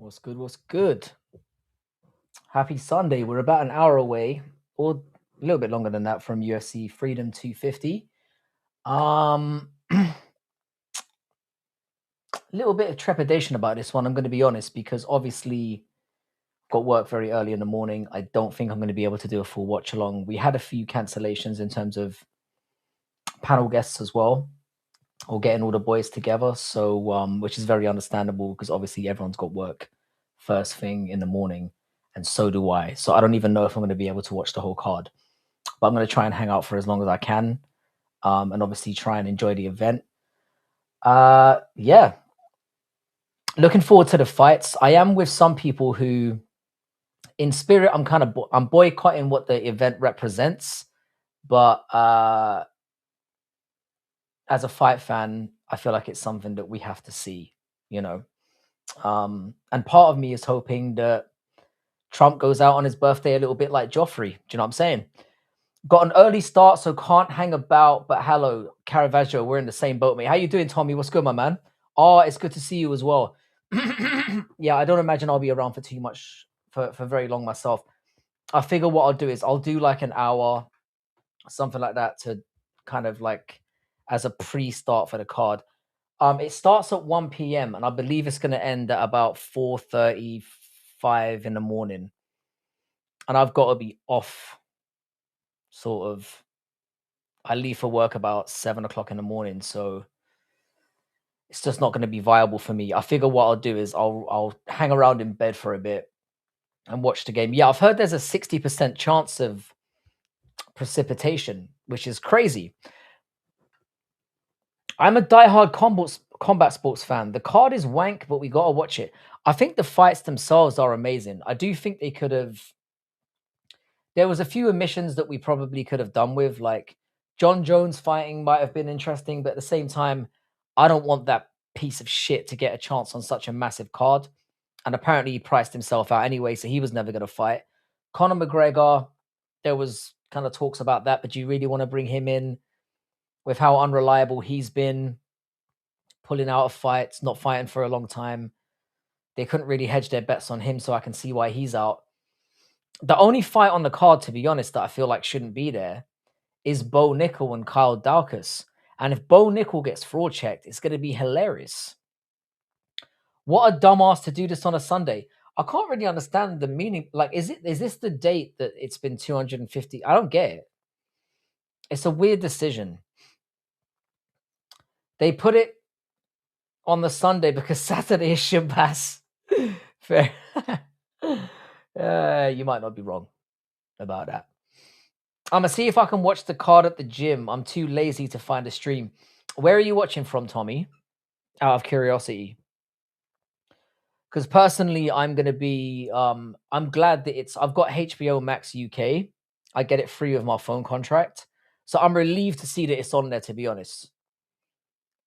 What's good? What's good? Happy Sunday. We're about an hour away, or a little bit longer than that, from UFC Freedom 250. A little bit of trepidation about this one, I'm going to be honest, because obviously got work very early in the morning. I don't think I'm going to be able to do a full watch along. We had a few cancellations in terms of panel guests as well, or getting all the boys together. So, which is very understandable because obviously everyone's got work first thing in the morning, and so do I. So I don't even know if I'm going to be able to watch the whole card, but I'm going to try and hang out for as long as I can, and obviously try and enjoy the event. Yeah, looking forward to the fights. I am with some people who, in spirit, I'm boycotting what the event represents, but as a fight fan, I feel like it's something that we have to see, you know. And part of me is hoping that Trump goes out on his birthday a little bit like Joffrey. Do you know what I'm saying? Got an early start, so can't hang about. But hello, Caravaggio, we're in the same boat, mate. How you doing, Tommy? What's good, my man? Oh, it's good to see you as well. Yeah, I don't imagine I'll be around for too much, for very long myself. I figure what I'll do is I'll do like an hour, something like that, to kind of like as a pre-start for the card. It starts at 1 p.m. and I believe it's going to end at about 4:35 in the morning. And I've got to be off sort of. I leave for work about 7 o'clock in the morning, so it's just not going to be viable for me. I figure what I'll do is I'll hang around in bed for a bit and watch the game. Yeah, I've heard there's a 60% chance of precipitation, which is crazy. I'm a diehard combat sports fan. The card is wank, but we gotta watch it. I think the fights themselves are amazing. I do think they could have. There was a few omissions that we probably could have done with, like John Jones fighting might have been interesting, but at the same time, I don't want that piece of shit to get a chance on such a massive card. And apparently, he priced himself out anyway, so he was never going to fight. Conor McGregor, there was kind of talks about that, but do you really want to bring him in with how unreliable he's been, pulling out of fights, not fighting for a long time? They couldn't really hedge their bets on him, so I can see why he's out. The only fight on the card, to be honest, that I feel like shouldn't be there is Bo Nickel and Kyle Daukaus. And if Bo Nickel gets fraud checked, it's going to be hilarious. What a dumbass to do this on a Sunday. I can't really understand the meaning. Like, is this the date that it's been 250? I don't get it. It's a weird decision. They put it on the Sunday because Saturday is Shabazz. Fair. You might not be wrong about that. I'm gonna see if I can watch the card at the gym. I'm too lazy to find a stream. Where are you watching from, Tommy? Out of curiosity. Because personally, I'm gonna be. I'm glad that I've got HBO Max UK. I get it free with my phone contract, so I'm relieved to see that it's on there. To be honest,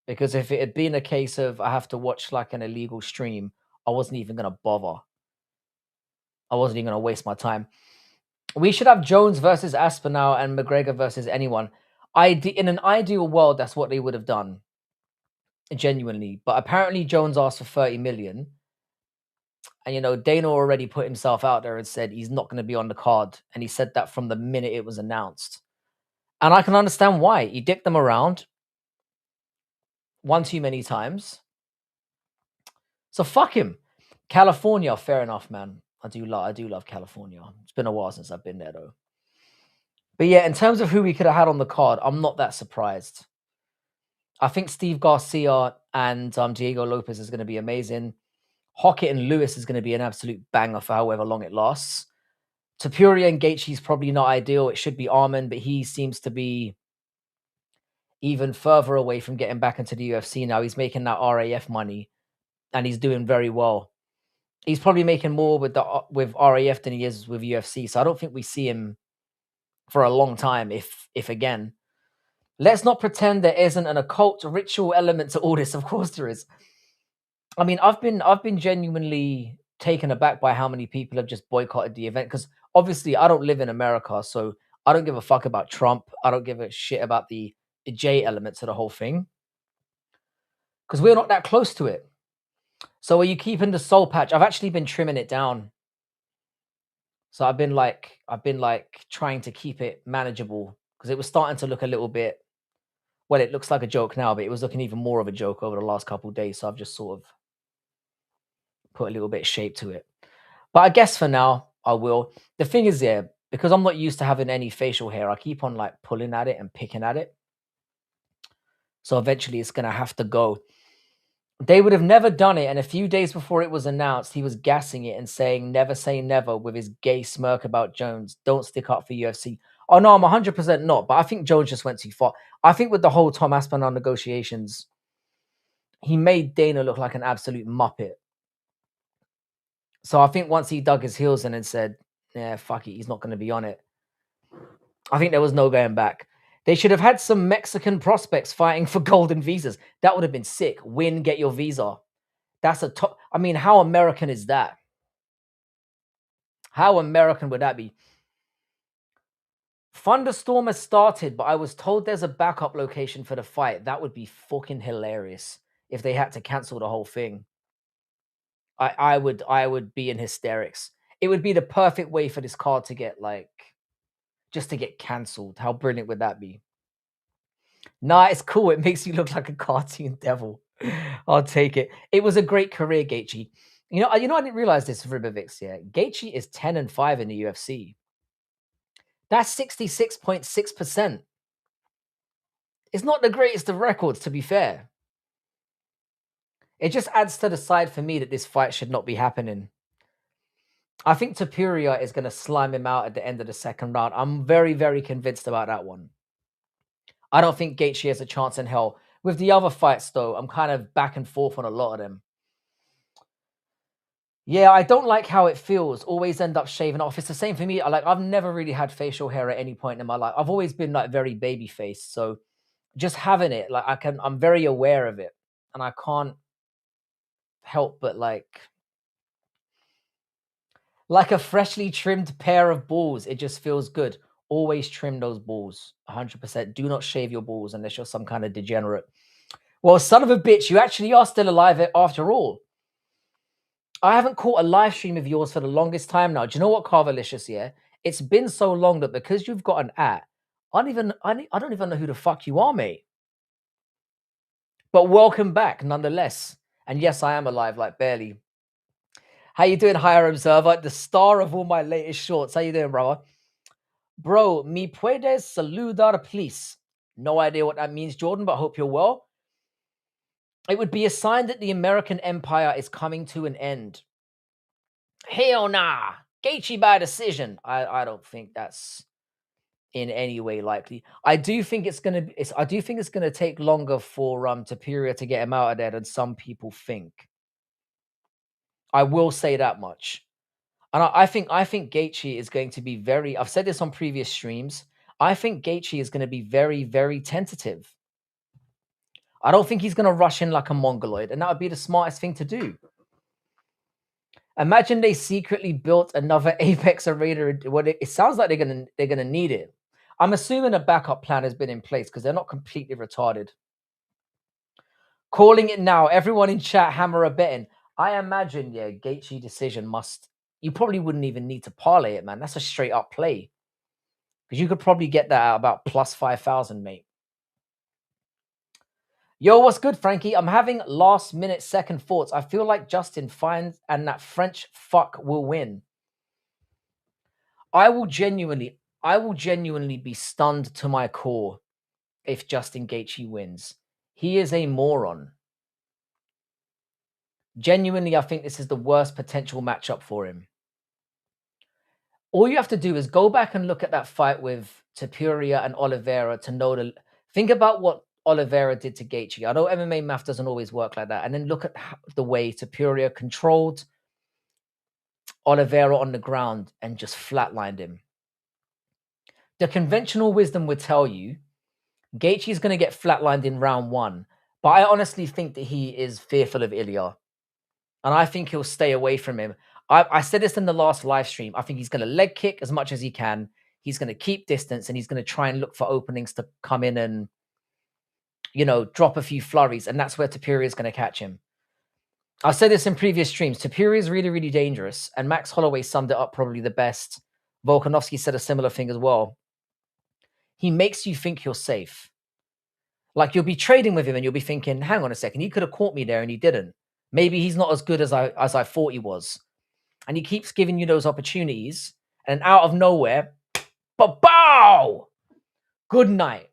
because if it had been a case of I have to watch like an illegal stream, I wasn't even gonna bother. I wasn't even gonna waste my time. We should have Jones versus Aspinall and McGregor versus anyone. In an ideal world, that's what they would have done, genuinely. But apparently, Jones asked for 30 million. And, Dana already put himself out there and said he's not going to be on the card. And he said that from the minute it was announced. And I can understand why. He dicked them around one too many times. So fuck him. California, fair enough, man. I do love California. It's been a while since I've been there, though. But yeah, in terms of who we could have had on the card, I'm not that surprised. I think Steve Garcia and Diego Lopez is going to be amazing. Hockett and Lewis is going to be an absolute banger for however long it lasts. Topuria and Gaethje is probably not ideal. It should be Arman, but he seems to be even further away from getting back into the UFC now. He's making that RAF money, and he's doing very well. He's probably making more with RAF than he is with UFC. So I don't think we see him for a long time, if again. Let's not pretend there isn't an occult ritual element to all this. Of course there is. I mean, I've been genuinely taken aback by how many people have just boycotted the event, because obviously I don't live in America, so I don't give a fuck about Trump. I don't give a shit about the J element to the whole thing, because we're not that close to it. So are you keeping the soul patch? I've actually been trimming it down. So I've been like trying to keep it manageable because it was starting to look a little bit. Well, it looks like a joke now, but it was looking even more of a joke over the last couple of days. So I've just sort of put a little bit of shape to it. But I guess for now, I will. The thing is, yeah, because I'm not used to having any facial hair, I keep on like pulling at it and picking at it. So eventually it's going to have to go. They would have never done it. And a few days before it was announced, he was gassing it and saying, never say never with his gay smirk about Jones. Don't stick up for UFC. Oh, no, I'm 100% not. But I think Jones just went too far. I think with the whole Tom Aspinall negotiations, he made Dana look like an absolute muppet. So I think once he dug his heels in and said, yeah, fuck it, he's not going to be on it, I think there was no going back. They should have had some Mexican prospects fighting for golden visas. That would have been sick. Win, get your visa. That's a top. I mean, how American is that? How American would that be? Thunderstorm has started, but I was told there's a backup location for the fight. That would be fucking hilarious if they had to cancel the whole thing. I would be in hysterics. It would be the perfect way for this card to get just to get cancelled. How brilliant would that be? Nah, it's cool. It makes you look like a cartoon devil. I'll take it. It was a great career, Gaethje. I didn't realize this, Ribovics. Yeah, Gaethje is 10-5 in the UFC. That's 66.6%. It's not the greatest of records, to be fair. It just adds to the side for me that this fight should not be happening. I think Topuria is going to slime him out at the end of the second round. I'm very, very convinced about that one. I don't think Gaethje has a chance in hell. With the other fights, though, I'm kind of back and forth on a lot of them. Yeah, I don't like how it feels. Always end up shaving off. It's the same for me. I've never really had facial hair at any point in my life. I've always been very baby faced. So just having it, I'm very aware of it, and I can't help but like a freshly trimmed pair of balls. It just feels good. Always trim those balls. 100%. Do not shave your balls unless you're some kind of degenerate. Well, son of a bitch, you actually are still alive after all. I haven't caught a live stream of yours for the longest time now. Do you know what, Carvalicious? Yeah, it's been so long that because you've got an I don't even know who the fuck you are, mate. But welcome back, nonetheless. And yes, I am alive, like barely. How you doing, Higher Observer? The star of all my latest shorts. How you doing, brother? Bro, me puedes saludar, please. No idea what that means, Jordan, but hope you're well. It would be a sign that the American empire is coming to an end. Hell nah. Gaethje by decision. I don't think that's in any way likely. I do think it's gonna take longer for Topuria to get him out of there than some people think. I will say that much. And I think Gaethje is going to be very. I've said this on previous streams. I think Gaethje is going to be very, very tentative. I don't think he's going to rush in like a mongoloid, and that would be the smartest thing to do. Imagine they secretly built another Apex Arena. Well, it sounds like they're gonna need it. I'm assuming a backup plan has been in place because they're not completely retarded. Calling it now. Everyone in chat, hammer a betting. I imagine, yeah, Gaethje decision must. You probably wouldn't even need to parlay it, man. That's a straight up play. Because you could probably get that at about plus 5,000, mate. Yo, what's good, Frankie? I'm having last minute second thoughts. I feel like Justin finds and that French fuck will win. I will genuinely be stunned to my core if Justin Gaethje wins. He is a moron. Genuinely, I think this is the worst potential matchup for him. All you have to do is go back and look at that fight with Topuria and Oliveira to know think about what Oliveira did to Gaethje. I know MMA math doesn't always work like that. And then look at the way Topuria controlled Oliveira on the ground and just flatlined him. The conventional wisdom would tell you Gaethje is going to get flatlined in round 1. But I honestly think that he is fearful of Ilia. And I think he'll stay away from him. I said this in the last live stream. I think he's going to leg kick as much as he can. He's going to keep distance and he's going to try and look for openings to come in and, drop a few flurries. And that's where Topuria is going to catch him. I said this in previous streams. Topuria is really, really dangerous, and Max Holloway summed it up probably the best. Volkanovski said a similar thing as well. He makes you think you're safe. Like you'll be trading with him and you'll be thinking, hang on a second, he could have caught me there and he didn't. Maybe he's not as good as I thought he was. And he keeps giving you those opportunities, and out of nowhere, bow! Good night.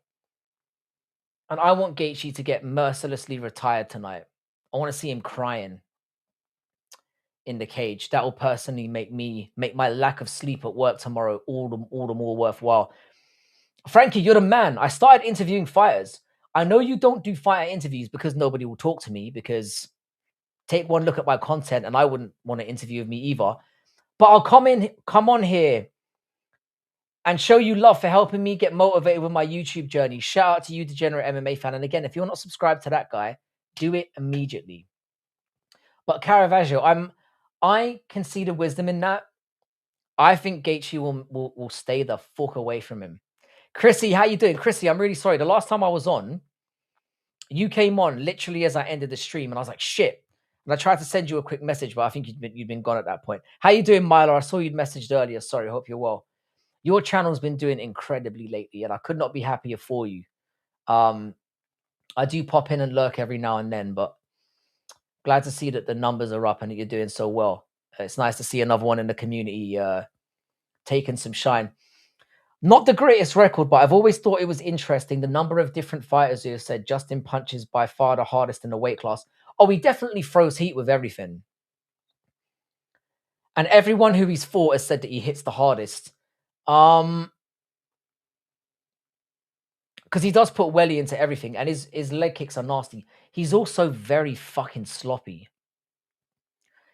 And I want Gaethje to get mercilessly retired tonight. I want to see him crying in the cage. That will personally make my lack of sleep at work tomorrow all the more worthwhile. Frankie, you're the man. I started interviewing fighters. I know you don't do fighter interviews because nobody will talk to me, because take one look at my content and I wouldn't want to interview with me either. But I'll come on here and show you love for helping me get motivated with my YouTube journey. Shout out to you, Degenerate MMA fan. And again, if you're not subscribed to that guy, do it immediately. But Caravaggio, I can see the wisdom in that. I think Gaethje will stay the fuck away from him. Chrissy, how you doing? Chrissy, I'm really sorry. The last time I was on, you came on literally as I ended the stream, and I was like, shit. And I tried to send you a quick message, but I think you'd been gone at that point. How you doing, Milo? I saw you'd messaged earlier. Sorry, hope you're well. Your channel's been doing incredibly lately, and I could not be happier for you. I do pop in and lurk every now and then, but glad to see that the numbers are up and that you're doing so well. It's nice to see another one in the community taking some shine. Not the greatest record, but I've always thought it was interesting. The number of different fighters who have said Justin punches by far the hardest in the weight class. Oh, he definitely throws heat with everything. And everyone who he's fought has said that he hits the hardest. Because he does put welly into everything, and his leg kicks are nasty. He's also very fucking sloppy.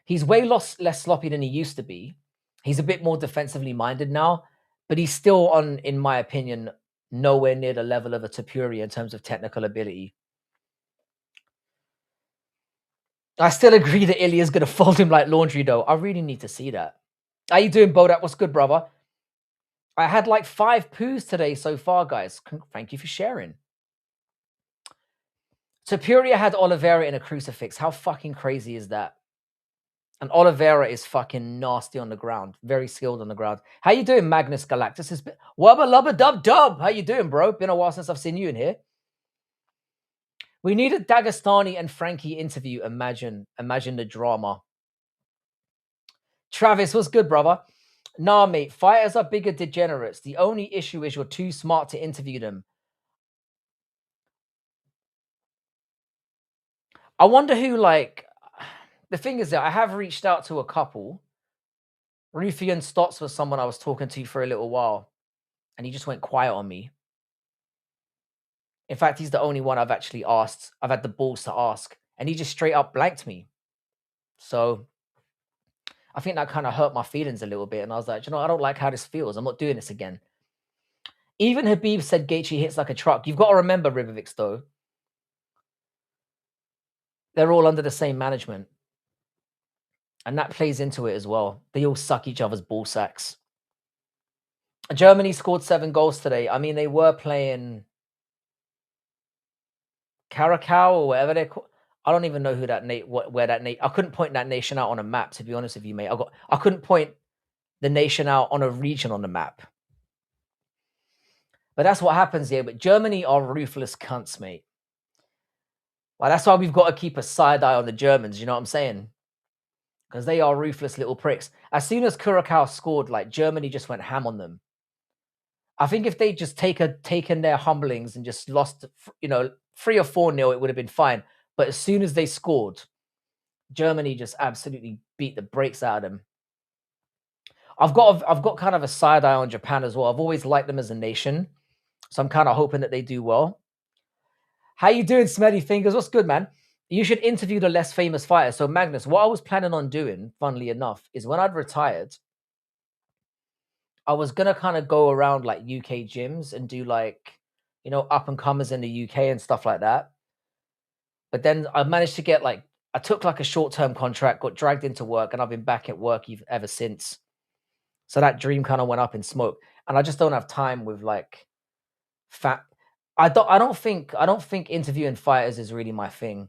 He's way less sloppy than he used to be. He's a bit more defensively minded now, but he's still in my opinion, nowhere near the level of a Topuria in terms of technical ability. I still agree that Ilia's going to fold him like laundry, though. I really need to see that. How you doing, Bodak? What's good, brother? I had like 5 poos today so far, guys. Thank you for sharing. Topuria had Oliveira in a crucifix. How fucking crazy is that? And Oliveira is fucking nasty on the ground. Very skilled on the ground. How you doing, Magnus Galactus? Wubba lubba dub dub. How you doing, bro? Been a while since I've seen you in here. We need a Dagestani and Frankie interview. Imagine the drama. Travis, what's good, brother? Nah, mate. Fighters are bigger degenerates. The only issue is you're too smart to interview them. I wonder who, like... The thing is that I have reached out to a couple. Ruffian Stotts was someone I was talking to for a little while, and he just went quiet on me. In fact, he's the only one I've actually asked. I've had the balls to ask, and he just straight up blanked me. So I think that kind of hurt my feelings a little bit, and I was like, you know, I don't like how this feels. I'm not doing this again. Even Habib said Gaethje hits like a truck. You've got to remember, Ribovics, though, they're all under the same management. And that plays into it as well. They all suck each other's ball sacks. Germany scored 7 goals today. I mean, they were playing Caracau or whatever they're called. I don't even know who that where that I couldn't point that nation out on a map, to be honest with you, mate. I couldn't point the nation out on a region on the map. But that's what happens here. But Germany are ruthless cunts, mate. Well, that's why we've got to keep a side eye on the Germans. You know what I'm saying? Because they are ruthless little pricks. As soon as Curacao scored, like, Germany just went ham on them. I think if they just taken their humblings and just lost, 3 or 4-0, it would have been fine. But as soon as they scored, Germany just absolutely beat the brakes out of them. I've got kind of a side eye on Japan as well. I've always liked them as a nation, so I'm kind of hoping that they do well. How you doing, Smelly Fingers? What's good, man? You should interview the less famous fighters. So, Magnus, what I was planning on doing, funnily enough, is when I'd retired, I was going to kind of go around like UK gyms and do like, up and comers in the UK and stuff like that. But then I managed to get I took like a short-term contract, got dragged into work, and I've been back at work ever since. So that dream kind of went up in smoke. And I just don't have time with like fat. I don't think interviewing fighters is really my thing.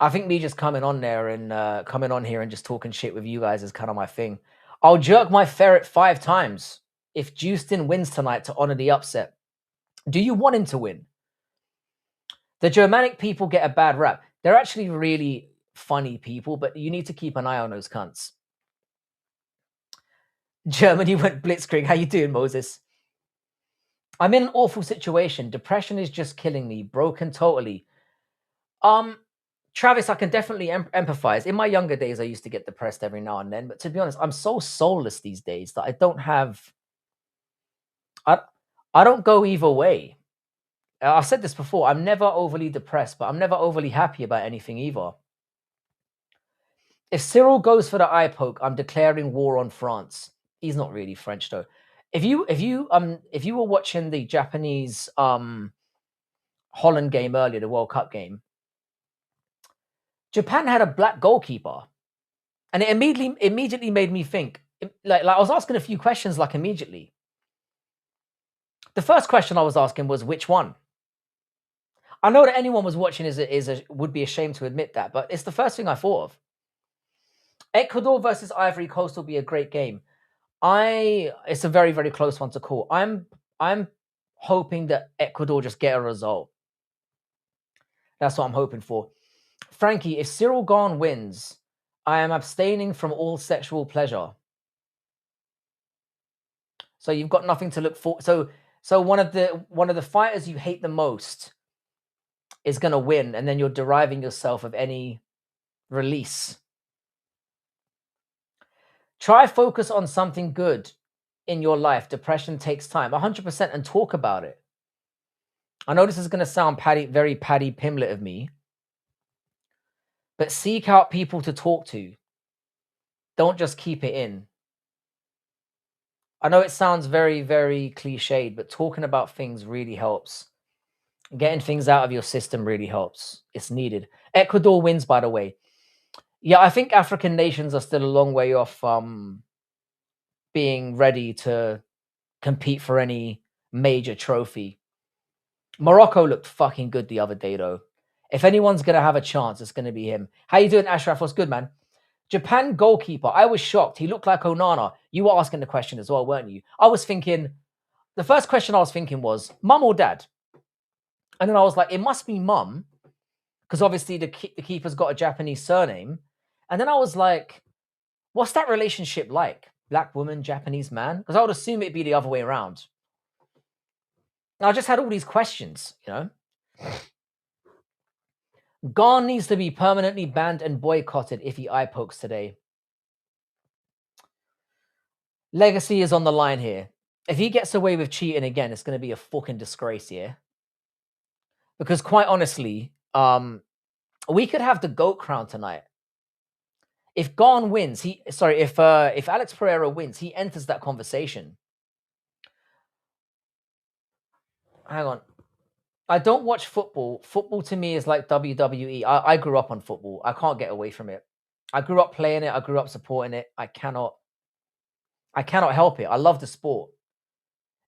I think me just coming on there and coming on here and just talking shit with you guys is kind of my thing. I'll jerk my ferret 5 times if Justin wins tonight to honor the upset. Do you want him to win? The Germanic people get a bad rap. They're actually really funny people, but you need to keep an eye on those cunts. Germany went blitzkrieg. How you doing, Moses? I'm in an awful situation. Depression is just killing me. Broken totally. Travis, I can definitely empathize. In my younger days, I used to get depressed every now and then, but to be honest, I'm so soulless these days that I don't have. I don't go either way. I've said this before. I'm never overly depressed, but I'm never overly happy about anything either. If Ciryl goes for the eye poke, I'm declaring war on France. He's not really French though. If you were watching the Japanese Holland game earlier, the World Cup game, Japan had a black goalkeeper, and it immediately made me think. Like I was asking a few questions, like immediately. The first question I was asking was which one. I know that anyone was watching would be ashamed to admit that, but it's the first thing I thought of. Ecuador versus Ivory Coast will be a great game. It's a very, very close one to call. I'm hoping that Ecuador just get a result. That's what I'm hoping for. Frankie, if Ciryl Gane wins, I am abstaining from all sexual pleasure. So you've got nothing to look for. So one of the fighters you hate the most is going to win, and then you're deriving yourself of any release. Try focus on something good in your life. Depression takes time, 100%, and talk about it. I know this is going to sound very Paddy Pimlet of me, but seek out people to talk to. Don't just keep it in. I know it sounds very, very cliched, but talking about things really helps. Getting things out of your system really helps. It's needed. Ecuador wins, by the way. Yeah, I think African nations are still a long way off being ready to compete for any major trophy. Morocco looked fucking good the other day, though. If anyone's going to have a chance, it's going to be him. How you doing, Ashraf? What's good, man? Japan goalkeeper. I was shocked. He looked like Onana. You were asking the question as well, weren't you? I was thinking, the first question I was thinking was, mum or dad? And then I was like, it must be mum, because obviously the keeper's got a Japanese surname. And then I was like, what's that relationship like? Black woman, Japanese man? Because I would assume it'd be the other way around. And I just had all these questions, you know? Gane needs to be permanently banned and boycotted if he eye pokes today. Legacy is on the line here. If he gets away with cheating again, it's going to be a fucking disgrace here. Because quite honestly, we could have the GOAT crown tonight. If Gane wins, if Alex Pereira wins, he enters that conversation. Hang on. I don't watch football. Football to me is like WWE. I grew up on football. I can't get away from it. I grew up playing it. I grew up supporting it. I cannot help it. I love the sport.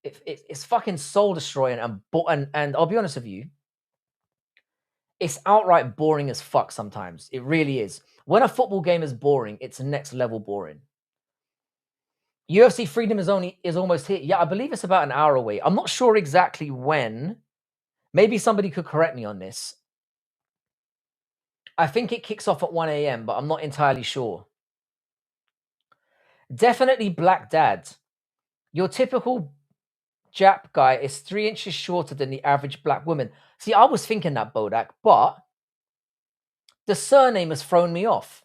It's fucking soul destroying and I'll be honest with you, it's outright boring as fuck sometimes. It really is. When a football game is boring, it's next level boring. UFC Freedom is almost here. Yeah, I believe it's about an hour away. I'm not sure exactly when. Maybe somebody could correct me on this. I think it kicks off at 1 a.m., but I'm not entirely sure. Definitely Black Dad. Your typical Jap guy is 3 inches shorter than the average black woman. See, I was thinking that, Bodak, but the surname has thrown me off.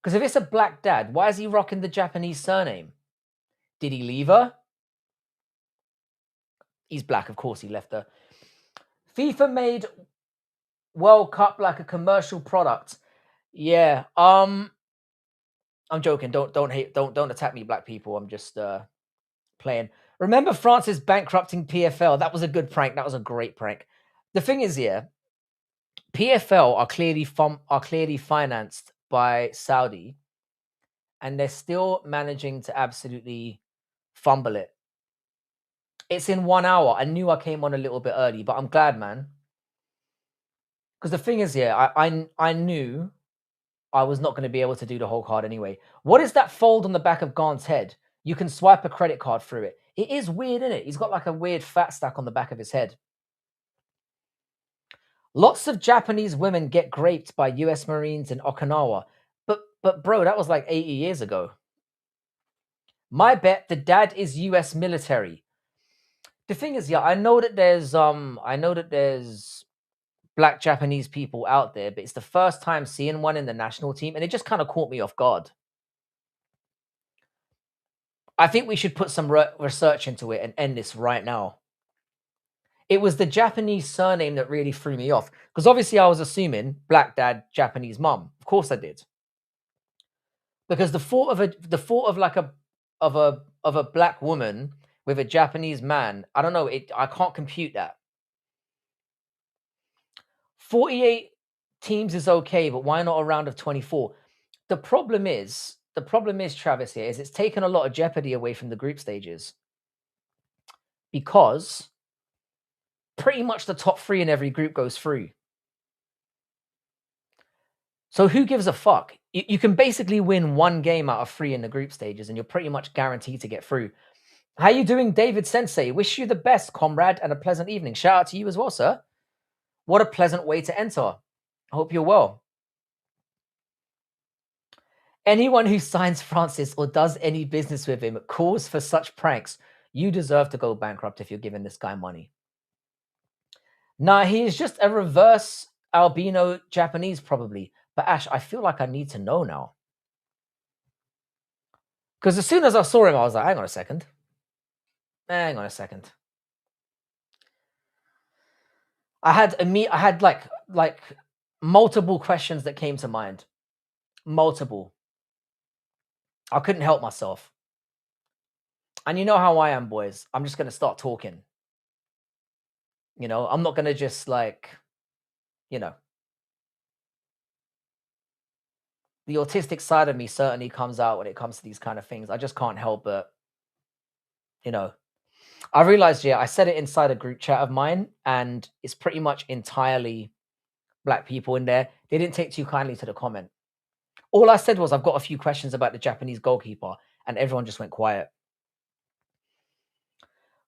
Because if it's a Black Dad, why is he rocking the Japanese surname? Did he leave her? He's black, of course he left her. FIFA made World Cup like a commercial product. Yeah. I'm joking. Don't hate. Don't attack me, black people. I'm just playing. Remember France's bankrupting PFL? That was a good prank. That was a great prank. The thing is, yeah, PFL are clearly financed by Saudi, and they're still managing to absolutely fumble it. It's in 1 hour. I knew I came on a little bit early, but I'm glad, man. Because the thing is, yeah, I knew I was not going to be able to do the whole card anyway. What is that fold on the back of Gane's head? You can swipe a credit card through it. It is weird, isn't it? He's got like a weird fat stack on the back of his head. Lots of Japanese women get raped by US Marines in Okinawa. But bro, that was like 80 years ago. My bet, the dad is US military. The thing is, yeah, I know that there's black Japanese people out there, but it's the first time seeing one in the national team, and it just kind of caught me off guard. I think we should put some research into it and end this right now. It was the Japanese surname that really threw me off, because obviously I was assuming black dad, Japanese mum. Of course I did, because the thought of like a black woman with a Japanese man, I don't know. I can't compute that. 48 teams is okay, but why not a round of 24? The problem is, Travis, here is it's taken a lot of jeopardy away from the group stages, because pretty much the top 3 in every group goes through. So who gives a fuck? You can basically win 1 game out of 3 in the group stages, and you're pretty much guaranteed to get through. How you doing, David Sensei? Wish you the best, comrade, and a pleasant evening. Shout out to you as well, sir. What a pleasant way to enter. I hope you're well. Anyone who signs Francis or does any business with him calls for such pranks. You deserve to go bankrupt if you're giving this guy money. Nah, he is just a reverse albino Japanese, probably. But Ash, I feel like I need to know now. Because as soon as I saw him, I was like, hang on a second. I had like multiple questions that came to mind. Multiple. I couldn't help myself. And you know how I am, boys. I'm just going to start talking. You know, I'm not going to just like, you know. The autistic side of me certainly comes out when it comes to these kind of things. I just can't help but, you know. I realized, yeah, I said it inside a group chat of mine, and it's pretty much entirely black people in there. They didn't take too kindly to the comment. All I said was, I've got a few questions about the Japanese goalkeeper, and everyone just went quiet.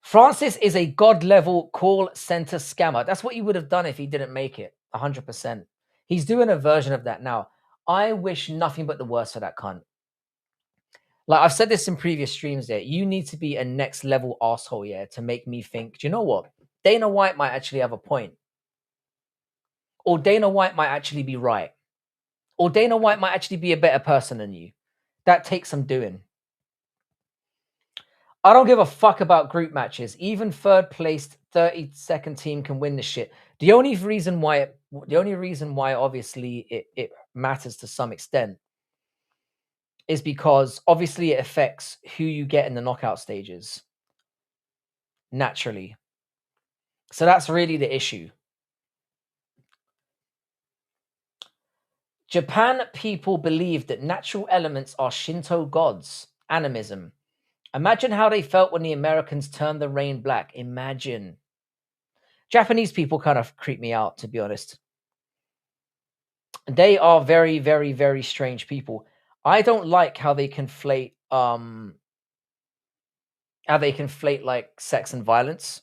Francis is a god-level call center scammer. That's what he would have done if he didn't make it, 100%. He's doing a version of that now. I wish nothing but the worst for that cunt. Like, I've said this in previous streams there. You need to be a next-level asshole, yeah, to make me think, do you know what? Dana White might actually have a point. Or Dana White might actually be right. Or Dana White might actually be a better person than you. That takes some doing. I don't give a fuck about group matches. Even third-placed 32nd team can win this shit. The only reason why obviously it matters to some extent is because obviously it affects who you get in the knockout stages. Naturally. So that's really the issue. Japan people believe that natural elements are Shinto gods, animism. Imagine how they felt when the Americans turned the rain black. Imagine. Japanese people kind of creep me out, to be honest. They are very, very, very strange people. I don't like how they conflate like sex and violence.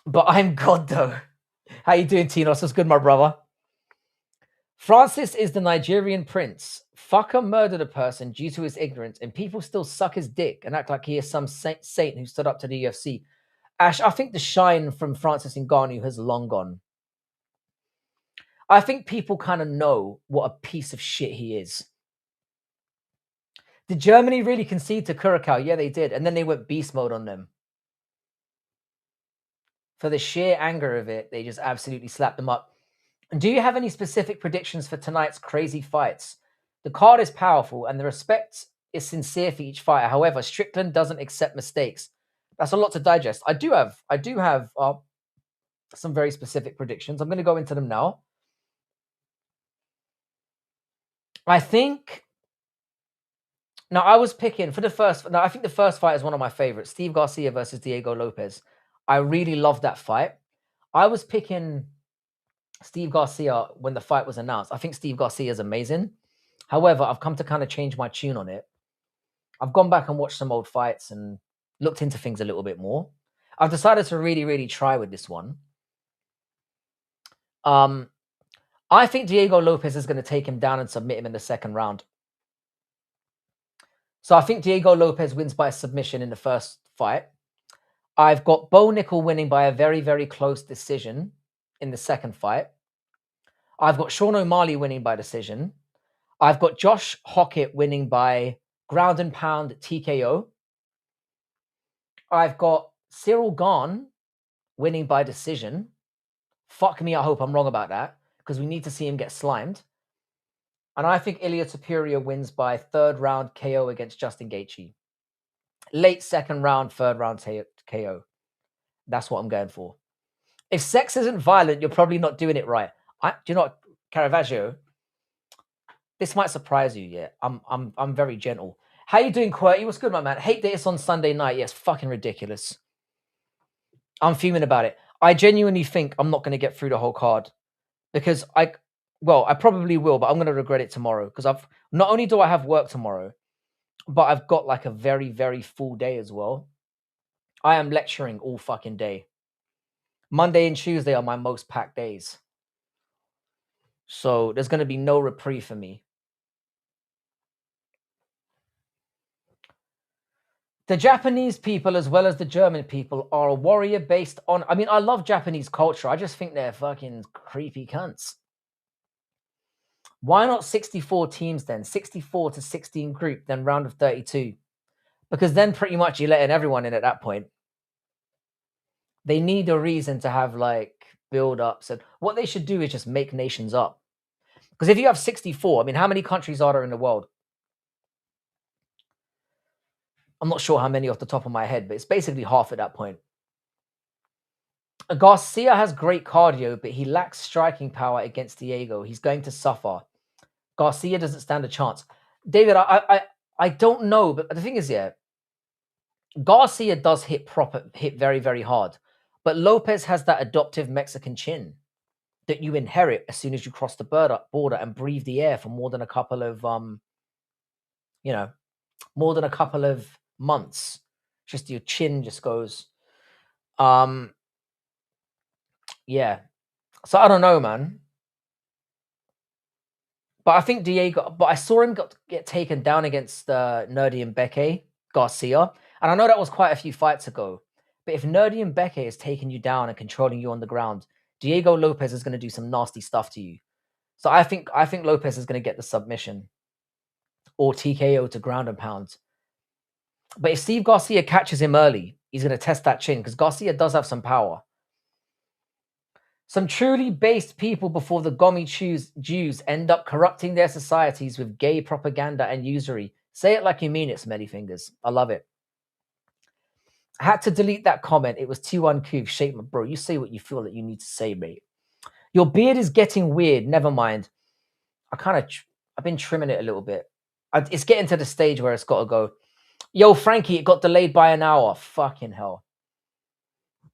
But I'm God though. How you doing, Tinos? That's good, my brother. Francis is the Nigerian prince. Fucker murdered a person due to his ignorance, and people still suck his dick and act like he is some saint who stood up to the UFC. Ash, I think the shine from Francis Ngannou has long gone. I think people kind of know what a piece of shit he is. Did Germany really concede to Curacao? Yeah, they did. And then they went beast mode on them. For the sheer anger of it, they just absolutely slapped them up. Do you have any specific predictions for tonight's crazy fights? The card is powerful and the respect is sincere for each fighter. However, Strickland doesn't accept mistakes. That's a lot to digest. I do have some very specific predictions. I'm going to go into them now. I think... Now, I was picking for the first... Now, I think the first fight is one of my favorites. Steve Garcia versus Diego Lopez. I really loved that fight. I was picking Steve Garcia when the fight was announced. I think Steve Garcia is amazing. However, I've come to kind of change my tune on it. I've gone back and watched some old fights and looked into things a little bit more. I've decided to really, really try with this one. I think Diego Lopez is going to take him down and submit him in the second round. So I think Diego Lopez wins by submission in the first fight. I've got Bo Nickel winning by a very, very close decision in the second fight. I've got Sean O'Malley winning by decision. I've got Josh Hockett winning by ground and pound TKO. I've got Ciryl Gane winning by decision. Fuck me, I hope I'm wrong about that, because we need to see him get slimed. And I think Ilia Topuria wins by third round KO against Justin Gaethje. Late second round, third round KO. That's what I'm going for. If sex isn't violent, you're probably not doing it right. Do you know what, Caravaggio? This might surprise you. Yeah, I'm very gentle. How you doing, QWERTY? What's good, my man? Hate that it's on Sunday night. Yes, fucking ridiculous. I'm fuming about it. I genuinely think I'm not going to get through the whole card because I probably will, but I'm going to regret it tomorrow because not only do I have work tomorrow, but I've got like a very, very full day as well. I am lecturing all fucking day. Monday and Tuesday are my most packed days. So there's going to be no reprieve for me. The Japanese people, as well as the German people, are a warrior based on... I mean, I love Japanese culture. I just think they're fucking creepy cunts. Why not 64 teams then? 64 to 16 group, then round of 32. Because then pretty much you're letting everyone in at that point. They need a reason to have like build-ups. And what they should do is just make nations up. Because if you have 64, I mean, how many countries are there in the world? I'm not sure how many off the top of my head, but it's basically half at that point. Garcia has great cardio, but he lacks striking power against Diego. He's going to suffer. Garcia doesn't stand a chance. David, I don't know, but the thing is, yeah, Garcia does hit very, very hard. But Lopez has that adoptive Mexican chin that you inherit as soon as you cross the border and breathe the air for more than a couple of, more than a couple of months. Just your chin just goes, yeah. So I don't know, man. But I think Diego, but I saw him get taken down against Nerdy and Mbeke, Garcia. And I know that was quite a few fights ago. But if Nerdy and Mbeke is taking you down and controlling you on the ground, Diego Lopez is going to do some nasty stuff to you. So I think Lopez is going to get the submission or TKO to ground and pound. But if Steve Garcia catches him early, he's going to test that chin because Garcia does have some power. Some truly based people before the Gomi Jews end up corrupting their societies with gay propaganda and usury. Say it like you mean it, Smelly Fingers. I love it. I had to delete that comment. It was too uncouth. Shape, bro. You say what you feel that you need to say, mate. Your beard is getting weird. Never mind. I've been trimming it a little bit. It's getting to the stage where it's got to go. Yo, Frankie, it got delayed by an hour. Fucking hell.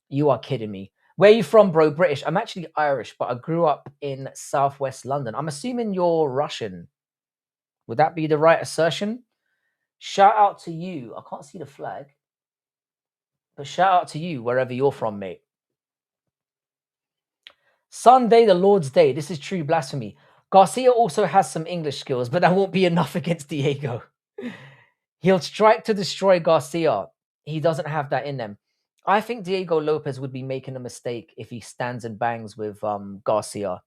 You are kidding me. Where are you from, bro? British. I'm actually Irish, but I grew up in southwest London. I'm assuming you're Russian. Would that be the right assertion? Shout out to you. I can't see the flag. But shout out to you wherever you're from, mate. Sunday, the Lord's Day. This is true blasphemy. Garcia also has some English skills, but that won't be enough against Diego. He'll strike to destroy Garcia. He doesn't have that in them. I think Diego Lopez would be making a mistake if he stands and bangs with Garcia.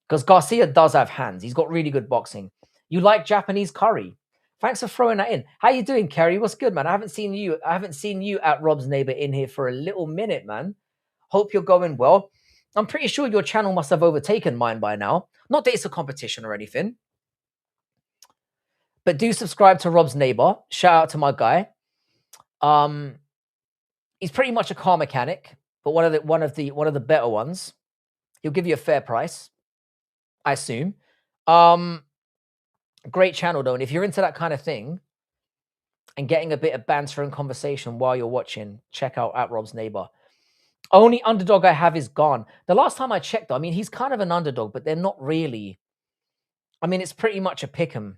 Because Garcia does have hands. He's got really good boxing. You like Japanese curry. Thanks for throwing that in. How you doing, Kerry? What's good, man? I haven't seen you at Rob's Neighbor in here for a little minute, man. Hope you're going well. I'm pretty sure your channel must have overtaken mine by now. Not that it's a competition or anything. But do subscribe to Rob's Neighbor. Shout out to my guy. He's pretty much a car mechanic, but one of the better ones. He'll give you a fair price, I assume. Great channel though, and if you're into that kind of thing and getting a bit of banter and conversation while you're watching, check out at Rob's Neighbor. Only underdog I have is Gane. The last time I checked, I mean, he's kind of an underdog, but they're not really. I mean, it's pretty much a pick'em.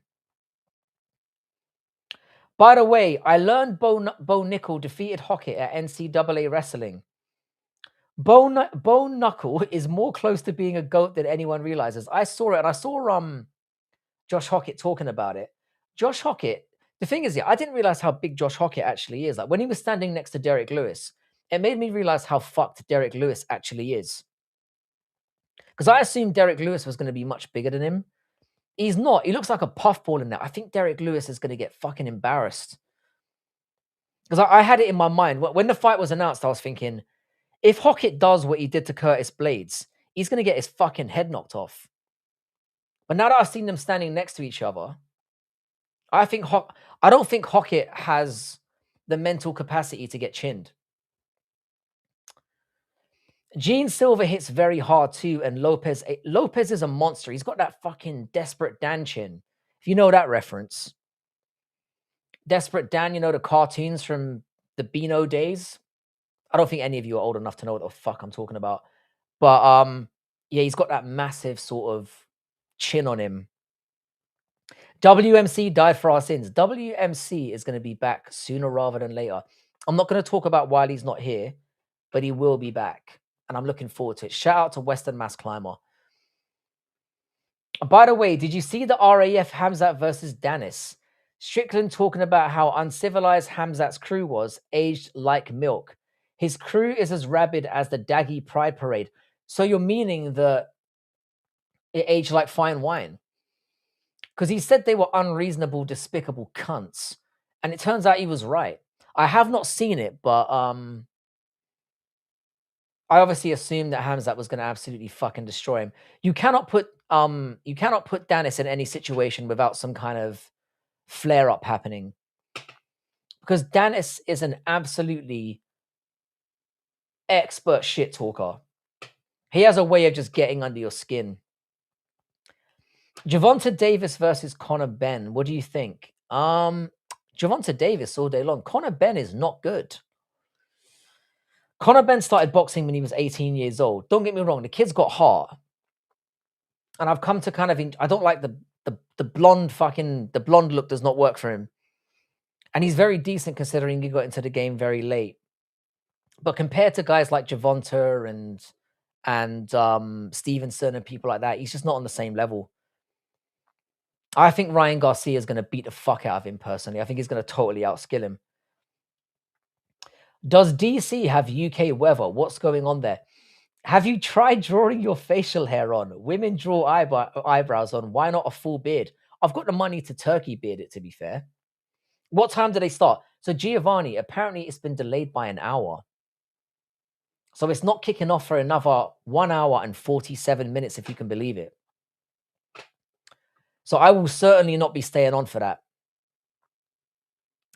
By the way, I learned Bo Nickel defeated Hockett at NCAA wrestling. Bo Knuckle is more close to being a GOAT than anyone realizes. I saw it, and I saw Josh Hockett talking about it. Josh Hockett, the thing is, yeah, I didn't realize how big Josh Hockett actually is. Like when he was standing next to Derek Lewis, it made me realize how fucked Derek Lewis actually is. Because I assumed Derek Lewis was going to be much bigger than him. He's not. He looks like a puffball in there. I think Derek Lewis is going to get fucking embarrassed. Because I had it in my mind. When the fight was announced, I was thinking, if Hockett does what he did to Curtis Blades, he's going to get his fucking head knocked off. But now that I've seen them standing next to each other, I don't think Hockett has the mental capacity to get chinned. Gene Silver hits very hard too, and Lopez is a monster. He's got that fucking Desperate Dan chin. If you know that reference. Desperate Dan, you know, the cartoons from the Beano days. I don't think any of you are old enough to know what the fuck I'm talking about. But yeah, he's got that massive sort of chin on him. WMC died for our sins. WMC is going to be back sooner rather than later. I'm not going to talk about why he's not here, but he will be back. And I'm looking forward to it. Shout out to Western Mass Climber. By the way, did you see the RAF Hamzat versus Danis? Strickland talking about how uncivilized Hamzat's crew was, aged like milk. His crew is as rabid as the Daggy Pride Parade. So you're meaning that it aged like fine wine? Because he said they were unreasonable, despicable cunts. And it turns out he was right. I have not seen it, but I obviously assumed that Hamzat was going to absolutely fucking destroy him. You cannot put Danis in any situation without some kind of flare up happening. Because Danis is an absolutely expert shit talker. He has a way of just getting under your skin. Gervonta Davis versus Conor Benn. What do you think? Gervonta Davis all day long. Conor Benn is not good. Conor Benn started boxing when he was 18 years old. Don't get me wrong, the kid's got heart. And I've come to kind of I don't like the blonde look does not work for him. And he's very decent considering he got into the game very late. But compared to guys like Gervonta and Stevenson and people like that, he's just not on the same level. I think Ryan Garcia is going to beat the fuck out of him personally. I think he's going to totally outskill him. Does DC have UK weather? What's going on there? Have you tried drawing your facial hair on? Women draw eyebrows on. Why not a full beard? I've got the money to turkey beard it, to be fair. What time do they start? So Giovanni, apparently it's been delayed by an hour. So it's not kicking off for another 1 hour and 47 minutes, if you can believe it. So I will certainly not be staying on for that.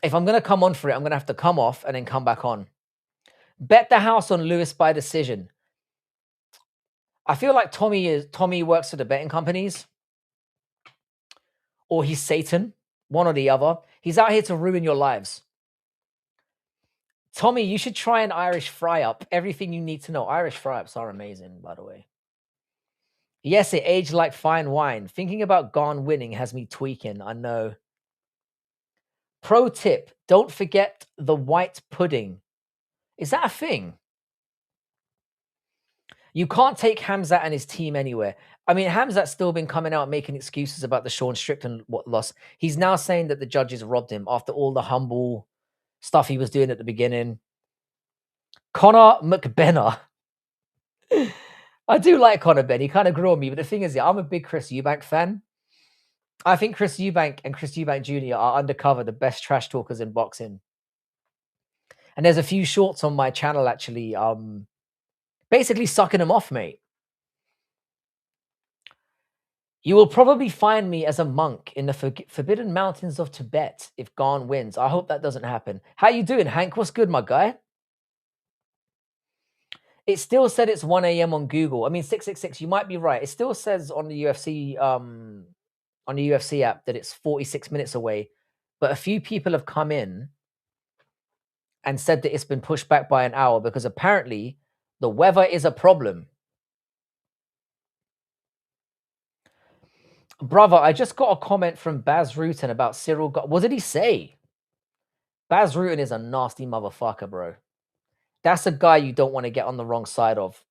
If I'm going to come on for it, I'm going to have to come off and then come back on. Bet the house on Lewis by decision. I feel like Tommy works for the betting companies. Or he's Satan. One or the other. He's out here to ruin your lives. Tommy, you should try an Irish fry-up. Everything you need to know. Irish fry-ups are amazing, by the way. Yes, it aged like fine wine. Thinking about Gane winning has me tweaking. I know. Pro tip, don't forget the white pudding. Is that a thing? You can't take Hamzat and his team anywhere. I mean, Hamzat's still been coming out making excuses about the Sean Strickland loss. He's now saying that the judges robbed him after all the humble stuff he was doing at the beginning. Conor McBenna. I do like Conor Ben. He kind of grew on me. But the thing is, I'm a big Chris Eubank fan. I think Chris Eubank and Chris Eubank Jr. are undercover the best trash talkers in boxing. And there's a few shorts on my channel, actually, basically sucking them off, mate. You will probably find me as a monk in the Forbidden Mountains of Tibet if Gane wins. I hope that doesn't happen. How you doing, Hank? What's good, my guy? It still said it's 1 a.m. on Google. I mean, 666, you might be right. It still says on the UFC app that it's 46 minutes away. But a few people have come in and said that it's been pushed back by an hour because apparently The weather is a problem. Brother, I just got a comment from Baz Rutten about Ciryl. What did he say? Baz Rutten is a nasty motherfucker, bro. That's a guy you don't want to get on the wrong side of.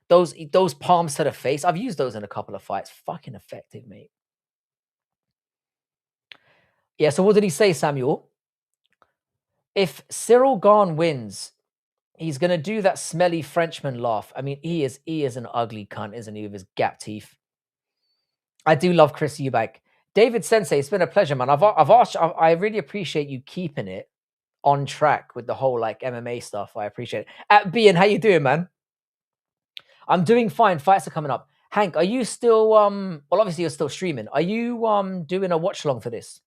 Those palms to the face, I've used those in a couple of fights. Fucking effective, mate. Yeah, so what did he say, Samuel? If Ciryl Gane wins, he's gonna do that smelly Frenchman laugh. I mean, he is an ugly cunt, isn't he, with his gap teeth? I do love Chris Eubank. David Sensei, it's been a pleasure, man. I really appreciate you keeping it on track with the whole like MMA stuff. I appreciate it. At Bian, how you doing, man? I'm doing fine. Fights are coming up. Hank, are you still well obviously you're still streaming. Are you doing a watch along for this?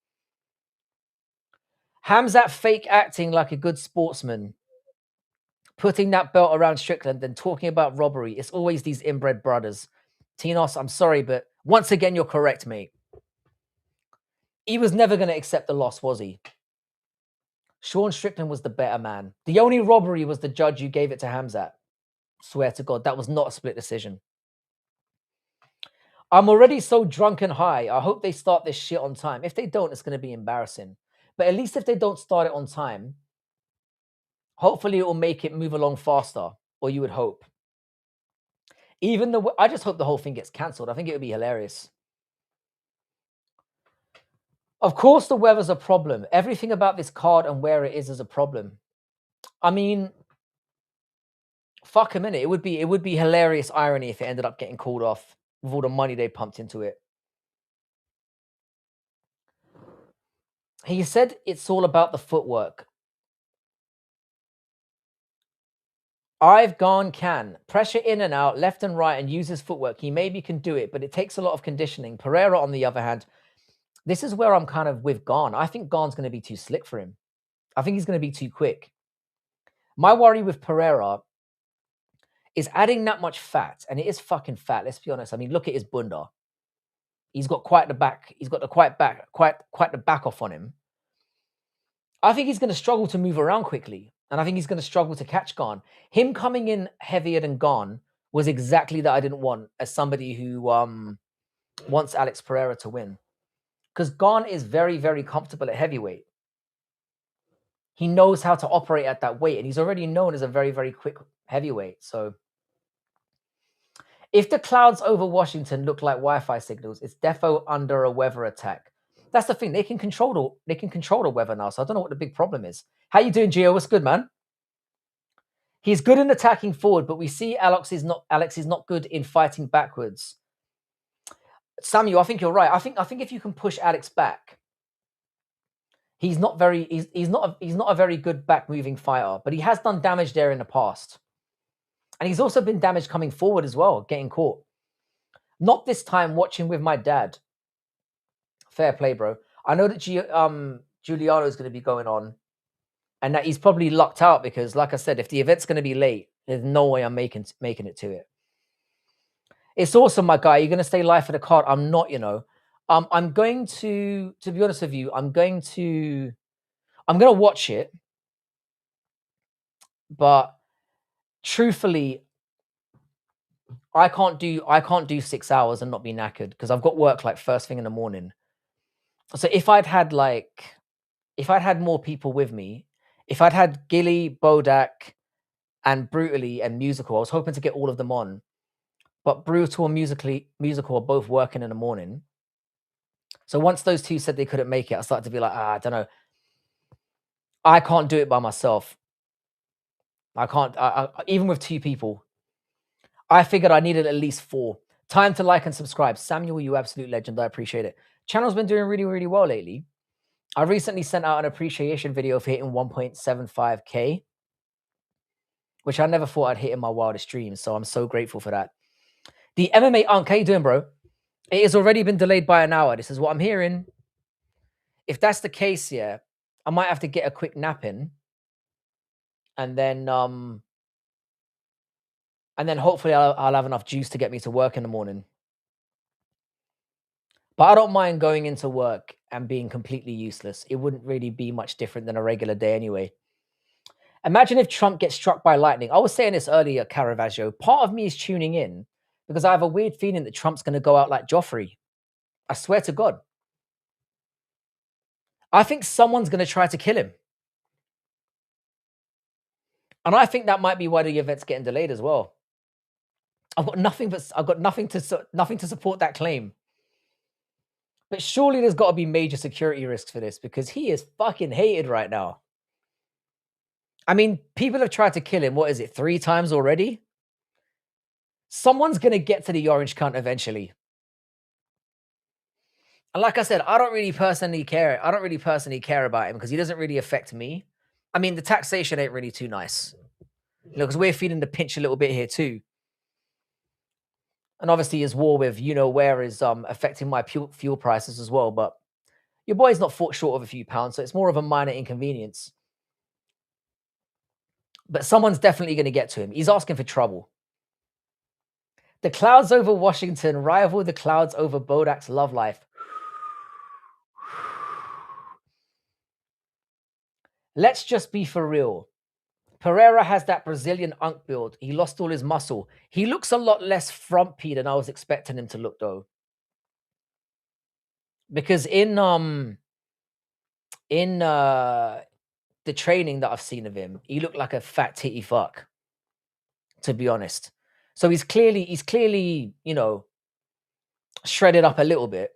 Hamzat fake acting like a good sportsman, putting that belt around Strickland and talking about robbery. It's always these inbred brothers. Tinos, I'm sorry, but once again, you're correct, mate. He was never going to accept the loss, was he? Sean Strickland was the better man. The only robbery was the judge who gave it to Hamzat. Swear to God, that was not a split decision. I'm already so drunk and high. I hope they start this shit on time. If they don't, it's going to be embarrassing. But at least if they don't start it on time, hopefully it will make it move along faster, or you would hope. I just hope the whole thing gets cancelled. I think it would be hilarious. Of course, the weather's a problem. Everything about this card and where it is a problem. I mean, fuck a minute. It would be hilarious irony if it ended up getting called off with all the money they pumped into it. He said it's all about the footwork. Gane can pressure in and out, left and right, and use his footwork. He maybe can do it, but it takes a lot of conditioning. Pereira, on the other hand, this is where I'm kind of with Gane. I think Gane's going to be too slick for him. I think he's going to be too quick. My worry with Pereira is adding that much fat, and it is fucking fat. Let's be honest. I mean, look at his bunda. He's got quite the back. He's got the quite the back off on him. I think he's going to struggle to move around quickly, and I think he's going to struggle to catch Gane. Him coming in heavier than Gane was exactly that I didn't want as somebody who wants Alex Pereira to win, because Gane is very, very comfortable at heavyweight. He knows how to operate at that weight, and he's already known as a very, very quick heavyweight. So if the clouds over Washington look like Wi-Fi signals, it's defo under a weather attack. That's the thing. They can control the weather now. So I don't know what the big problem is. How you doing, Gio? What's good, man? He's good in attacking forward, but we see Alex is not good in fighting backwards. Samuel, I think you're right. I think if you can push Alex back, he's not a very good back moving fighter, but he has done damage there in the past. And he's also been damaged coming forward as well, getting caught. Not this time watching with my dad. Fair play, bro. I know that Giuliano is going to be going on, and that he's probably locked out because, like I said, if the event's going to be late, there's no way I'm making it to it. It's awesome, my guy. You're going to stay live for the card. I'm not, I'm going to be honest with you, I'm going to watch it, but truthfully, I can't do 6 hours and not be knackered because I've got work like first thing in the morning. So if I'd had more people with me, if I'd had Gilly, Bodak, and Brutally and Musical, I was hoping to get all of them on. But Brutal and Musical are both working in the morning. So once those two said they couldn't make it, I started to be like, I don't know. I can't do it by myself. I can't, even with 2 people. I figured I needed at least 4. Time to like and subscribe. Samuel, you absolute legend. I appreciate it. Channel's been doing really, really well lately. I recently sent out an appreciation video for hitting 1.75K, which I never thought I'd hit in my wildest dreams. So I'm so grateful for that. The MMA Unk, how you doing, bro? It has already been delayed by an hour. This is what I'm hearing. If that's the case, yeah, I might have to get a quick nap in. And then hopefully I'll have enough juice to get me to work in the morning. But I don't mind going into work and being completely useless. It wouldn't really be much different than a regular day anyway. Imagine if Trump gets struck by lightning. I was saying this earlier, Caravaggio. Part of me is tuning in because I have a weird feeling that Trump's going to go out like Joffrey. I swear to God. I think someone's going to try to kill him. And I think that might be why the event's getting delayed as well. I've got nothing to support that claim. But surely there's got to be major security risks for this because he is fucking hated right now. I mean, people have tried to kill him, 3 times already? Someone's going to get to the orange cunt eventually. And like I said, I don't really personally care. I don't really personally care about him because he doesn't really affect me. I mean, the taxation ain't really too nice. Because we're feeling the pinch a little bit here too. And obviously his war with where is affecting my fuel prices as well. But your boy's not fought short of a few pounds, so it's more of a minor inconvenience. But someone's definitely going to get to him. He's asking for trouble. The clouds over Washington rival the clouds over Bodak's love life. Let's just be for real. Pereira has that Brazilian unk build. He lost all his muscle. He looks a lot less frumpy than I was expecting him to look, though. Because in the training that I've seen of him, he looked like a fat titty fuck, to be honest. So he's clearly, shredded up a little bit.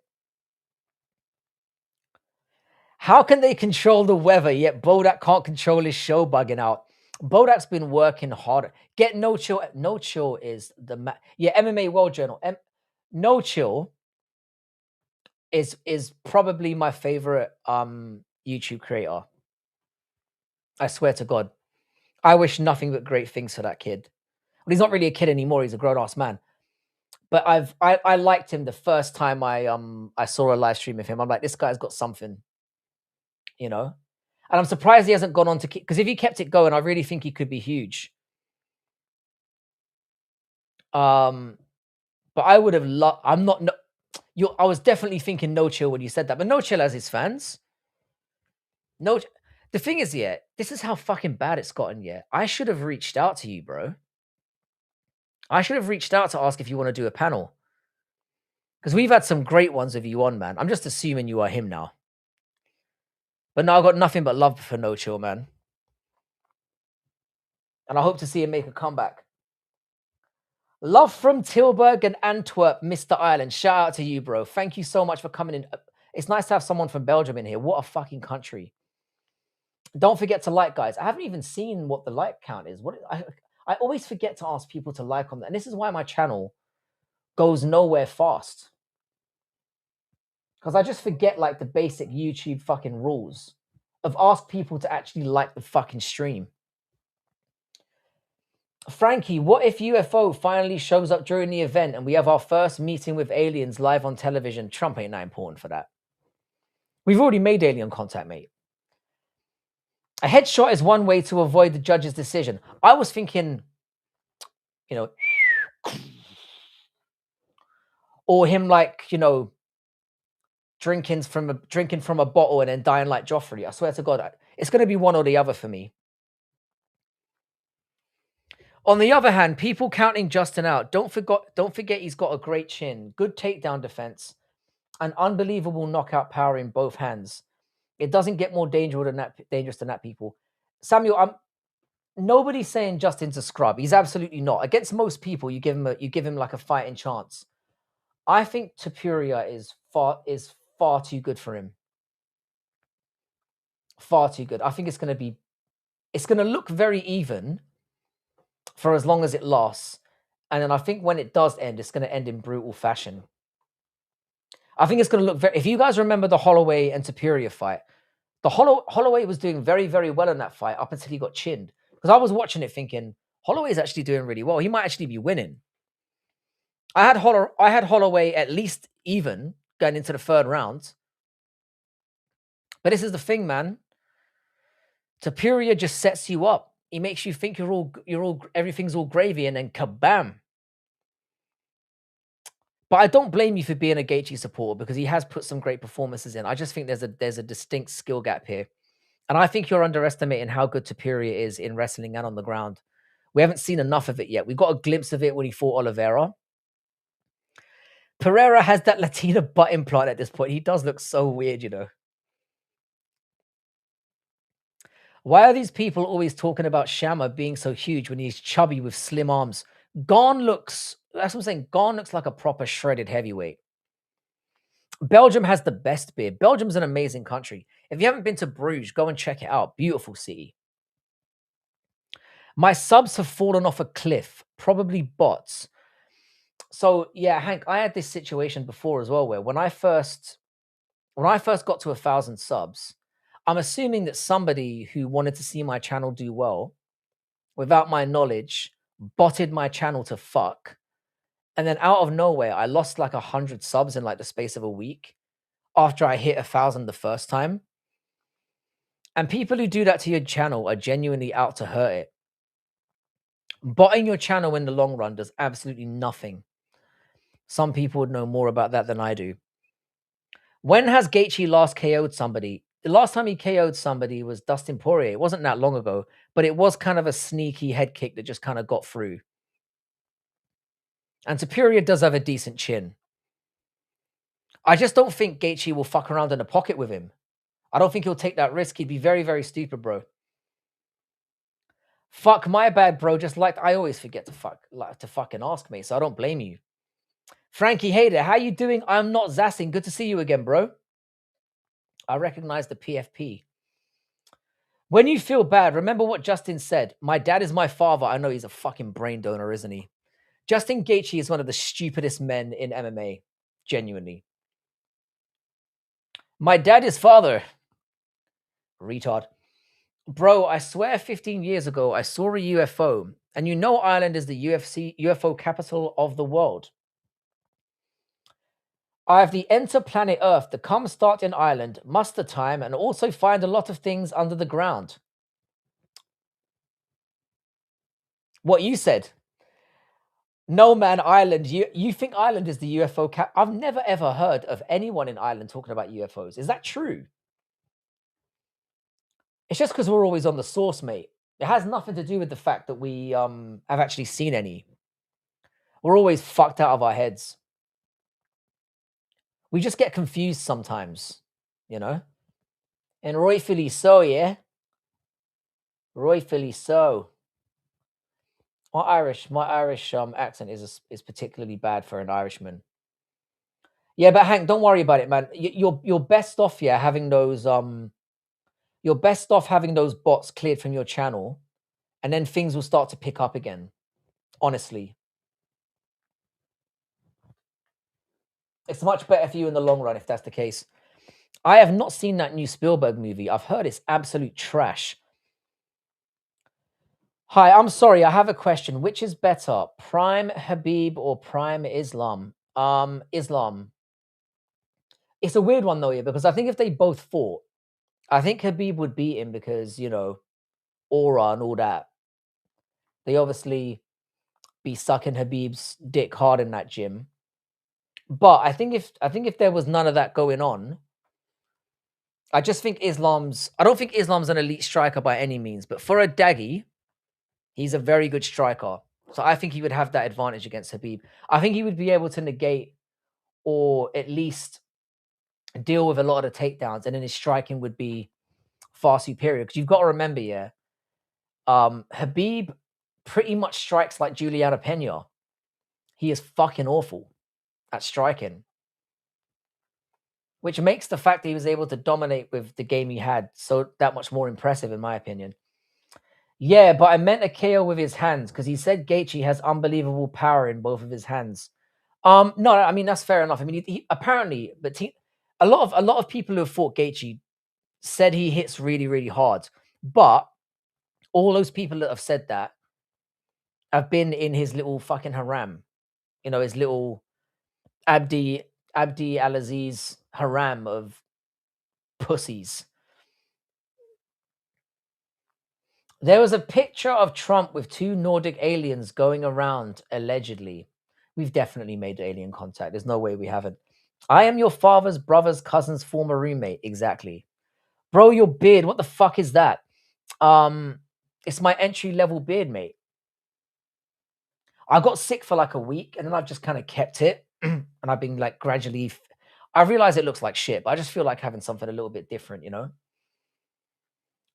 How can they control the weather, yet Bodak can't control his show bugging out? Bodak's been working hard. Get No Chill. No Chill is the MMA World Journal. No Chill is probably my favorite YouTube creator. I swear to God. I wish nothing but great things for that kid. Well, he's not really a kid anymore. He's a grown-ass man. But I liked him the first time I saw a live stream of him. I'm like, this guy's got something, And I'm surprised he hasn't gone on to keep, because if he kept it going, I really think he could be huge. But I would have loved. I was definitely thinking No Chill when you said that, but No Chill has his fans. The thing is, this is how fucking bad it's gotten. I should have reached out to you, bro. I should have reached out to ask if you want to do a panel, because we've had some great ones of you on, man. I'm just assuming you are him now. But no, I've got nothing but love for No Chill, man. And I hope to see him make a comeback. Love from Tilburg and Antwerp, Mr. Ireland. Shout out to you, bro. Thank you so much for coming in. It's nice to have someone from Belgium in here. What a fucking country. Don't forget to like, guys. I haven't even seen what the like count is. I always forget to ask people to like on that. And this is why my channel goes nowhere fast. Because I just forget like the basic YouTube fucking rules of ask people to actually like the fucking stream. Frankie, what if UFO finally shows up during the event and we have our first meeting with aliens live on television? Trump ain't that important for that. We've already made alien contact, mate. A headshot is one way to avoid the judge's decision. I was thinking, or him like, drinking from a bottle and then dying like Joffrey. I swear to God, it's going to be one or the other for me. On the other hand, people counting Justin out. Don't forget he's got a great chin, good takedown defense, and unbelievable knockout power in both hands. It doesn't get more dangerous than that, people. Samuel, nobody's saying Justin's a scrub. He's absolutely not. Against most people, you give him like a fighting chance. I think Topuria is far too good for him. Far too good. I think it's going to look very even for as long as it lasts. And then I think when it does end, it's going to end in brutal fashion. I think it's going to look if you guys remember the Holloway and Topuria fight, Holloway was doing very, very well in that fight up until he got chinned. Because I was watching it thinking, Holloway's actually doing really well. He might actually be winning. I had Holloway at least even going into the third round. But this is the thing, man. Topuria just sets you up. He makes you think everything's all gravy, and then kabam. But I don't blame you for being a Gaethje supporter because he has put some great performances in. I just think there's a distinct skill gap here. And I think you're underestimating how good Topuria is in wrestling and on the ground. We haven't seen enough of it yet. We got a glimpse of it when he fought Oliveira. Pereira has that Latina butt implant at this point. He does look so weird, you know. Why are these people always talking about Shamma being so huge when he's chubby with slim arms? Gane looks, that's what I'm saying, Gane looks like a proper shredded heavyweight. Belgium has the best beer. Belgium's an amazing country. If you haven't been to Bruges, go and check it out. Beautiful city. My subs have fallen off a cliff, probably bots. So yeah, Hank, I had this situation before as well, where when I first got to 1,000 subs, I'm assuming that somebody who wanted to see my channel do well, without my knowledge, botted my channel to fuck. And then out of nowhere, I lost like 100 subs in like the space of a week after I hit 1,000 the first time. And people who do that to your channel are genuinely out to hurt it. Botting your channel in the long run does absolutely nothing. Some people would know more about that than I do. When has Gaethje last KO'd somebody? The last time he KO'd somebody was Dustin Poirier. It wasn't that long ago, but it was kind of a sneaky head kick that just kind of got through. And Topuria does have a decent chin. I just don't think Gaethje will fuck around in the pocket with him. I don't think he'll take that risk. He'd be very, very stupid, bro. Fuck, my bad, bro. Just like I always forget to fucking ask me, so I don't blame you. Frankie Hayder, how you doing? I'm not zassing. Good to see you again, bro. I recognize the PFP. When you feel bad, remember what Justin said. My dad is my father. I know he's a fucking brain donor, isn't he? Justin Gaethje is one of the stupidest men in MMA. Genuinely. My dad is father. Retard. Bro, I swear 15 years ago, I saw a UFO. And you know Ireland is the UFO capital of the world. I have the enter planet Earth to come start in Ireland, muster time, and also find a lot of things under the ground. What you said. No, man, Ireland. You think Ireland is the UFO cap? I've never ever heard of anyone in Ireland talking about UFOs. Is that true? It's just because we're always on the source, mate. It has nothing to do with the fact that we have actually seen any. We're always fucked out of our heads. We just get confused sometimes, you know? And rightfully so, yeah? Rightfully so. My Irish accent is particularly bad for an Irishman. Yeah, but Hank, don't worry about it, man. You're best off, yeah, having those you're best off having those bots cleared from your channel, and then things will start to pick up again. Honestly. It's much better for you in the long run if that's the case. I have not seen that new Spielberg movie. I've heard it's absolute trash. Hi, I'm sorry. I have a question. Which is better, Prime Habib or Prime Islam? Islam. It's a weird one though, yeah, because I think if they both fought, I think Habib would beat him because, you know, aura and all that. They obviously be sucking Habib's dick hard in that gym. But I think if there was none of that going on, I just think I don't think Islam's an elite striker by any means, but for a daggy, he's a very good striker. So I think he would have that advantage against Habib. I think he would be able to negate or at least deal with a lot of the takedowns, and then his striking would be far superior. Because you've got to remember, yeah, Habib pretty much strikes like Juliana Pena. He is fucking awful at striking, which makes the fact that he was able to dominate with the game he had so that much more impressive, in my opinion. Yeah, but I meant a KO with his hands because he said Gaethje has unbelievable power in both of his hands. No, I mean that's fair enough. I mean, he apparently, but a lot of people who have fought Gaethje said he hits really, really hard. But all those people that have said that have been in his little fucking haram, you know, his little Abdi Al-Aziz haram of pussies. There was a picture of Trump with 2 Nordic aliens going around, allegedly. We've definitely made alien contact. There's no way we haven't. I am your father's brother's cousin's former roommate. Exactly. Bro, your beard, what the fuck is that? It's my entry level beard, mate. I got sick for like a week and then I've just kind of kept it and I've been like gradually I realize it looks like shit, but I just feel like having something a little bit different, you know?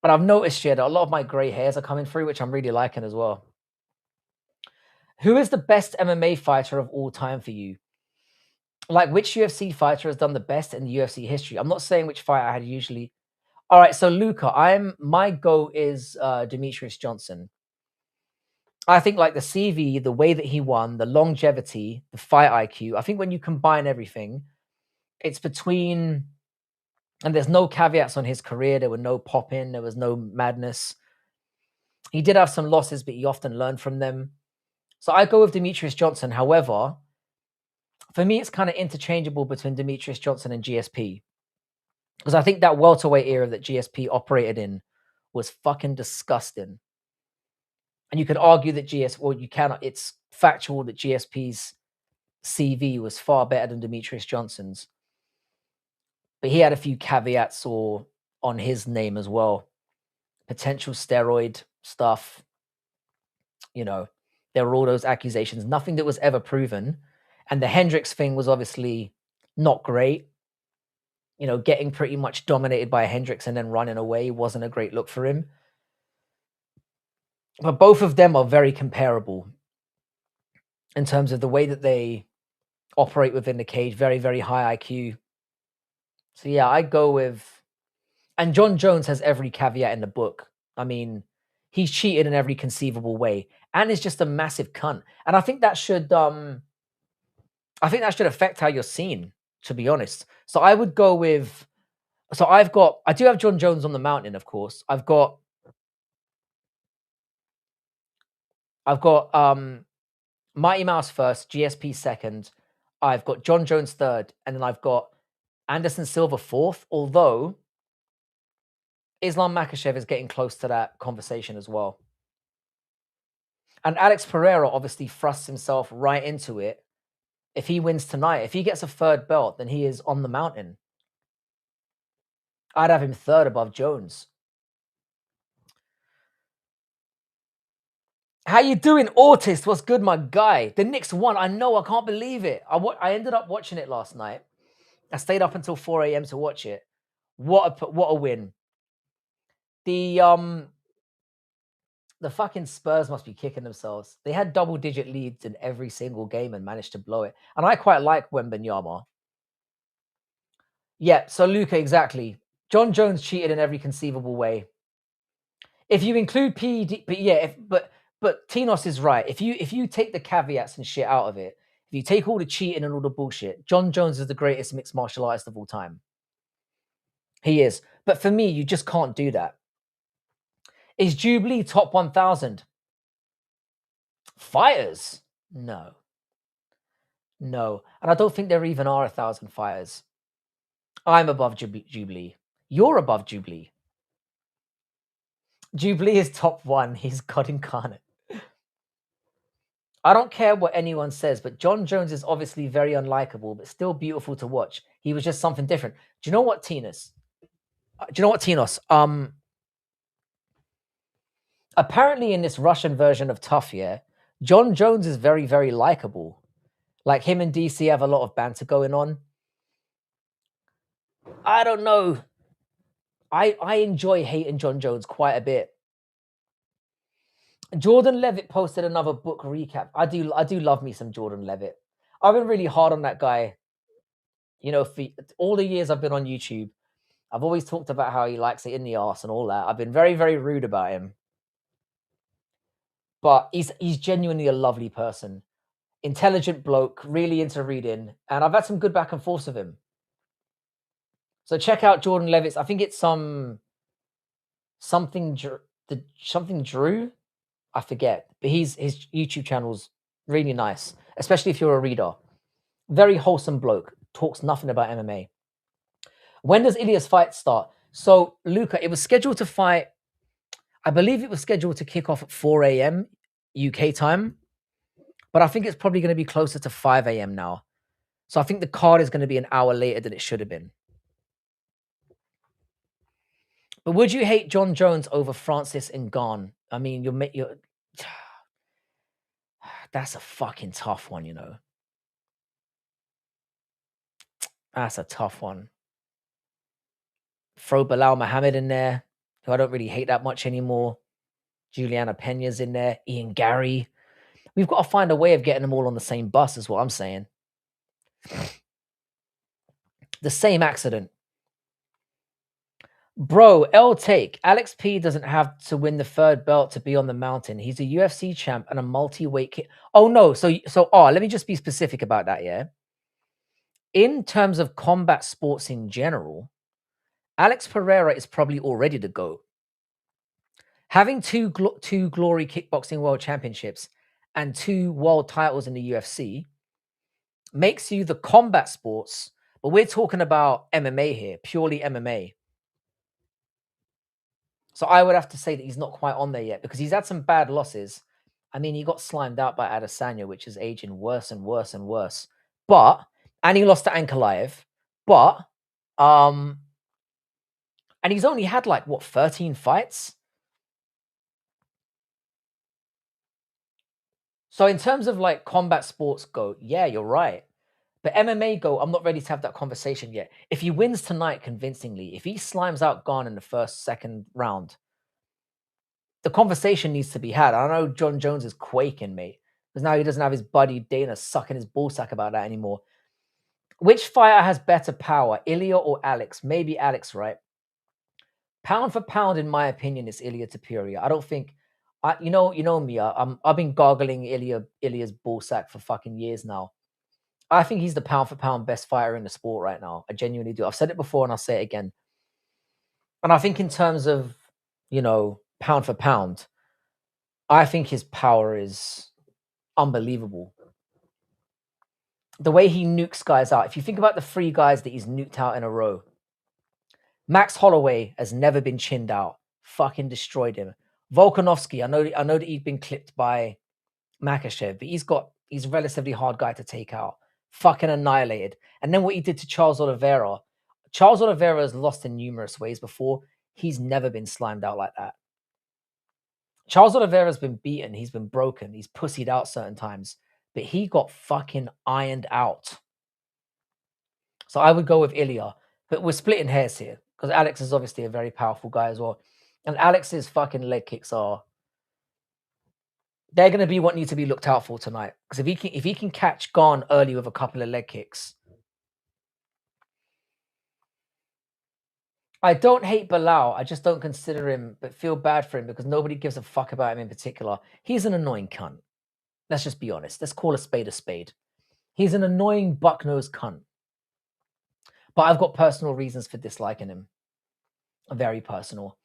But I've noticed, yeah, that a lot of my gray hairs are coming through, which I'm really liking as well. Who is the best MMA fighter of all time for you? Like, which UFC fighter has done the best in the UFC history? I'm not saying which fight I had usually. All right, so Luca, my go is Demetrius Johnson. I think like the CV, the way that he won, the longevity, the fight IQ. I think when you combine everything, it's between. And there's no caveats on his career. There were no pop-in. There was no madness. He did have some losses, but he often learned from them. So I go with Demetrius Johnson. However, for me, it's kind of interchangeable between Demetrius Johnson and GSP. Because I think that welterweight era that GSP operated in was fucking disgusting. And you could argue that you cannot, it's factual that GSP's CV was far better than Demetrius Johnson's. But he had a few caveats on his name as well. Potential steroid stuff. You know, there were all those accusations, nothing that was ever proven. And the Hendricks thing was obviously not great. You know, getting pretty much dominated by Hendricks and then running away wasn't a great look for him. But both of them are very comparable in terms of the way that they operate within the cage. Very, very high IQ. So yeah, I go with, and John Jones has every caveat in the book. I mean, he's cheated in every conceivable way and is just a massive cunt. And I think that should affect how you're seen, to be honest. So I would go with, I do have John Jones on the mountain, of course. I've got Mighty Mouse first, GSP second. I've got John Jones third, and then I've got Anderson Silva fourth, although Islam Makhachev is getting close to that conversation as well. And Alex Pereira obviously thrusts himself right into it. If he wins tonight, if he gets a third belt, then he is on the mountain. I'd have him third above Jones. How you doing, Autist? What's good, my guy? The Knicks won. I know. I can't believe it. I ended up watching it last night. I stayed up until 4 a.m. to watch it. What a win. The fucking Spurs must be kicking themselves. They had double-digit leads in every single game and managed to blow it. And I quite like Wembanyama. Yeah, so Luca, exactly. John Jones cheated in every conceivable way. If you include PED, but Tinos is right. If you take the caveats and shit out of it, if you take all the cheating and all the bullshit, John Jones is the greatest mixed martial artist of all time. He is. But for me, you just can't do that. Is Jubilee top 1,000? Fighters? No. No. And I don't think there even are 1,000 fighters. I'm above Jubilee. You're above Jubilee. Jubilee is top 1. He's God incarnate. I don't care what anyone says, but John Jones is obviously very unlikable, but still beautiful to watch. He was just something different. Do you know what, Tinos? Apparently in this Russian version of Tough, yeah, John Jones is very, very likable. Like him and DC have a lot of banter going on. I don't know. I enjoy hating John Jones quite a bit. Jordan Levitt posted another book recap. I do love me some Jordan Levitt. I've been really hard on that guy. You know, for all the years I've been on YouTube, I've always talked about how he likes it in the arse and all that. I've been very, very rude about him. But he's genuinely a lovely person. Intelligent bloke, really into reading. And I've had some good back and forth with him. So check out Jordan Levitt's. I think it's something Drew. I forget. But his YouTube channel's really nice, especially if you're a reader. Very wholesome bloke. Talks nothing about MMA. When does Ilia's fight start? So, Luca, it was scheduled to fight. I believe it was scheduled to kick off at 4 a.m. UK time. But I think it's probably going to be closer to 5 a.m. now. So I think the card is going to be an hour later than it should have been. But would you hate John Jones over Francis and Gane? I mean, you're that's a fucking tough one, you know. That's a tough one. Throw Bilal Muhammad in there, who I don't really hate that much anymore. Juliana Pena's in there. Ian Gary. We've got to find a way of getting them all on the same bus, is what I'm saying. The same accident. Bro, L take. Alex P doesn't have to win the third belt to be on the mountain. He's a UFC champ and a multi-weight kid. Oh no, let me just be specific about that, yeah? In terms of combat sports in general, Alex Pereira is probably already the GOAT. Having two Glory Kickboxing World Championships and 2 world titles in the UFC makes you the combat sports, but we're talking about MMA here, purely MMA. So I would have to say that he's not quite on there yet because he's had some bad losses. I mean, he got slimed out by Adesanya, which is aging worse and worse and worse. And he lost to Ankalaev. And he's only had 13 fights? So in terms of combat sports go, yeah, you're right. But MMA go, I'm not ready to have that conversation yet. If he wins tonight convincingly, if he slimes out Gane in the second round, the conversation needs to be had. I know John Jones is quaking, mate, because now he doesn't have his buddy Dana sucking his ballsack about that anymore. Which fighter has better power, Ilia or Alex? Maybe Alex, right? Pound for pound, in my opinion, is Ilia Topuria. I don't think, you know me. I've been goggling Ilia's ballsack for fucking years now. I think he's the pound for pound best fighter in the sport right now. I genuinely do. I've said it before and I'll say it again. And I think in terms of, pound for pound, I think his power is unbelievable. The way he nukes guys out. If you think about the 3 guys that he's nuked out in a row, Max Holloway has never been chinned out. Fucking destroyed him. Volkanovski, I know that he's been clipped by Makhachev, but he's a relatively hard guy to take out. Fucking annihilated. And then what he did to Charles Oliveira. Charles Oliveira has lost in numerous ways before. He's never been slimed out like that. Charles Oliveira's been beaten. He's been broken. He's pussied out certain times. But he got fucking ironed out. So I would go with Ilia. But we're splitting hairs here. Because Alex is obviously a very powerful guy as well. And Alex's fucking leg kicks they're going to be what need to be looked out for tonight. Because if he can catch Gane early with a couple of leg kicks. I don't hate Bilal. I just don't consider him, but feel bad for him because nobody gives a fuck about him in particular. He's an annoying cunt. Let's just be honest. Let's call a spade a spade. He's an annoying buck-nosed cunt. But I've got personal reasons for disliking him. Very personal.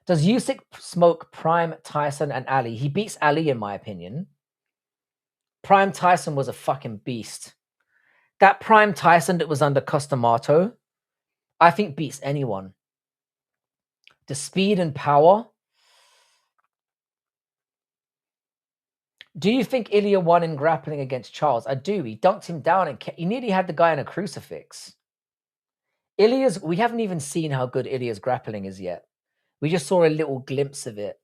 Does Usyk smoke Prime, Tyson, and Ali? He beats Ali, in my opinion. Prime Tyson was a fucking beast. That Prime Tyson that was under Costamato, I think beats anyone. The speed and power. Do you think Ilia won in grappling against Charles? I do. He dunked him down and he nearly had the guy in a crucifix. We haven't even seen how good Ilia's grappling is yet. We just saw a little glimpse of it.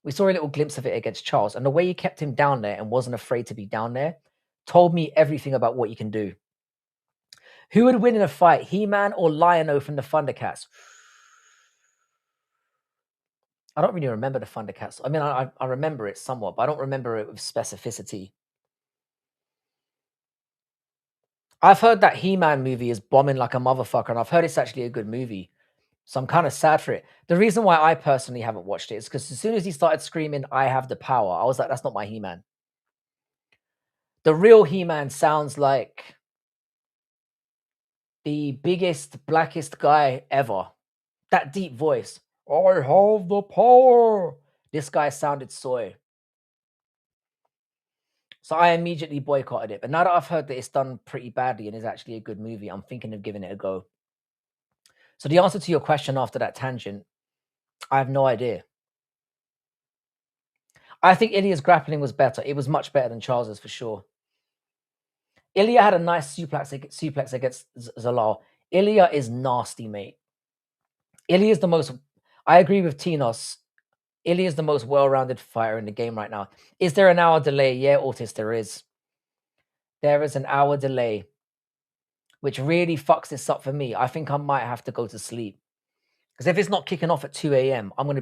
We saw a little glimpse of it against Charles. And the way he kept him down there and wasn't afraid to be down there told me everything about what he can do. Who would win in a fight, He-Man or Lion-O from the Thundercats? I don't really remember the Thundercats. I mean, I remember it somewhat, but I don't remember it with specificity. I've heard that He-Man movie is bombing like a motherfucker, and I've heard it's actually a good movie. So I'm kind of sad for it. The reason why I personally haven't watched it is because as soon as he started screaming, "I have the power," I was like, that's not my He-Man. The real He-Man sounds like the biggest, blackest guy ever. That deep voice. I have the power. This guy sounded soy. So I immediately boycotted it. But now that I've heard that it's done pretty badly and is actually a good movie, I'm thinking of giving it a go. So the answer to your question after that tangent, I have no idea. I think Ilia's grappling was better. It was much better than Charles's for sure. Ilia had a nice suplex against Zalal. Ilia is nasty, mate. Ilia is the most... I agree with Tinos. Ilia is the most well-rounded fighter in the game right now. Is there an hour delay? Yeah, Ortiz, there is. There is an hour delay, which really fucks this up for me. I think I might have to go to sleep. Because if it's not kicking off at 2 a.m., I'm gonna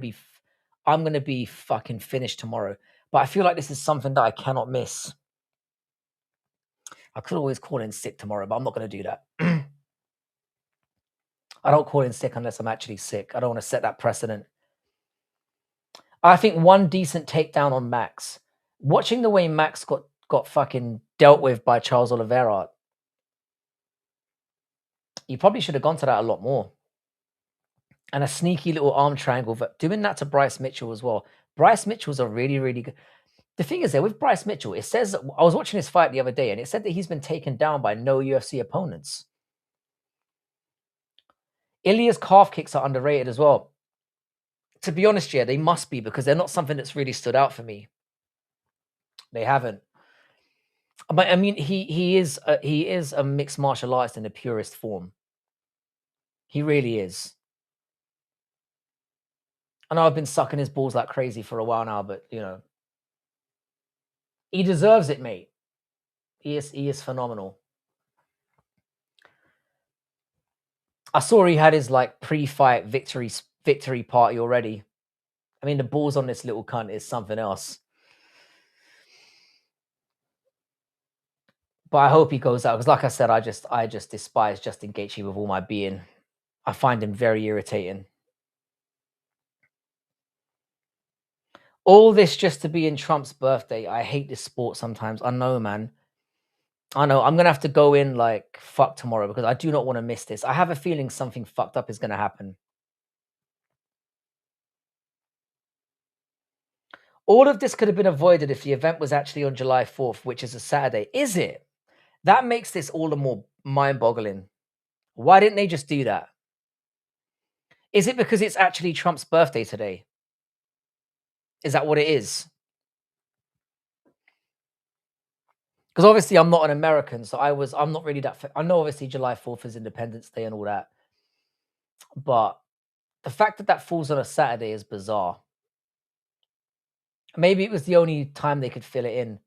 be fucking finished tomorrow. But I feel like this is something that I cannot miss. I could always call in sick tomorrow, but I'm not gonna do that. I don't call in sick unless I'm actually sick. I don't want to set that precedent. I think one decent takedown on Max. Watching the way Max got fucking dealt with by Charles Oliveira, you probably should have gone to that a lot more. And a sneaky little arm triangle, but doing that to Bryce Mitchell as well. Bryce Mitchell's a really, really good. The thing is, there with Bryce Mitchell, it says I was watching his fight the other day, and it said that he's been taken down by no UFC opponents. Ilia's calf kicks are underrated as well. To be honest, yeah, they must be, because they're not something that's really stood out for me. They haven't. But I mean, he is a mixed martial artist in the purest form. He really is. I know I've been sucking his balls like crazy for a while now, but you know, he deserves it, mate. He is phenomenal. I saw he had his like pre-fight victory party already. I mean, the balls on this little cunt is something else. But I hope he goes out, because like I said, I just despise Justin Gaethje with all my being. I find him very irritating. All this just to be in Trump's birthday. I hate this sport sometimes. I know, man. I know. I'm going to have to go in like fuck tomorrow, because I do not want to miss this. I have a feeling something fucked up is going to happen. All of this could have been avoided if the event was actually on July 4th, which is a Saturday. Is it? That makes this all the more mind-boggling. Why didn't they just do that? Is it because it's actually Trump's birthday today? Is that what it is? Because obviously I'm not an American, so I'm not really that. I know obviously July 4th is Independence Day and all that, but the fact that that falls on a Saturday is bizarre. Maybe it was the only time they could fill it in.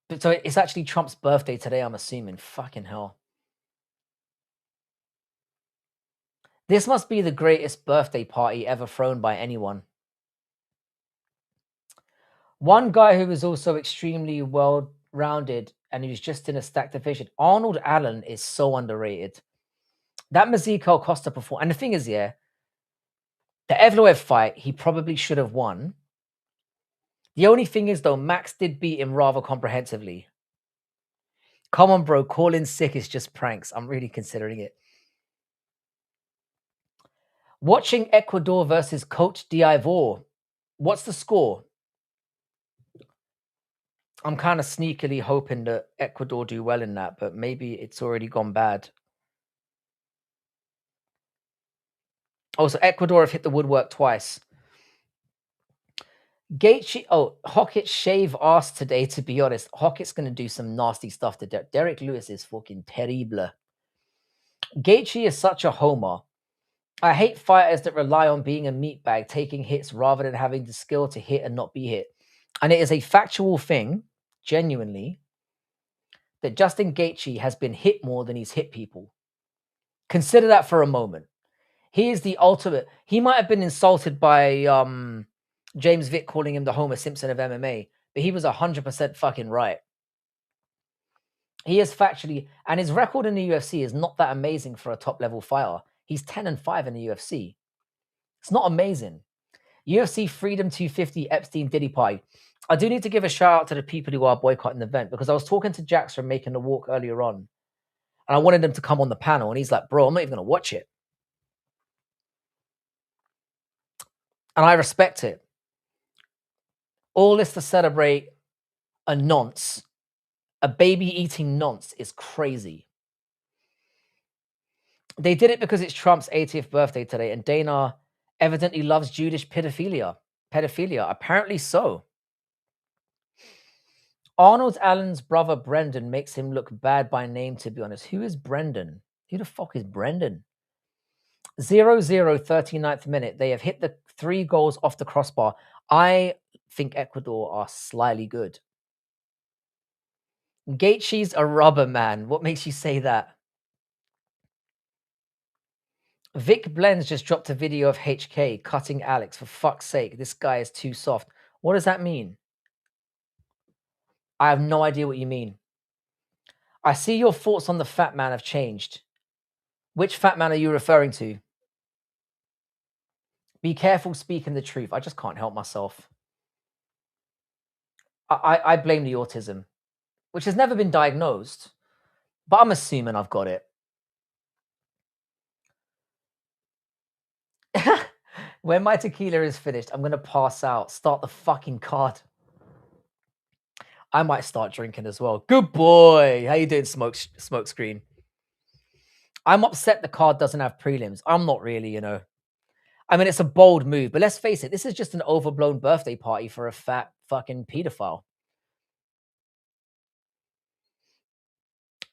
But so it's actually Trump's birthday today, I'm assuming. Fucking hell. This must be the greatest birthday party ever thrown by anyone. One guy who is also extremely well-rounded and who's just in a stacked division, Arnold Allen, is so underrated. That Maziko Costa performance. And the thing is, yeah, the Evloev fight, he probably should have won. The only thing is, though, Max did beat him rather comprehensively. Come on, bro. Calling sick is just pranks. I'm really considering it. Watching Ecuador versus Cote d'Ivoire. What's the score? I'm kind of sneakily hoping that Ecuador do well in that, but maybe it's already gone bad. Oh, so Ecuador have hit the woodwork twice. Gaethje, Hockett shave ass today, to be honest. Hockett's going to do some nasty stuff to Derek. Derek Lewis is fucking terrible. Gaethje is such a homer. I hate fighters that rely on being a meatbag, taking hits rather than having the skill to hit and not be hit. And it is a factual thing, genuinely, that Justin Gaethje has been hit more than he's hit people. Consider that for a moment. He is the ultimate. He might have been insulted by James Vick calling him the Homer Simpson of MMA, but he was 100% fucking right. He is factually, and his record in the UFC is not that amazing for a top-level fighter. He's 10-5 in the UFC. It's not amazing. UFC Freedom 250 Epstein Diddy Pie. I do need to give a shout out to the people who are boycotting the event, because I was talking to Jax from Making the Walk earlier on, and I wanted him to come on the panel, and he's like, bro, I'm not even going to watch it. And I respect it. All this to celebrate a nonce. A baby eating nonce is crazy. They did it because it's Trump's 80th birthday today, and Dana evidently loves Jewish pedophilia. Apparently so. Arnold Allen's brother Brendan makes him look bad by name, to be honest. Who is Brendan? Who the fuck is Brendan? 0-0, 39th minute. They have hit the 3 goals off the crossbar. I think Ecuador are slightly good. Gaethje's a rubber man. What makes you say that? Vic Blends just dropped a video of HK cutting Alex. For fuck's sake, this guy is too soft. What does that mean? I have no idea what you mean. I see your thoughts on the fat man have changed. Which fat man are you referring to? Be careful speaking the truth. I just can't help myself. I blame the autism, which has never been diagnosed, but I'm assuming I've got it. When my tequila is finished, I'm going to pass out. Start the fucking card. I might start drinking as well. Good boy. How you doing, smoke screen? I'm upset the card doesn't have prelims. I'm not really, you know. I mean, it's a bold move, but let's face it. This is just an overblown birthday party for a fat fucking pedophile.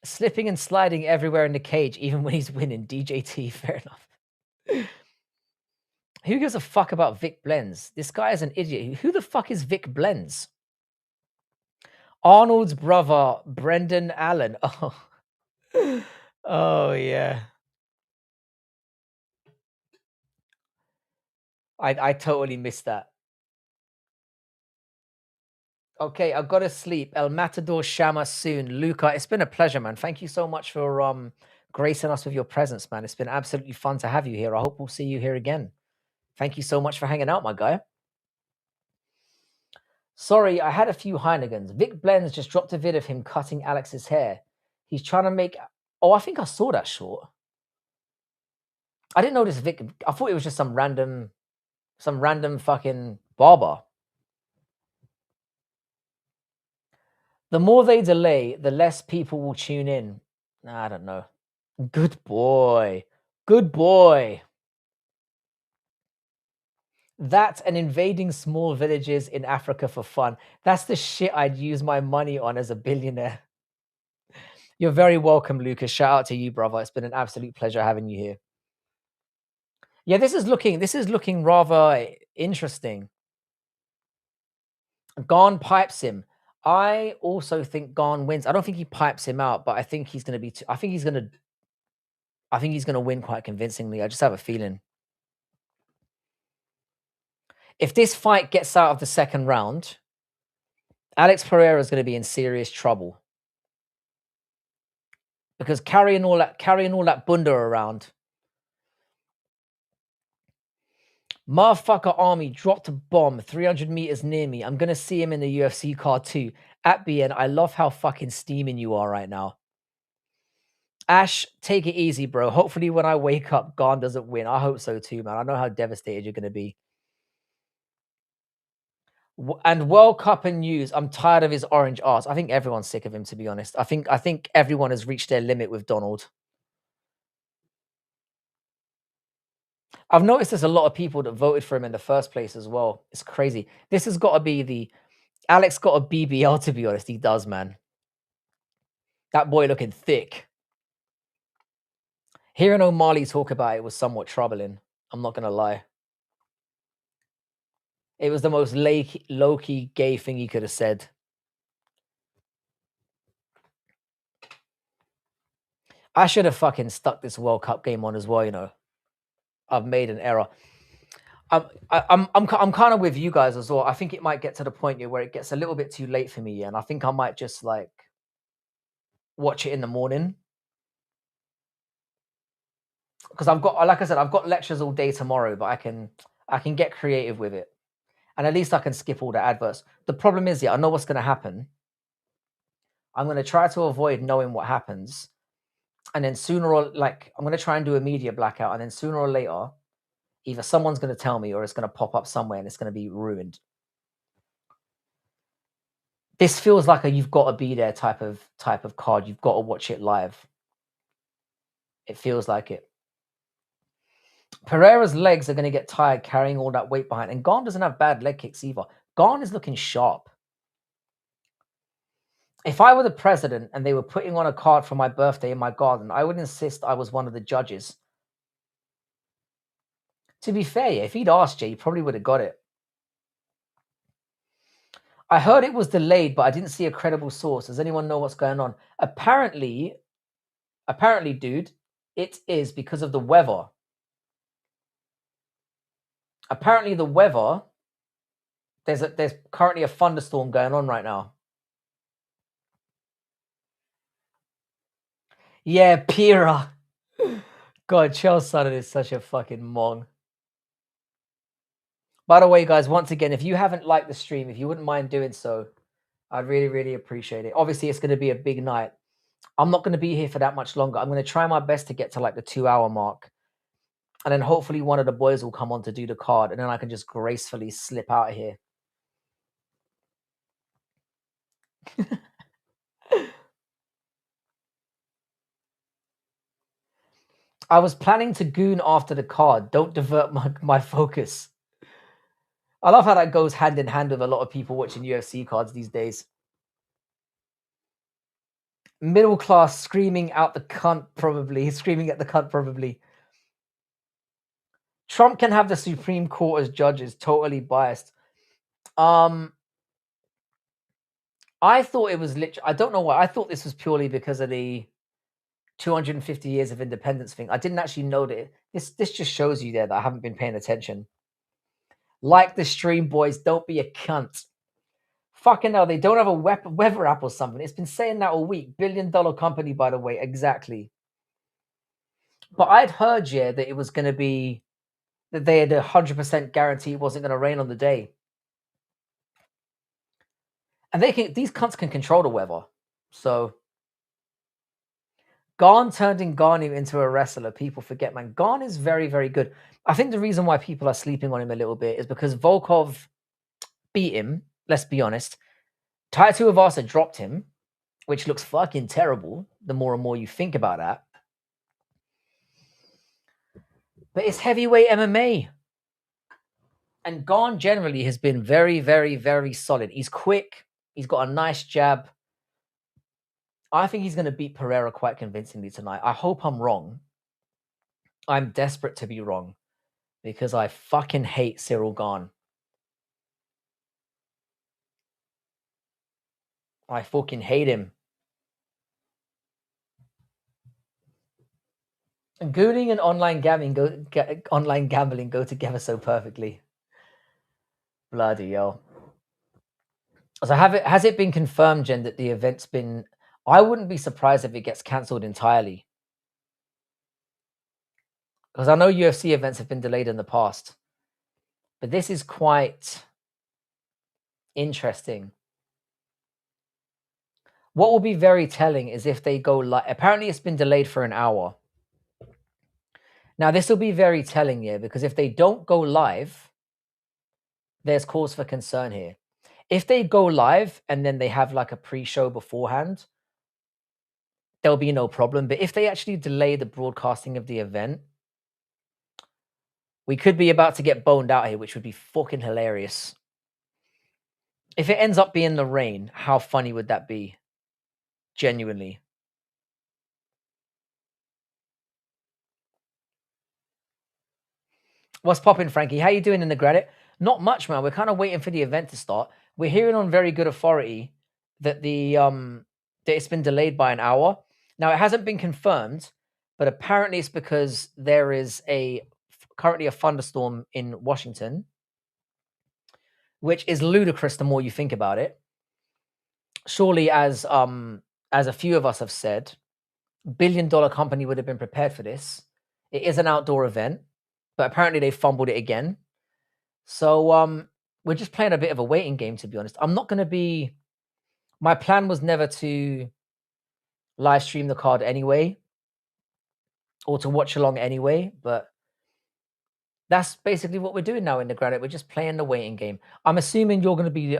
Slipping and sliding everywhere in the cage, even when he's winning. DJT, fair enough. Who gives a fuck about Vic Blends? This guy is an idiot. Who the fuck is Vic Blends? Arnold's brother, Brendan Allen. Oh, oh yeah. I totally missed that. Okay, I've got to sleep. El Matador Shama soon. Luca, it's been a pleasure, man. Thank you so much for gracing us with your presence, man. It's been absolutely fun to have you here. I hope we'll see you here again. Thank you so much for hanging out, my guy. Sorry, I had a few Heinekens. Vic Blends just dropped a vid of him cutting Alex's hair. He's trying to make... Oh, I think I saw that short. I didn't notice Vic... I thought it was just some random fucking barber. The more they delay, the less people will tune in. Nah, I don't know. Good boy. Good boy. That and invading small villages in Africa for fun. That's the shit I'd use my money on as a billionaire. You're very welcome, Lucas. Shout out to you, brother. It's been an absolute pleasure having you here. Yeah, this is looking rather interesting. Gane pipes him. I also think Gane wins. I don't think he pipes him out, but I think he's going to be. I think he's going to win quite convincingly. I just have a feeling. If this fight gets out of the second round, Alex Pereira is going to be in serious trouble because carrying all that bunda around. Motherfucker Army dropped a bomb 300 meters near me. I'm going to see him in the UFC card too. At BN, I love how fucking steaming you are right now. Ash, take it easy, bro. Hopefully when I wake up, Gane doesn't win. I hope so too, man. I know how devastated you're going to be. And World Cup and news, I'm tired of his orange arse. I think everyone's sick of him, to be honest. I think everyone has reached their limit with Donald. I've noticed there's a lot of people that voted for him in the first place as well. It's crazy. This has got to be the... Alex got a BBL, to be honest. He does, man. That boy looking thick. Hearing O'Malley talk about it was somewhat troubling. I'm not going to lie. It was the most low-key gay thing he could have said. I should have fucking stuck this World Cup game on as well, you know. I've made an error. I'm kind of with you guys as well. I think it might get to the point here where it gets a little bit too late for me, and I think I might just like watch it in the morning. Because I've got, like I said, I've got lectures all day tomorrow, but I can get creative with it. And at least I can skip all the adverts. The problem is, I know what's going to happen. I'm going to try to avoid knowing what happens. And then I'm going to try and do a media blackout. And then sooner or later, either someone's going to tell me or it's going to pop up somewhere and it's going to be ruined. This feels like a you've got to be there type of card. You've got to watch it live. It feels like it. Pereira's legs are going to get tired carrying all that weight behind. And Gane doesn't have bad leg kicks either. Gane is looking sharp. If I were the president and they were putting on a card for my birthday in my garden, I would insist I was one of the judges. To be fair, yeah, if he'd asked you, he probably would have got it. I heard it was delayed, but I didn't see a credible source. Does anyone know what's going on? Apparently, dude, it is because of the weather. Apparently, the weather. There's currently a thunderstorm going on right now. Yeah, Pira. God, Charles Sutton is such a fucking mong. By the way, guys, once again, if you haven't liked the stream, if you wouldn't mind doing so, I'd really, really appreciate it. Obviously, it's going to be a big night. I'm not going to be here for that much longer. I'm going to try my best to get to like the 2-hour mark. And then hopefully one of the boys will come on to do the card. And then I can just gracefully slip out of here. I was planning to goon after the card. Don't divert my focus. I love how that goes hand in hand with a lot of people watching UFC cards these days. Middle class screaming out the cunt, probably. Screaming at the cunt, probably. Trump can have the Supreme Court as judges. Totally biased. I thought it was literally... I don't know why. I thought this was purely because of the 250 years of independence thing. I didn't actually know that. This just shows you there that I haven't been paying attention. Like the stream, boys. Don't be a cunt. Fucking hell, they don't have a weather app or something. It's been saying that all week. $1 billion company, by the way. Exactly. But I'd heard, yeah, that it was going to be... that they had 100% guarantee it wasn't going to rain on the day. And these cunts can control the weather. So... Gane turned Gane into a wrestler. People forget, man. Gane is very, very good. I think the reason why people are sleeping on him a little bit is because Volkov beat him. Let's be honest. Tai Tuivasa dropped him, which looks fucking terrible the more and more you think about that. But it's heavyweight MMA. And Gane generally has been very, very, very solid. He's quick. He's got a nice jab. I think he's going to beat Pereira quite convincingly tonight. I hope I'm wrong. I'm desperate to be wrong because I fucking hate Ciryl Gane. I fucking hate him. Gooning and online gambling go together so perfectly. Bloody hell. So has it been confirmed, Jen, that the event's been... I wouldn't be surprised if it gets cancelled entirely. Because I know UFC events have been delayed in the past. But this is quite interesting. What will be very telling is if they go live. Apparently it's been delayed for an hour. Now this will be very telling, yeah, because if they don't go live, there's cause for concern here. If they go live and then they have like a pre-show beforehand, there'll be no problem. But if they actually delay the broadcasting of the event, we could be about to get boned out here, which would be fucking hilarious. If it ends up being the rain, how funny would that be? Genuinely. What's popping, Frankie? How you doing in the Granite? Not much, man. We're kind of waiting for the event to start. We're hearing on very good authority that that it's been delayed by an hour. Now, it hasn't been confirmed, but apparently it's because there is currently a thunderstorm in Washington, which is ludicrous the more you think about it. Surely, as a few of us have said, $1 billion company would have been prepared for this. It is an outdoor event, but apparently they fumbled it again. So we're just playing a bit of a waiting game, to be honest. I'm not going to be... My plan was never to live stream the card anyway, or to watch along anyway, but that's basically what we're doing now in the Granite. We're just playing the waiting game. I'm assuming you're going to be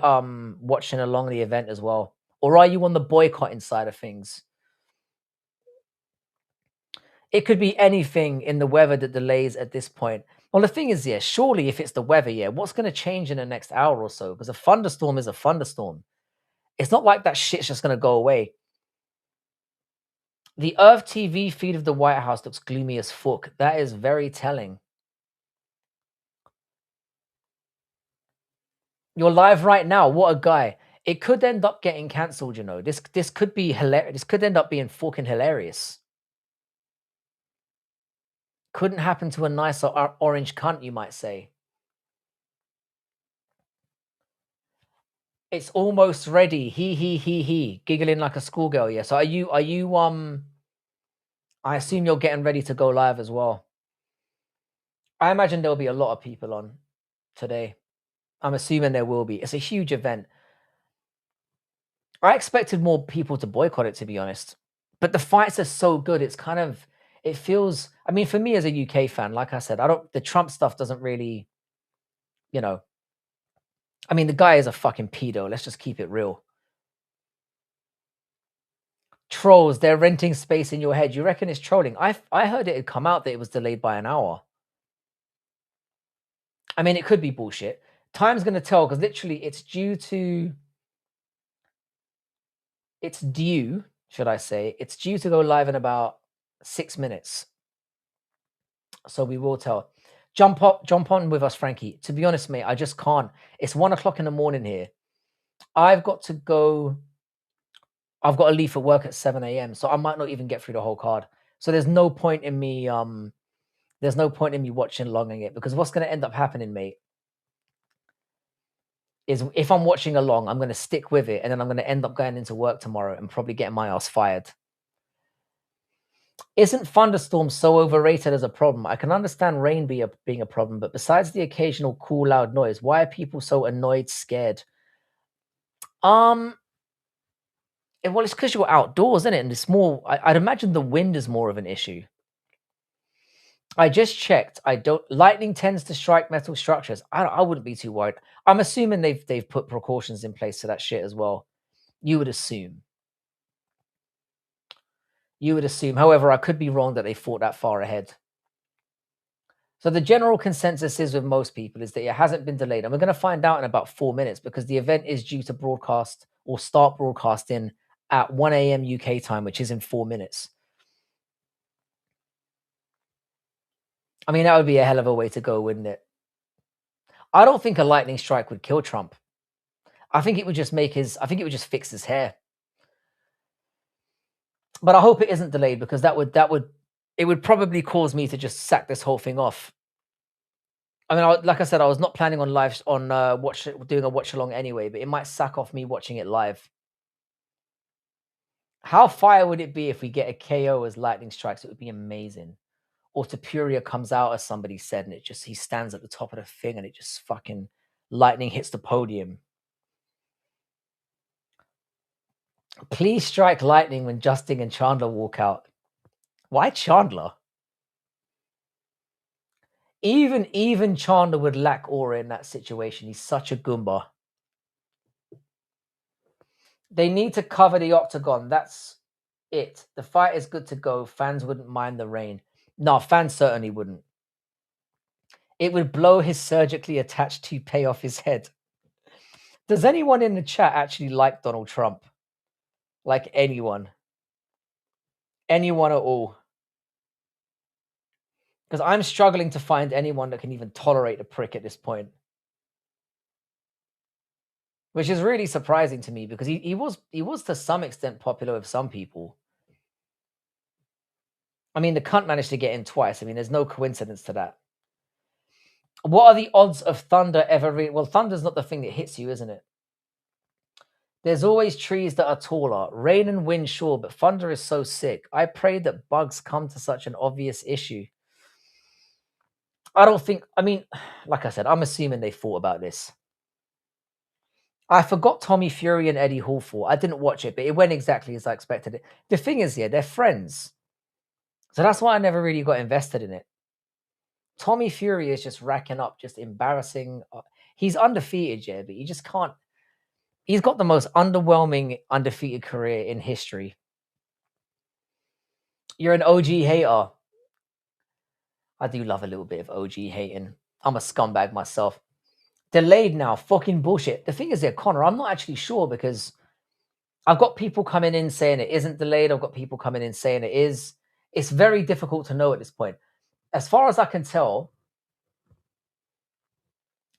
watching along the event as well. Or are you on the boycotting side of things? It could be anything in the weather that delays at this point. Well, the thing is, yeah, surely if it's the weather, yeah, what's going to change in the next hour or so? Because a thunderstorm is a thunderstorm. It's not like that shit's just going to go away. The Earth TV feed of the White House looks gloomy as fuck. That is very telling. You're live right now. What a guy. It could end up getting cancelled, you know. This could be hilarious. This could end up being fucking hilarious. Couldn't happen to a nicer orange cunt, you might say. It's almost ready. He. Giggling like a schoolgirl, yeah. So are you I assume you're getting ready to go live as well. I imagine there'll be a lot of people on today. I'm assuming there will be. It's a huge event. I expected more people to boycott it, to be honest. But the fights are so good. It's kind of, it feels, I mean, for me as a UK fan, like I said, the Trump stuff doesn't really, you know, I mean, the guy is a fucking pedo. Let's just keep it real. Trolls, they're renting space in your head. You reckon it's trolling? I heard it had come out that it was delayed by an hour. I mean, it could be bullshit. Time's going to tell, because literally it's due, should I say, it's due to go live in about 6 minutes. So we will tell. Jump on with us, Frankie. To be honest, mate, I just can't. It's 1 o'clock in the morning here. I've got to leave for work at 7 a.m. So I might not even get through the whole card. So there's no point in me watching longing it, because what's going to end up happening, mate, is if I'm watching along, I'm going to stick with it, and then I'm going to end up going into work tomorrow and probably getting my ass fired. Isn't thunderstorms so overrated as a problem? I can understand rain being a problem, but besides the occasional cool, loud noise, why are people so annoyed, scared? Well, it's because you're outdoors, isn't it? And it's more, I'd imagine the wind is more of an issue. I just checked. Lightning tends to strike metal structures. I wouldn't be too worried. I'm assuming they've put precautions in place to that shit as well. You would assume. However, I could be wrong that they thought that far ahead. So the general consensus is with most people is that it hasn't been delayed. And we're going to find out in about 4 minutes, because the event is due to broadcast or start broadcasting at 1 a.m. UK time, which is in 4 minutes. I mean, that would be a hell of a way to go, wouldn't it? I don't think a lightning strike would kill Trump. I think it would just fix his hair. But I hope it isn't delayed, because it would probably cause me to just sack this whole thing off. I mean, like I said, I was not planning on doing a watch along anyway, but it might sack off me watching it live. How fire would it be if we get a KO as lightning strikes? It would be amazing. Or Topuria comes out, as somebody said, and he stands at the top of the thing, and it just fucking lightning hits the podium. Please strike lightning when Justin and Chandler walk out. Why Chandler? Even Chandler would lack aura in that situation. He's such a Goomba. They need to cover the Octagon. That's it. The fight is good to go. Fans wouldn't mind the rain. No, fans certainly wouldn't. It would blow his surgically attached toupee off his head. Does anyone in the chat actually like Donald Trump? Like anyone? Anyone at all? Because I'm struggling to find anyone that can even tolerate a prick at this point. Which is really surprising to me, because he was to some extent popular with some people. I mean, the cunt managed to get in twice. I mean, there's no coincidence to that. What are the odds of thunder ever? Well, thunder's not the thing that hits you, isn't it? There's always trees that are taller. Rain and wind, sure, but thunder is so sick. I pray that bugs come to such an obvious issue. I don't think, I mean, like I said, I'm assuming they thought about this. I forgot Tommy Fury and Eddie Hall fought. I didn't watch it, but it went exactly as I expected it. The thing is, yeah, they're friends. So that's why I never really got invested in it. Tommy Fury is just racking up, just embarrassing. He's undefeated, yeah, but you just can't. He's got the most underwhelming undefeated career in history. You're an OG hater. I do love a little bit of OG hating. I'm a scumbag myself. Delayed now. Fucking bullshit. The thing is, Connor, I'm not actually sure, because I've got people coming in saying it isn't delayed. I've got people coming in saying it is. It's very difficult to know at this point. As far as I can tell,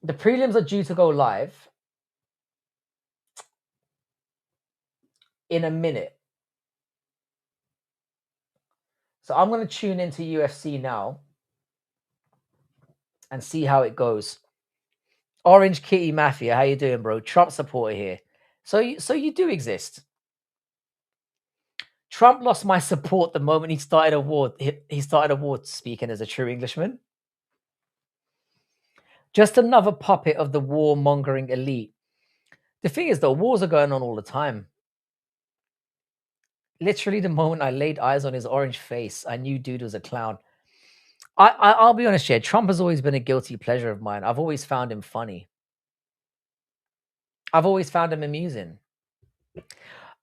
the prelims are due to go live in a minute. So I'm going to tune into UFC now and see how it goes. Orange Kitty Mafia, how you doing, bro? Trump supporter here. So you do exist. Trump lost my support the moment he started award speaking as a true Englishman. Just another puppet of the warmongering elite. The thing is, though, wars are going on all the time. Literally, the moment I laid eyes on his orange face, I knew dude was a clown. I'll be honest here. Trump has always been a guilty pleasure of mine. I've always found him funny. I've always found him amusing.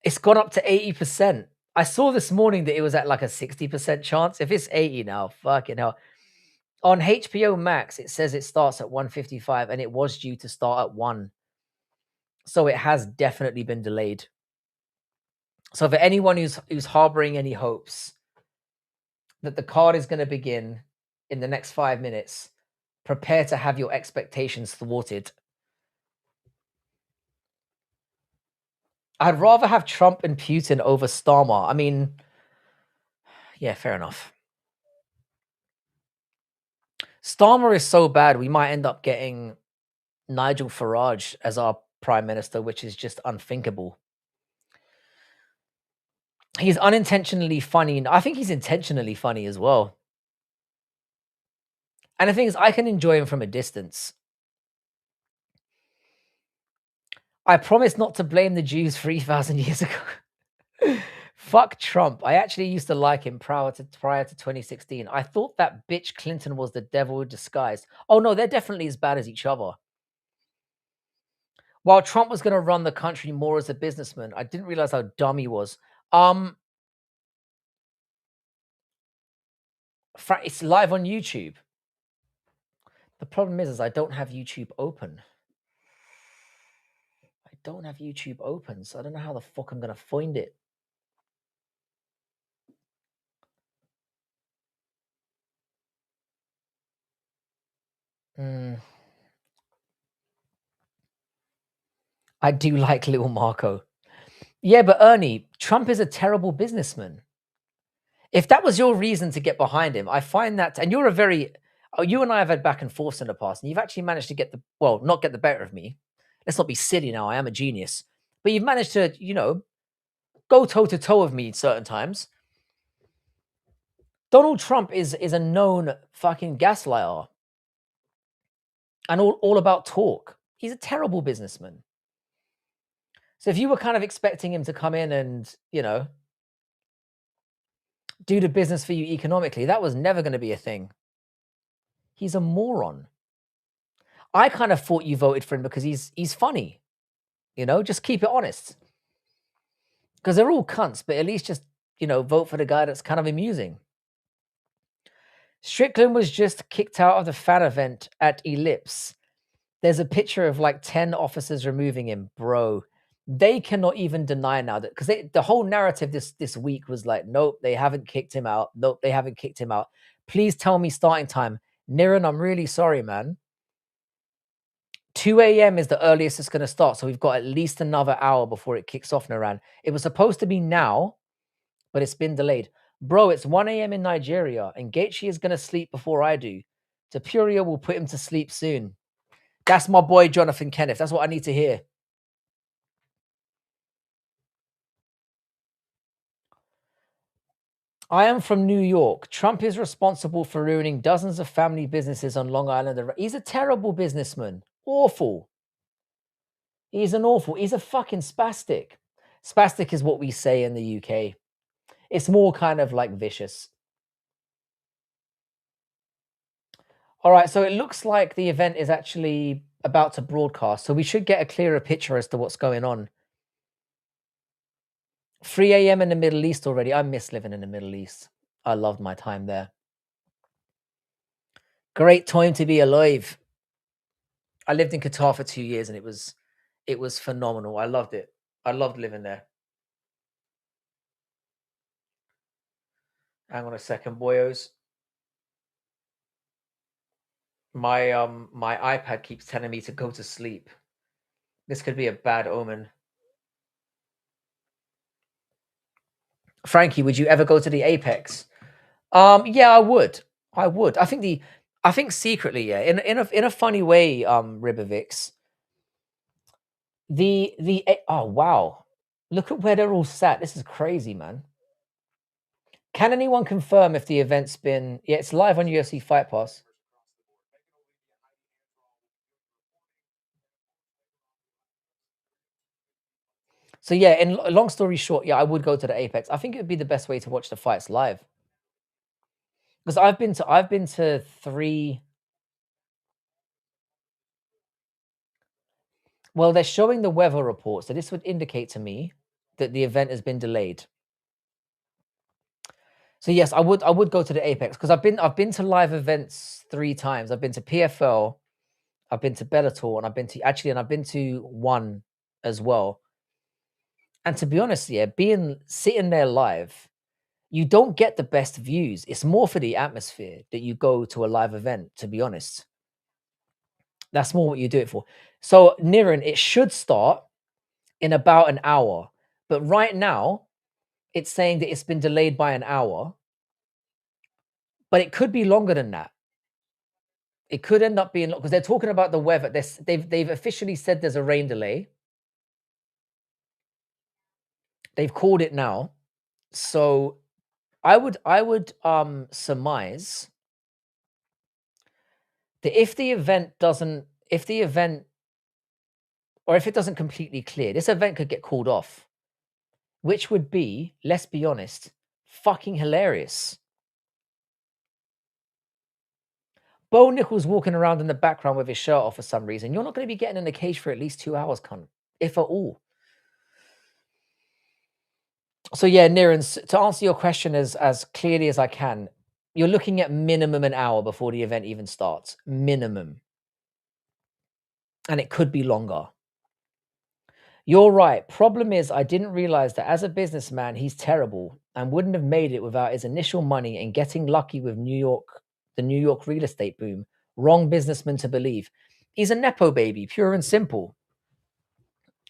It's gone up to 80%. I saw this morning that it was at like a 60% chance. If it's 80 now, fucking hell. On HBO Max, it says it starts at 1:55 and it was due to start at 1. So it has definitely been delayed. So for anyone who's harboring any hopes that the card is going to begin in the next 5 minutes, prepare to have your expectations thwarted. I'd rather have Trump and Putin over Starmer. I mean, yeah, fair enough. Starmer is so bad, we might end up getting Nigel Farage as our prime minister, which is just unthinkable. He's unintentionally funny. I think he's intentionally funny as well. And the thing is, I can enjoy him from a distance. I promise not to blame the Jews 3,000 years ago. Fuck Trump. I actually used to like him prior to 2016. I thought that bitch Clinton was the devil disguised. Oh no, they're definitely as bad as each other. While Trump was going to run the country more as a businessman, I didn't realize how dumb he was. It's live on YouTube. The problem is I don't have YouTube open. I don't have YouTube open, so I don't know how the fuck I'm going to find it. I do like little Marco. Yeah, but Ernie, Trump is a terrible businessman. If that was your reason to get behind him, I find that, and you're a very, you and I have had back and forth in the past, and you've actually managed to not get the better of me. Let's not be silly now. I am a genius, but you've managed to, go toe to toe with me certain times. Donald Trump is a known fucking gaslighter and all about talk. He's a terrible businessman. So if you were kind of expecting him to come in and, do the business for you economically, that was never going to be a thing. He's a moron. I kind of thought you voted for him because he's funny. Just keep it honest. Because they're all cunts, but at least just, vote for the guy that's kind of amusing. Strickland was just kicked out of the fan event at Ellipse. There's a picture of like 10 officers removing him, bro. They cannot even deny now that, because the whole narrative this week was like, nope, they haven't kicked him out. Nope, they haven't kicked him out. Please tell me starting time. Niran, I'm really sorry, man. 2 a.m. is the earliest it's going to start. So we've got at least another hour before it kicks off, Niran. It was supposed to be now, but it's been delayed. Bro, it's 1 a.m. in Nigeria, and Gaethje is going to sleep before I do. Topuria will put him to sleep soon. That's my boy, Jonathan Kenneth. That's what I need to hear. I am from New York. Trump is responsible for ruining dozens of family businesses on Long Island. He's a terrible businessman. Awful. He's a fucking spastic. Spastic is what we say in the UK. It's more kind of like vicious. All right, so it looks like the event is actually about to broadcast, so we should get a clearer picture as to what's going on. 3 a.m. in the Middle East already. I miss living in the Middle East. I loved my time there. Great time to be alive. I lived in Qatar for 2 years and it was phenomenal. I loved it. I loved living there. Hang on a second, boyos. My iPad keeps telling me to go to sleep. This could be a bad omen. Frankie, would you ever go to the Apex? Yeah, I would. I would. I think secretly, yeah, in a funny way, Ribovix. Oh wow. Look at where they're all sat. This is crazy, man. Can anyone confirm if the event's been yeah, it's live on UFC Fight Pass. So yeah, in long story short, yeah, I would go to the Apex. I think it would be the best way to watch the fights live. Because I've been to 3. Well, they're showing the weather report, so this would indicate to me that the event has been delayed. So yes, I would go to the Apex because I've been to live events 3 times. I've been to PFL, I've been to Bellator, and I've been to one as well. And to be honest, yeah, sitting there live, you don't get the best views. It's more for the atmosphere that you go to a live event, to be honest. That's more what you do it for. So, Niren, it should start in about an hour. But right now, it's saying that it's been delayed by an hour. But it could be longer than that. It could end up being because they're talking about the weather. They've officially said there's a rain delay. They've called it now. So I would surmise that if the event or if it doesn't completely clear, this event could get called off, which would be, let's be honest, fucking hilarious. Bo Nichols walking around in the background with his shirt off for some reason. You're not going to be getting in the cage for at least 2 hours, cunt, if at all. So yeah, Niren, to answer your question as clearly as I can, you're looking at minimum an hour before the event even starts. Minimum. And it could be longer. You're right. Problem is, I didn't realize that as a businessman, he's terrible and wouldn't have made it without his initial money and getting lucky with the New York real estate boom. Wrong businessman to believe. He's a Nepo baby, pure and simple.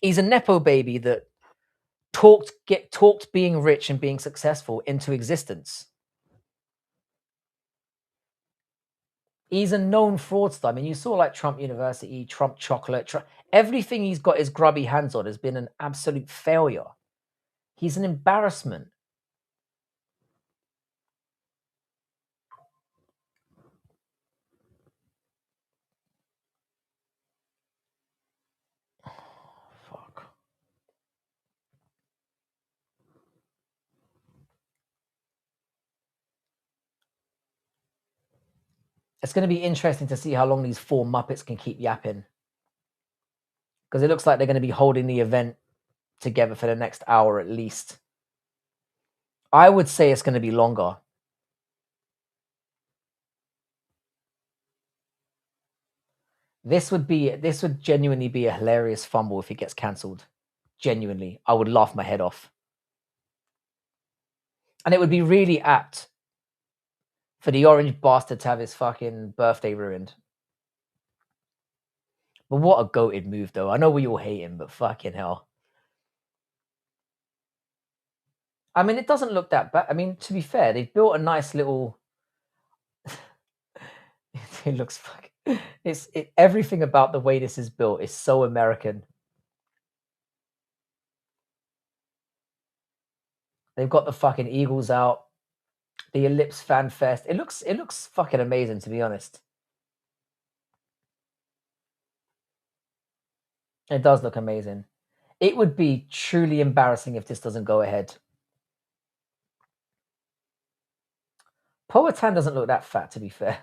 He's a Nepo baby that talked being rich and being successful into existence. He's a known fraudster. I mean, you saw like Trump University, Trump Chocolate, everything he's got his grubby hands on has been an absolute failure. He's an embarrassment. Fuck. It's going to be interesting to see how long these 4 Muppets can keep yapping. Because it looks like they're going to be holding the event together for the next hour at least. I would say it's going to be longer. This would genuinely be a hilarious fumble if it gets cancelled. Genuinely. I would laugh my head off. And it would be really apt for the orange bastard to have his fucking birthday ruined. But what a goated move, though. I know we all hate him, but fucking hell. I mean, it doesn't look that bad. I mean, to be fair, they've built a nice little... it looks fucking... everything about the way this is built is so American. They've got the fucking Eagles out. The Ellipse Fan Fest. It looks fucking amazing, to be honest. It does look amazing. It would be truly embarrassing if this doesn't go ahead. Poatan doesn't look that fat, to be fair.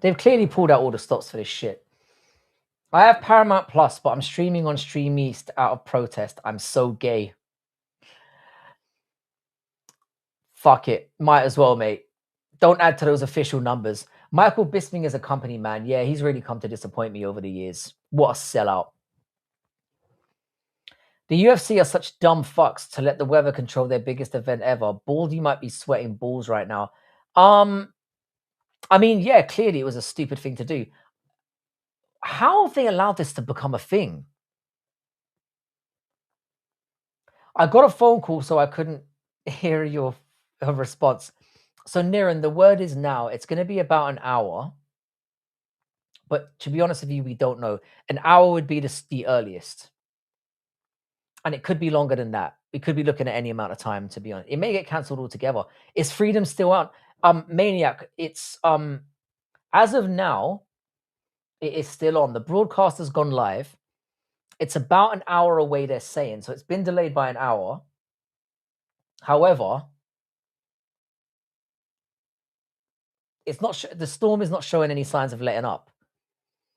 They've clearly pulled out all the stops for this shit. I have Paramount Plus, but I'm streaming on Stream East out of protest. I'm so gay. Fuck it. Might as well, mate. Don't add to those official numbers. Michael Bisping is a company man. Yeah, he's really come to disappoint me over the years. What a sellout. The UFC are such dumb fucks to let the weather control their biggest event ever. Baldy might be sweating balls right now. I mean, yeah, clearly it was a stupid thing to do. How have they allowed this to become a thing? I got a phone call, so I couldn't hear your response. So, Niran, the word is now. It's going to be about an hour. But to be honest with you, we don't know. An hour would be the earliest. And it could be longer than that. We could be looking at any amount of time, to be honest. It may get cancelled altogether. Is Freedom still out? Maniac, it's as of now, it is still on. The broadcast has gone live. It's about an hour away, they're saying. So it's been delayed by an hour. However, it's not the storm is not showing any signs of letting up.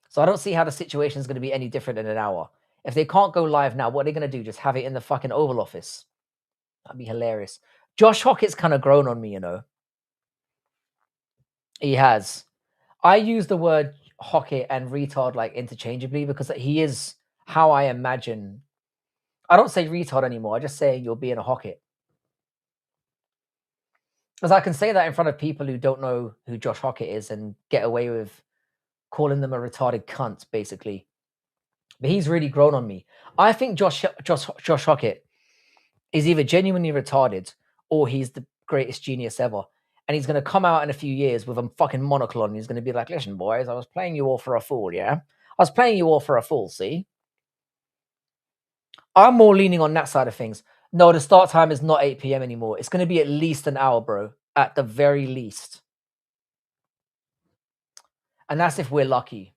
So I don't see how the situation is going to be any different in an hour. If they can't go live now, what are they going to do? Just have it in the fucking Oval Office? That'd be hilarious. Josh Hockett's kind of grown on me, you know. He has. I use the word Hockett and retard like interchangeably because he is how I imagine. I don't say retard anymore. I just say you're being a Hockett. Because I can say that in front of people who don't know who Josh Hockett is and get away with calling them a retarded cunt, basically. But he's really grown on me. I think Josh Hockett is either genuinely retarded or he's the greatest genius ever. And he's going to come out in a few years with a fucking monocle on. He's going to be like, listen, boys, I was playing you all for a fool, yeah? I was playing you all for a fool, see? I'm more leaning on that side of things. No, the start time is not 8 p.m. anymore. It's going to be at least an hour, bro. At the very least. And that's if we're lucky.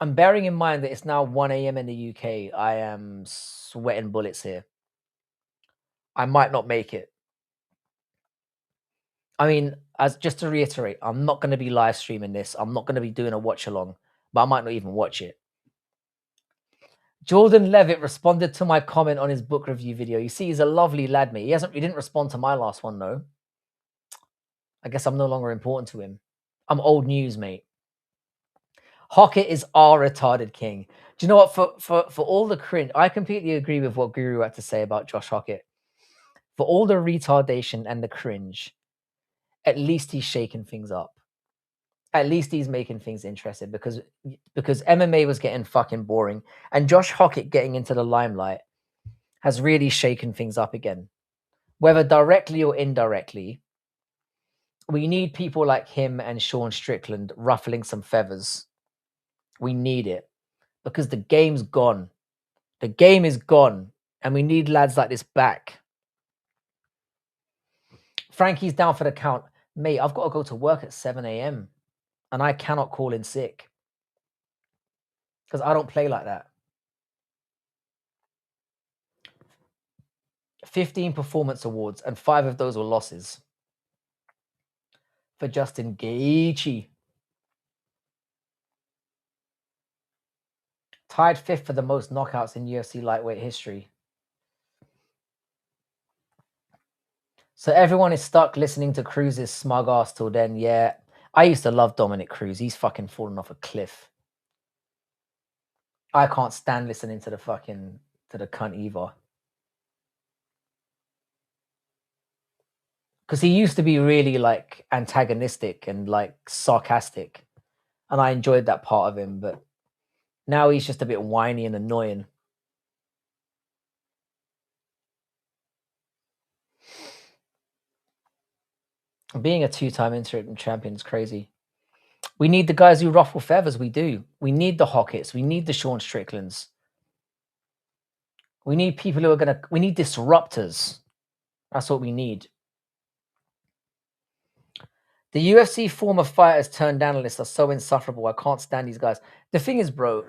I'm bearing in mind that it's now 1 a.m. in the UK. I am sweating bullets here. I might not make it. I mean, as just to reiterate, I'm not going to be live streaming this. I'm not going to be doing a watch along, but I might not even watch it. Jordan Levitt responded to my comment on his book review video. You see, he's a lovely lad, mate. He didn't respond to my last one, though. I guess I'm no longer important to him. I'm old news, mate. Hockett is our retarded king. Do you know what? For all the cringe, I completely agree with what Guru had to say about Josh Hockett. For all the retardation and the cringe, at least he's shaking things up. At least he's making things interesting because MMA was getting fucking boring, and Josh Hockett getting into the limelight has really shaken things up again, whether directly or indirectly. We need people like him and Sean Strickland ruffling some feathers. We need it because the game's gone. The game is gone, and we need lads like this back. Frankie's down for the count. Mate, I've got to go to work at 7 a.m. and I cannot call in sick because I don't play like that. 15 performance awards, and 5 of those were losses for Justin Gaethje. Tied 5th for the most knockouts in UFC lightweight history. So everyone is stuck listening to Cruz's smug ass till then. Yeah, I used to love Dominic Cruz. He's fucking fallen off a cliff. I can't stand listening to the cunt either. Because he used to be really like antagonistic and like sarcastic, and I enjoyed that part of him. But now he's just a bit whiny and annoying. Being a 2-time interim champion is crazy. We need the guys who ruffle feathers. We do. We need the Hockets. We need the Sean Stricklands. We need people who are we need disruptors. That's what we need. The UFC former fighters turned analysts are so insufferable. I can't stand these guys. The thing is, bro,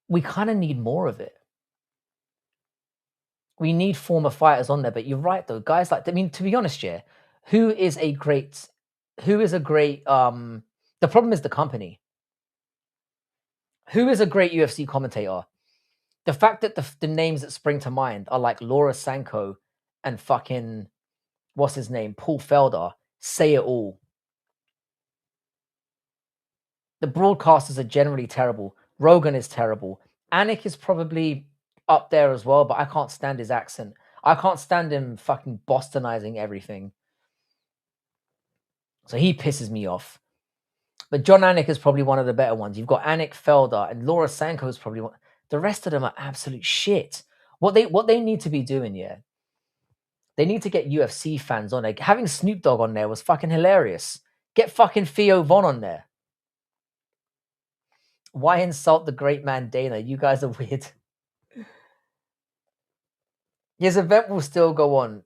we kind of need more of it. We need former fighters on there, but you're right though. Guys like, I mean, to be honest, yeah, who is a great the problem is the company. Who is a great UFC commentator? The fact that the names that spring to mind are like Laura Sanko and fucking what's his name? Paul Felder say it all. The broadcasters are generally terrible. Rogan is terrible. Anik is probably up there as well, but I can't stand his accent. I can't stand him fucking Bostonizing everything. So he pisses me off. But John Anik is probably one of the better ones. You've got Anik Felder and Laura Sanko is probably one. The rest of them are absolute shit. What they need to be doing, yeah, they need to get UFC fans on there. Having Snoop Dogg on there was fucking hilarious. Get fucking Theo Von on there. Why insult the great man Dana? You guys are weird. His event will still go on.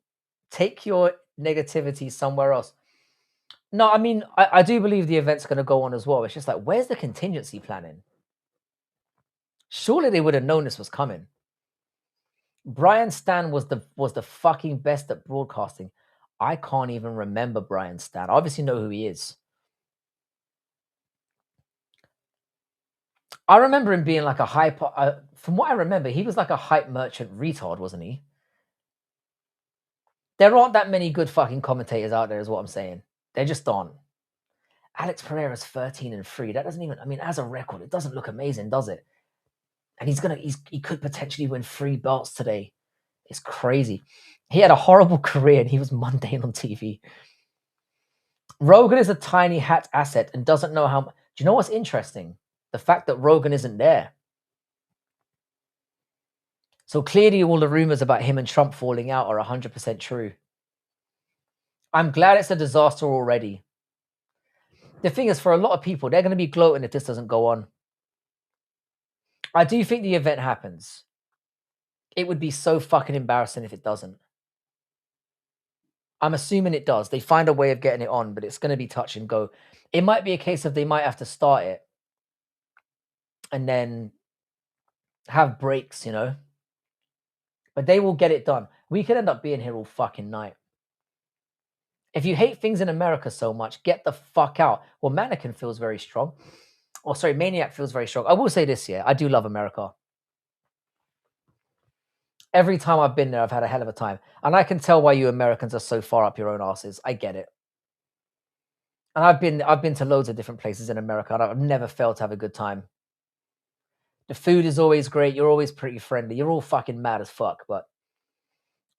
Take your negativity somewhere else. No, I mean, I do believe the event's going to go on as well. It's just like, where's the contingency planning? Surely they would have known this was coming. Brian Stan was the fucking best at broadcasting. I can't even remember Brian Stan. I obviously know who he is. I remember him being like a hype. From what I remember, he was like a hype merchant retard, wasn't he? There aren't that many good fucking commentators out there, is what I'm saying. There just aren't. Alex Pereira's 13-3. That doesn't even. I mean, as a record, it doesn't look amazing, does it? And he could potentially win 3 belts today. It's crazy. He had a horrible career and he was mundane on TV. Rogan is a tiny hat asset and doesn't know how. Do you know what's interesting? The fact that Rogan isn't there. So clearly all the rumors about him and Trump falling out are 100% true. I'm glad it's a disaster already. The thing is, for a lot of people, they're going to be gloating if this doesn't go on. I do think the event happens. It would be so fucking embarrassing if it doesn't. I'm assuming it does. They find a way of getting it on, but it's going to be touch and go. It might be a case of they might have to start it and then have breaks, you know. But they will get it done. We could end up being here all fucking night. If you hate things in America so much, get the fuck out. Well, Mannequin feels very strong. Oh, sorry, Maniac feels very strong. I will say this, yeah. I do love America. Every time I've been there, I've had a hell of a time. And I can tell why you Americans are so far up your own asses. I get it. And I've been to loads of different places in America, and I've never failed to have a good time. The food is always great. You're always pretty friendly. You're all fucking mad as fuck. But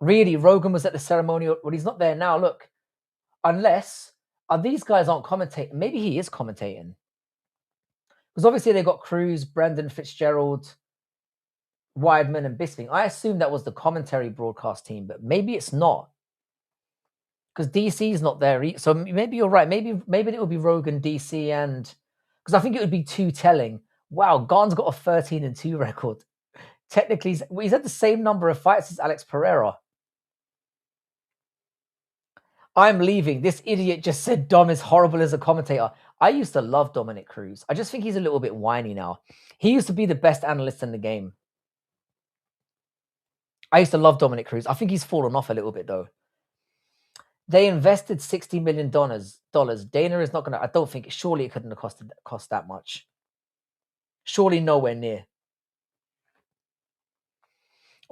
really, Rogan was at the ceremony. Well, he's not there now. Look, unless these guys aren't commentating. Maybe he is commentating. Because obviously they got Cruz, Brendan Fitzgerald, Weidman, and Bisping. I assume that was the commentary broadcast team, but maybe it's not. Because DC is not there. So maybe you're right. Maybe it will be Rogan, DC, and because I think it would be too telling. Wow, Gane's got a 13-2 record. Technically, he's had the same number of fights as Alex Pereira. I'm leaving. This idiot just said Dom is horrible as a commentator. I used to love Dominic Cruz. I just think he's a little bit whiny now. He used to be the best analyst in the game. I used to love Dominic Cruz. I think he's fallen off a little bit, though. They invested $60 million. Dana is not going to... I don't think... Surely it couldn't have cost that much. Surely nowhere near.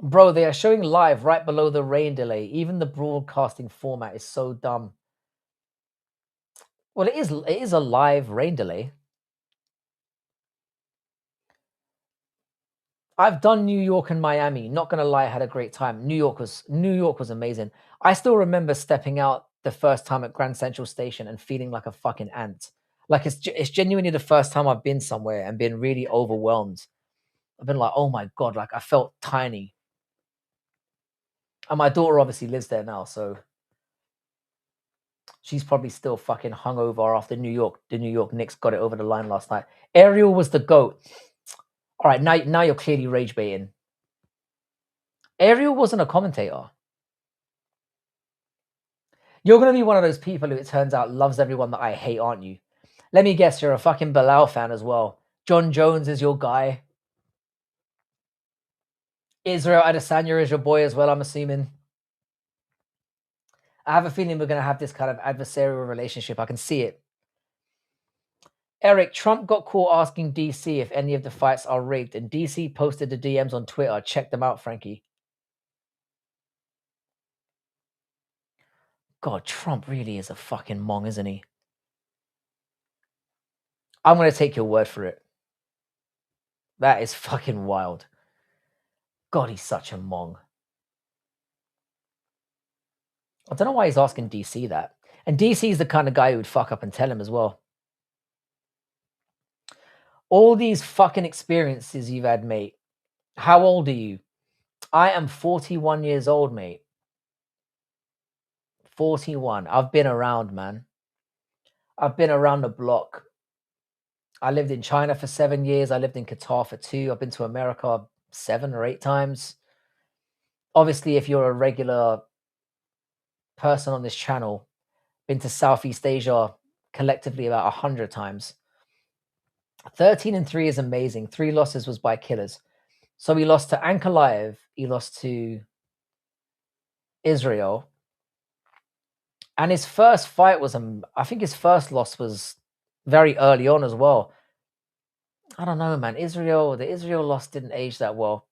Bro, they are showing live right below the rain delay. Even the broadcasting format is so dumb. Well, it is a live rain delay. I've done New York and Miami. Not gonna lie, I had a great time. New York was amazing. I still remember stepping out the first time at Grand Central Station and feeling like a fucking ant. Like it's genuinely the first time I've been somewhere and been really overwhelmed. I've been like, oh my God, like I felt tiny. And my daughter obviously lives there now, so she's probably still fucking hungover after New York. The New York Knicks got it over the line last night. Ariel was the GOAT. All right, now you're clearly rage baiting. Ariel wasn't a commentator. You're going to be one of those people who it turns out loves everyone that I hate, aren't you? Let me guess, you're a fucking Bilal fan as well. John Jones is your guy. Israel Adesanya is your boy as well, I'm assuming. I have a feeling we're going to have this kind of adversarial relationship. I can see it. Eric, Trump got caught asking DC if any of the fights are rigged, and DC posted the DMs on Twitter. Check them out, Frankie. God, Trump really is a fucking mong, isn't he? I'm going to take your word for it. That is fucking wild. God, he's such a mong. I don't know why he's asking DC that. And DC is the kind of guy who would fuck up and tell him as well. All these fucking experiences you've had, mate. How old are you? I am 41 years old, mate. 41. I've been around, man. I've been around the block. I lived in China for 7 years. I lived in Qatar for 2. I've been to America 7 or 8 times. Obviously, if you're a regular person on this channel, been to Southeast Asia collectively about 100 times. 13-3 is amazing. 3 losses was by killers. So he lost to Ankalaev. He lost to Israel. And his first fight was, I think his first loss was very early on as well. I don't know, man. The Israel loss didn't age that well.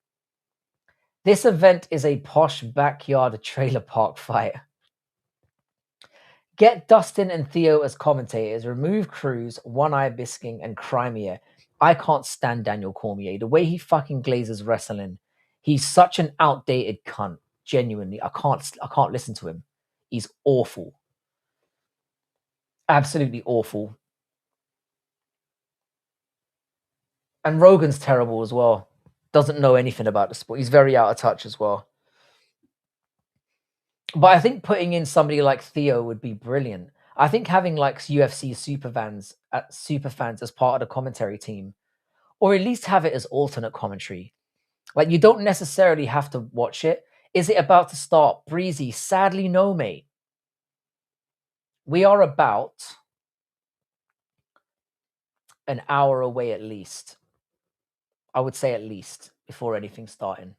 This event is a posh backyard trailer park fight. Get Dustin and Theo as commentators. Remove Cruz, One Eye Bisking, and Crimea. I can't stand Daniel Cormier. The way he fucking glazes wrestling, he's such an outdated cunt. Genuinely, I can't listen to him. He's awful. Absolutely awful. And Rogan's terrible as well. Doesn't know anything about the sport. He's very out of touch as well. But I think putting in somebody like Theo would be brilliant. I think having like UFC superfans as part of the commentary team, or at least have it as alternate commentary. Like, you don't necessarily have to watch it. Is it about to start? Breezy, sadly, no, mate. We are about an hour away at least. I would say at least before anything starting.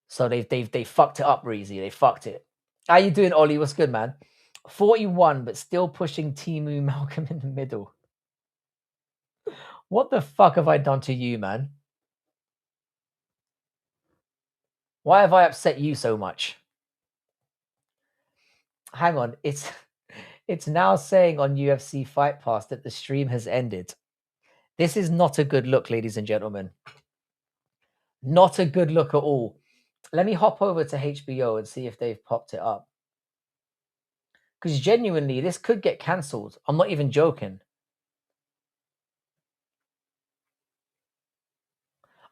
So they fucked it up, Breezy. They fucked it. How you doing, Ollie? What's good, man? 41, but still pushing Timu Malcolm in the middle. What the fuck have I done to you, man? Why have I upset you so much? Hang on, it's now saying on UFC Fight Pass that the stream has ended. This is not a good look, ladies and gentlemen. Not a good look at all. Let me hop over to HBO and see if they've popped it up. Because genuinely, this could get cancelled. I'm not even joking.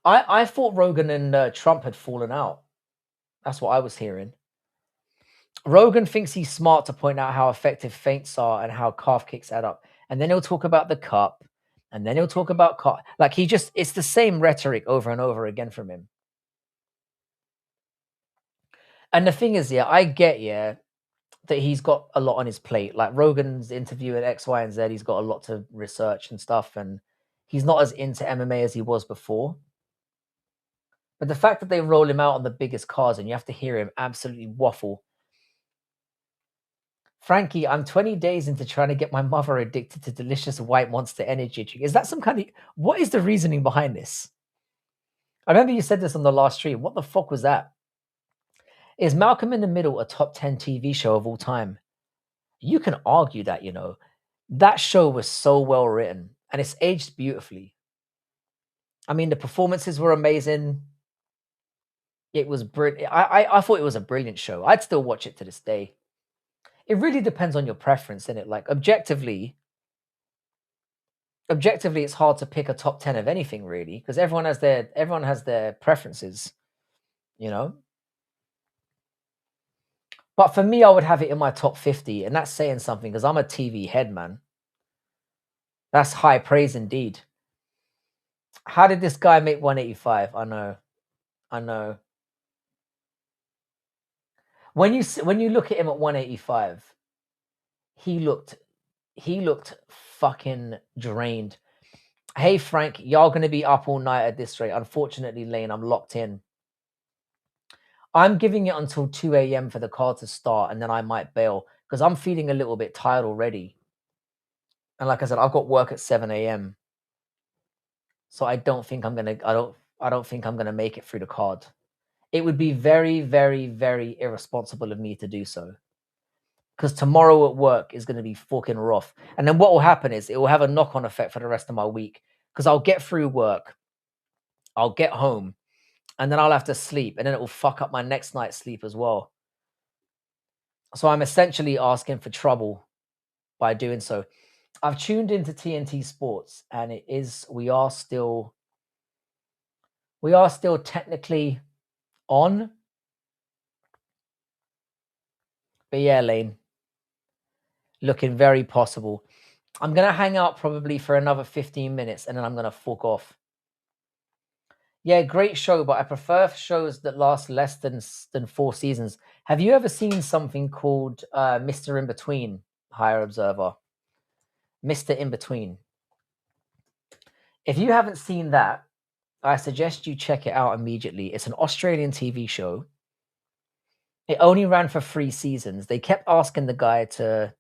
I thought Rogan and Trump had fallen out. That's what I was hearing. Rogan thinks he's smart to point out how effective feints are and how calf kicks add up. And then he'll talk about the cup. And then he'll talk about calf. Like, it's the same rhetoric over and over again from him. And the thing is, I get, that he's got a lot on his plate. Like Rogan's interviewing X, Y, and Z. He's got a lot to research and stuff. And he's not as into MMA as he was before. But the fact that they roll him out on the biggest cards and you have to hear him absolutely waffle. Frankie, I'm 20 days into trying to get my mother addicted to delicious white Monster energy drink. Is that some kind of... What is the reasoning behind this? I remember you said this on the last stream. What the fuck was that? Is Malcolm in the Middle a top 10 TV show of all time? You can argue that, That show was so well written and it's aged beautifully. I mean, the performances were amazing. It was brilliant. I thought it was a brilliant show. I'd still watch it to this day. It really depends on your preference, innit? Like, objectively, it's hard to pick a top 10 of anything, really, because everyone has their preferences, But for me, I would have it in my top 50, and that's saying something because I'm a TV head, man. That's high praise indeed. How did this guy make 185? I know. When you look at him at 185, he looked fucking drained. Hey Frank, y'all gonna be up all night at this rate. Unfortunately, Lane, I'm locked in. I'm giving it until 2 a.m. for the card to start, and then I might bail because I'm feeling a little bit tired already. And like I said, I've got work at 7 a.m. So I don't think I'm gonna make it through the card. It would be very, very, very irresponsible of me to do so. Because tomorrow at work is going to be fucking rough. And then what will happen is it will have a knock-on effect for the rest of my week. because I'll get through work, I'll get home, and then I'll have to sleep, and then it will fuck up my next night's sleep as well. So I'm essentially asking for trouble by doing so. I've tuned into TNT Sports, and we are still technically on. But yeah, Lane, looking very possible. I'm gonna hang out probably for another 15 minutes, and then I'm gonna fuck off. Yeah, great show, but I prefer shows that last less than 4 seasons. Have you ever seen something called Mr. In Between, Higher Observer? Mr. In Between. If you haven't seen that, I suggest you check it out immediately. It's an Australian TV show. It only ran for 3 seasons. They kept asking the guy to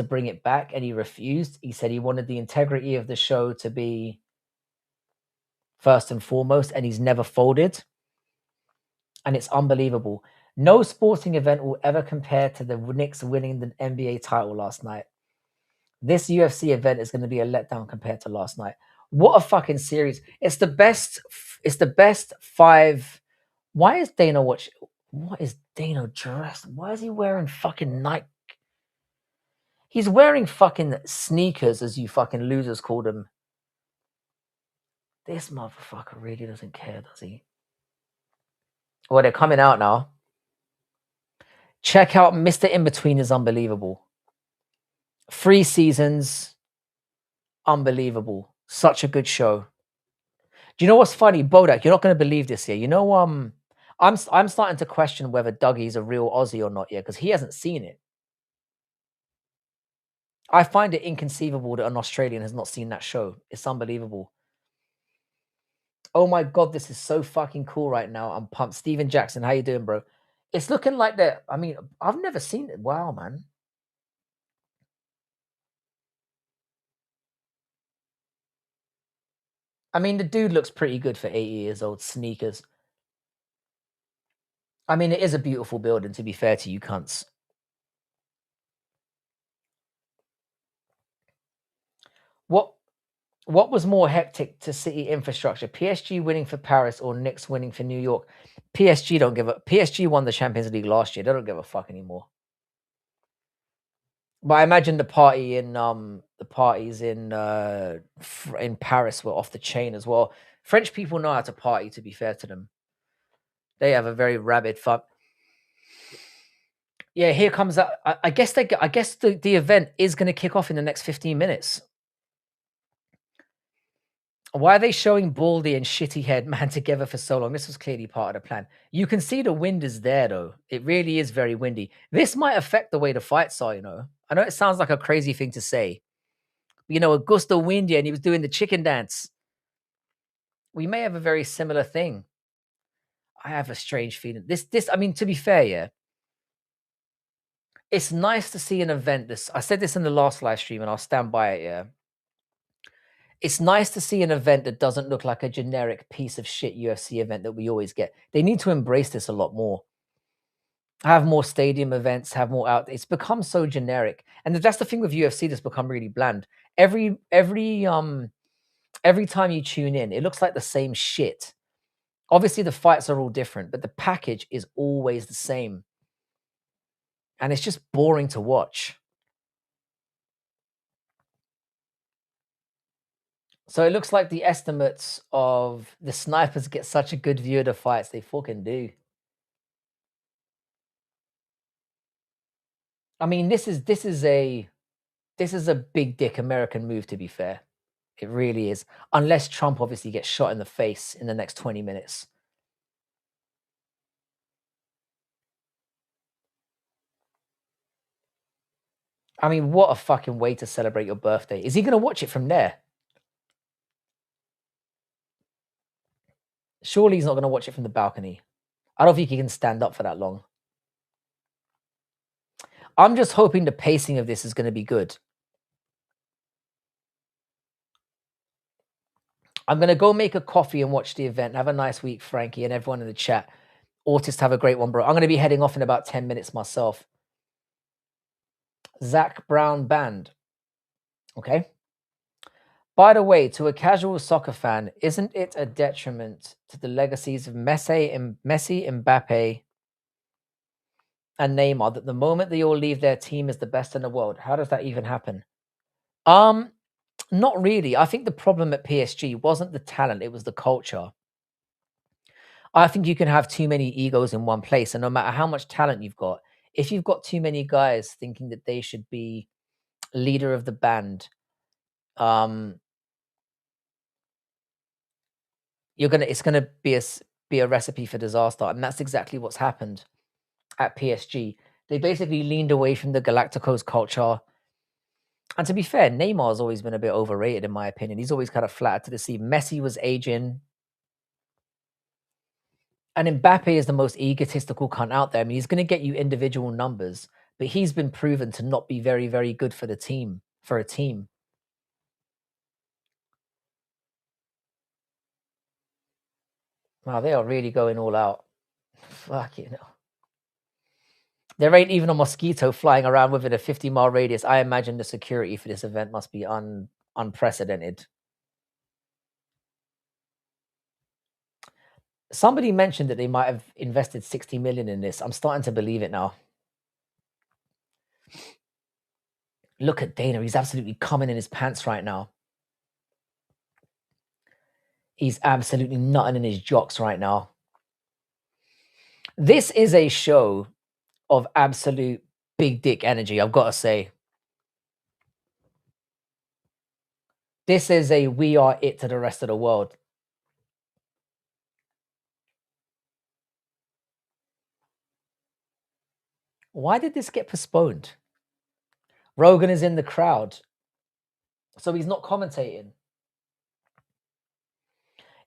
bring it back, and he refused. He said he wanted the integrity of the show to be first and foremost, and he's never folded. And it's unbelievable. No sporting event will ever compare to the Knicks winning the NBA title last night. This UFC event is going to be a letdown compared to last night. What a fucking series. It's the best 5. Why is Dana watching? What is Dana dressed? Why is he wearing fucking Nike? He's wearing fucking sneakers, as you fucking losers called them. This motherfucker really doesn't care, does he? Well, they're coming out now. Check out Mr. In Between is unbelievable. 3 seasons, unbelievable. Such a good show. Do you know what's funny, Bodak? You're not going to believe this here. You know, I'm starting to question whether Dougie's a real Aussie or not yet, because he hasn't seen it. I find it inconceivable that an Australian has not seen that show. It's unbelievable. Oh my God, this is so fucking cool right now. I'm pumped. Steven Jackson, how you doing, bro? It's looking like that. I mean, I've never seen it. Wow, man. I mean, the dude looks pretty good for 80 years old. Sneakers. I mean, it is a beautiful building, to be fair to you cunts. What was more hectic to City infrastructure? PSG winning for Paris or Knicks winning for New York? PSG won the Champions League last year. They don't give a fuck anymore. But I imagine the parties in Paris were off the chain as well. French people know how to party, to be fair to them. They have a very rabid fun. Yeah, here comes that. I guess the event is going to kick off in the next 15 minutes. Why are they showing Baldy and Shitty Head Man together for so long? This was clearly part of the plan. You can see the wind is there, though. It really is very windy. This might affect the way the fights are, you know. I know it sounds like a crazy thing to say. You know, Augusto windy and he was doing the chicken dance. We may have a very similar thing. I have a strange feeling. I mean, to be fair, yeah. It's nice to see an event. I said this in the last live stream and I'll stand by it, yeah. It's nice to see an event that doesn't look like a generic piece of shit UFC event that we always get. They need to embrace this a lot more. Have more stadium events, have more out. It's become so generic. And that's the thing with UFC that's become really bland. Every time you tune in, it looks like the same shit. Obviously, the fights are all different, but the package is always the same. And it's just boring to watch. So it looks like the estimates of the snipers get such a good view of the fights. They fucking do. I mean, this is a big dick American move, to be fair. It really is. Unless Trump obviously gets shot in the face in the next 20 minutes. I mean, what a fucking way to celebrate your birthday. Is he going to watch it from there? Surely he's not going to watch it from the balcony. I don't think he can stand up for that long. I'm just hoping the pacing of this is going to be good. I'm going to go make a coffee and watch the event. Have a nice week, Frankie, and everyone in the chat. Autist, have a great one, bro. I'm going to be heading off in about 10 minutes myself. Zach Brown Band. Okay. By the way, to a casual soccer fan, isn't it a detriment to the legacies of Messi, Mbappe, and Neymar that the moment they all leave, their team is the best in the world? How does that even happen? Um, Not really. I think the problem at PSG wasn't the talent; it was the culture. I think you can have too many egos in one place, and no matter how much talent you've got, if you've got too many guys thinking that they should be leader of the band, um, it's gonna be a recipe for disaster, and that's exactly what's happened at PSG. They basically leaned away from the Galacticos culture. And to be fair, Neymar's always been a bit overrated in my opinion. He's always kind of flattered to the sea. Messi was aging. And Mbappe is the most egotistical cunt out there. I mean, he's going to get you individual numbers, but he's been proven to not be very, very good for the team, for a team. Wow, they are really going all out. Fuck you know. There ain't even a mosquito flying around within a 50-mile radius. I imagine the security for this event must be unprecedented. Somebody mentioned that they might have invested 60 million in this. I'm starting to believe it now. Look at Dana. He's absolutely coming in his pants right now. He's absolutely nutting in his jocks right now. This is a show of absolute big dick energy, I've got to say. This is a we are it to the rest of the world. Why did this get postponed? Rogan is in the crowd, so he's not commentating.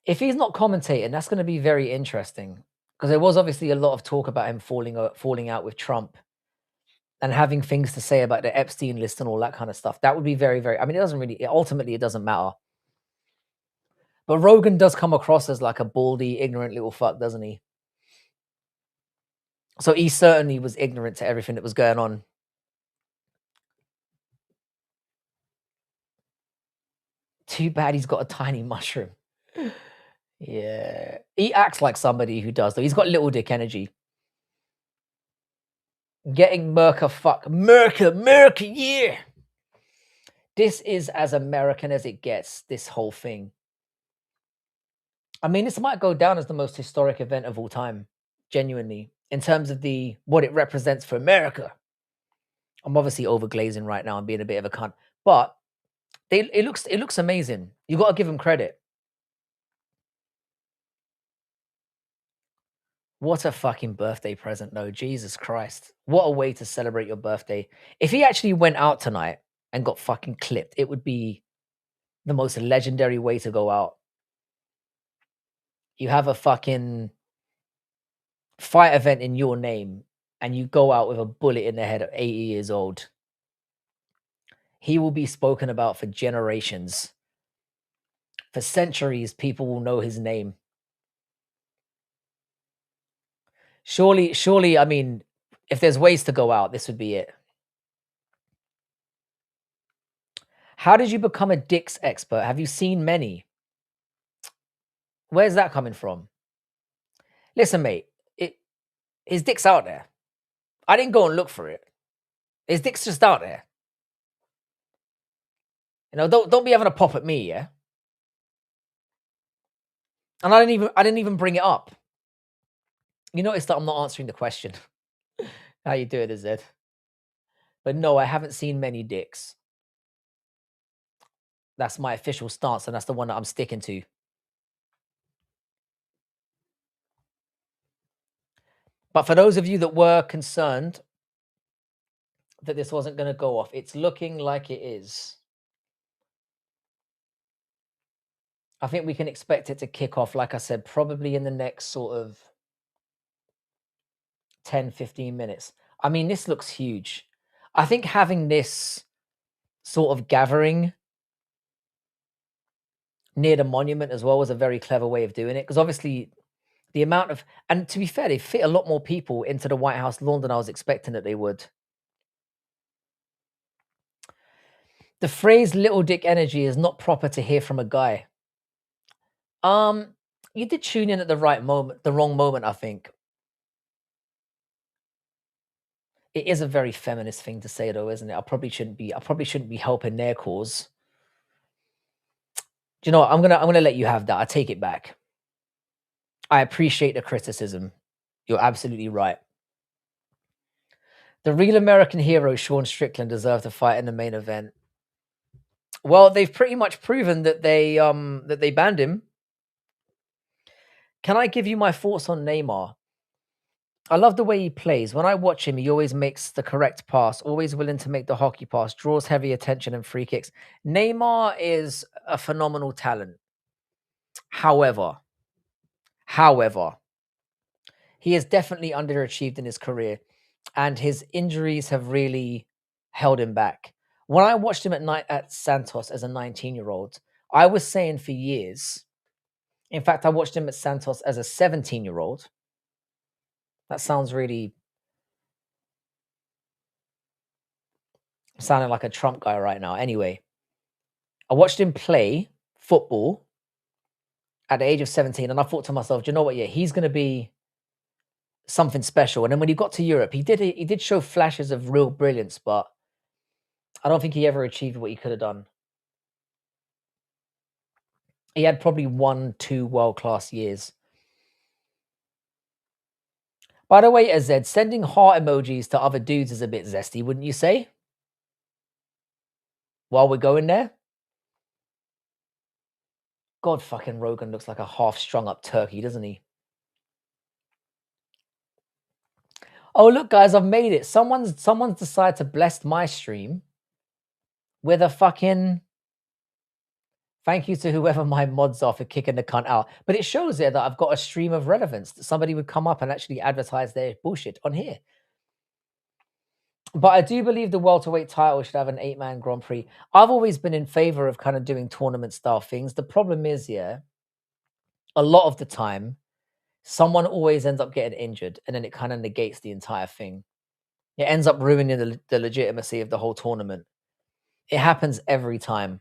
If he's not commentating, that's going to be very interesting because there was obviously a lot of talk about him falling out with Trump and having things to say about the Epstein list and all that kind of stuff. That would be very, very. I mean, ultimately, it doesn't matter. But Rogan does come across as like a baldy, ignorant little fuck, doesn't he? So he certainly was ignorant to everything that was going on. Too bad he's got a tiny mushroom. Yeah. He acts like somebody who does, though. He's got little dick energy. Getting Merca, yeah. This is as American as it gets, this whole thing. I mean, this might go down as the most historic event of all time, genuinely, in terms of what it represents for America. I'm obviously overglazing right now and being a bit of a cunt, but it looks amazing. You got to give them credit. What a fucking birthday present, though. Jesus Christ. What a way to celebrate your birthday. If he actually went out tonight and got fucking clipped, it would be the most legendary way to go out. You have a fucking fight event in your name and you go out with a bullet in the head at 80 years old. He will be spoken about for generations. For centuries, people will know his name. Surely, I mean, if there's ways to go out, this would be it. How did you become a dicks expert? Have you seen many? Where's that coming from? Listen, mate, his dick's out there. I didn't go and look for it. His dick's just out there. You know, don't be having a pop at me, yeah? And I didn't even bring it up. You notice that I'm not answering the question. How you doing, is it? But no, I haven't seen many dicks. That's my official stance, and that's the one that I'm sticking to. But for those of you that were concerned that this wasn't going to go off, it's looking like it is. I think we can expect it to kick off, like I said, probably in the next sort of 10, 15 minutes. I mean, this looks huge. I think having this sort of gathering near the monument as well was a very clever way of doing it. Because obviously the amount of, and to be fair, they fit a lot more people into the White House lawn than I was expecting that they would. The phrase "little dick energy" is not proper to hear from a guy. You did tune in at the right moment, the wrong moment, I think. It is a very feminist thing to say though, isn't it? I probably shouldn't be helping their cause. Do you know what? I'm gonna let you have that. I take it back. I appreciate the criticism. You're absolutely right. The real American hero, Sean Strickland, deserved to fight in the main event. Well, they've pretty much proven that they banned him. Can I give you my thoughts on Neymar? I love the way he plays. When I watch him, he always makes the correct pass, always willing to make the hockey pass, draws heavy attention and free kicks. Neymar is a phenomenal talent. However, however, he has definitely underachieved in his career, and his injuries have really held him back. When I watched him at night at Santos as a 19-year-old, I was saying for years. In fact, I watched him at Santos as a 17-year-old. That sounds really sounding like a Trump guy right now. Anyway, I watched him play football at the age of 17, and I thought to myself, do you know what? Yeah, he's going to be something special. And then when he got to Europe, he did show flashes of real brilliance, but I don't think he ever achieved what he could have done. He had probably 1, 2 world-class years. By the way, AZ, sending heart emojis to other dudes is a bit zesty, wouldn't you say? While we're going there? God, fucking Rogan looks like a half strung up turkey, doesn't he? Oh, look, guys, I've made it. Someone's decided to bless my stream with a fucking thank you to whoever my mods are for kicking the cunt out. But it shows there that I've got a stream of relevance, that somebody would come up and actually advertise their bullshit on here. But I do believe the welterweight title should have an 8-man Grand Prix. I've always been in favor of kind of doing tournament style things. The problem is, yeah, a lot of the time, someone always ends up getting injured, and then it kind of negates the entire thing. It ends up ruining the legitimacy of the whole tournament. It happens every time.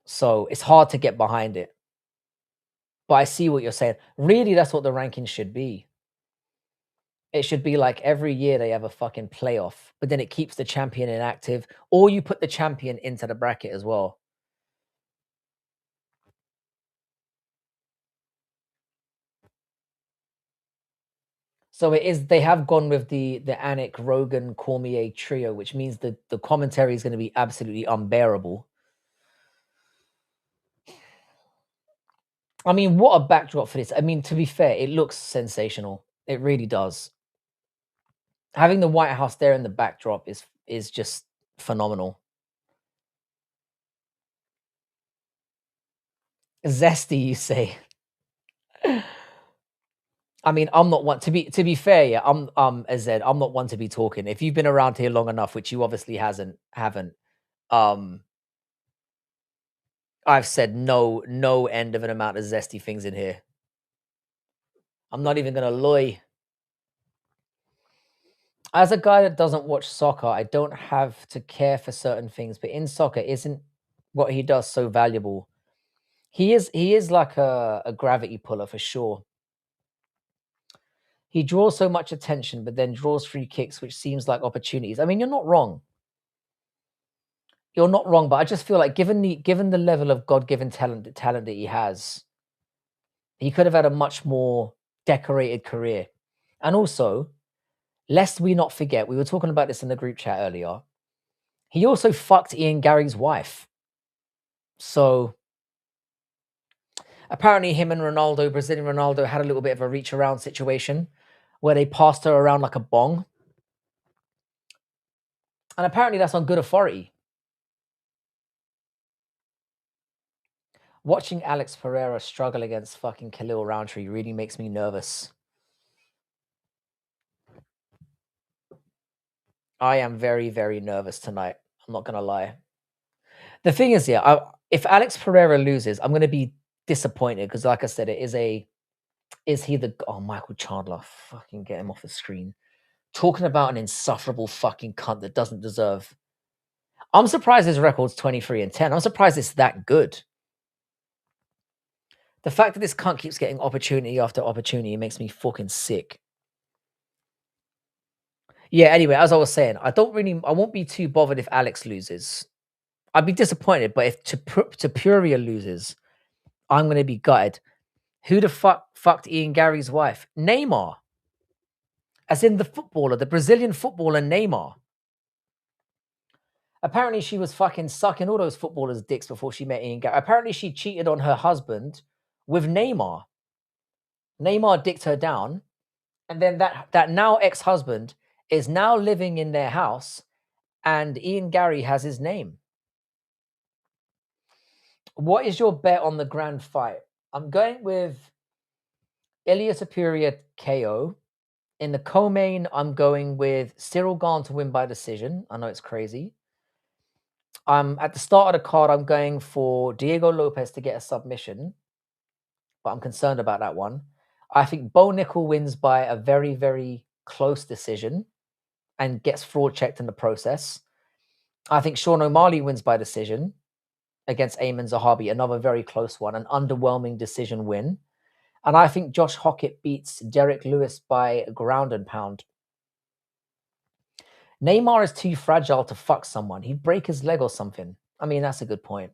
So it's hard to get behind it. But I see what you're saying. Really, that's what the rankings should be. It should be like every year they have a fucking playoff, but then it keeps the champion inactive, or you put the champion into the bracket as well. So it is. They have gone with the Anik Rogan Cormier trio, which means that the commentary is going to be absolutely unbearable. I mean, what a backdrop for this. I mean, to be fair, it looks sensational. It really does. Having the White House there in the backdrop is just phenomenal. Zesty, you say? I mean, I'm not one to be fair, yeah. I'm as Zed, I'm not one to be talking. If you've been around here long enough, which you obviously haven't, um, I've said no end of an amount of zesty things in here. I'm not even gonna lie. As a guy that doesn't watch soccer, I don't have to care for certain things, but in soccer, isn't what he does so valuable? He is like a gravity puller for sure. He draws so much attention, but then draws free kicks, which seems like opportunities. I mean, you're not wrong. You're not wrong, but I just feel like given the level of God-given talent that he has, he could have had a much more decorated career. And also, lest we not forget, we were talking about this in the group chat earlier. He also fucked Ian Gary's wife. So apparently him and Ronaldo, Brazilian Ronaldo, had a little bit of a reach around situation where they passed her around like a bong. And apparently that's on good authority. Watching Alex Pereira struggle against fucking Khalil Roundtree really makes me nervous. I am very, very nervous tonight. I'm not gonna lie. The thing is, yeah, if Alex Pereira loses, I'm gonna be disappointed because, like I said, is he the Michael Chandler? Fucking get him off the screen. Talking about an insufferable fucking cunt that doesn't deserve. I'm surprised his record's 23-10. I'm surprised it's that good. The fact that this cunt keeps getting opportunity after opportunity makes me fucking sick. Yeah, anyway, as I was saying, I won't be too bothered if Alex loses. I'd be disappointed, but if Topuria loses, I'm going to be gutted. Who the fuck fucked Ian Gary's wife? Neymar. As in the footballer, the Brazilian footballer Neymar. Apparently, she was fucking sucking all those footballers' dicks before she met Ian Gary. Apparently, she cheated on her husband with Neymar. Neymar dicked her down. And then that now ex-husband is now living in their house, and Ian Gary has his name. What is your bet on the grand fight? I'm going with Ilia Topuria KO. In the co-main, I'm going with Ciryl Gane to win by decision. I know it's crazy. At the start of the card, I'm going for Diego Lopez to get a submission, but I'm concerned about that one. I think Bo Nickel wins by a very, very close decision and gets fraud checked in the process. I think Sean O'Malley wins by decision against Ayman Zahabi, another very close one, an underwhelming decision win. And I think Josh Hockett beats Derek Lewis by ground and pound. Neymar is too fragile to fuck someone. He'd break his leg or something. I mean, that's a good point.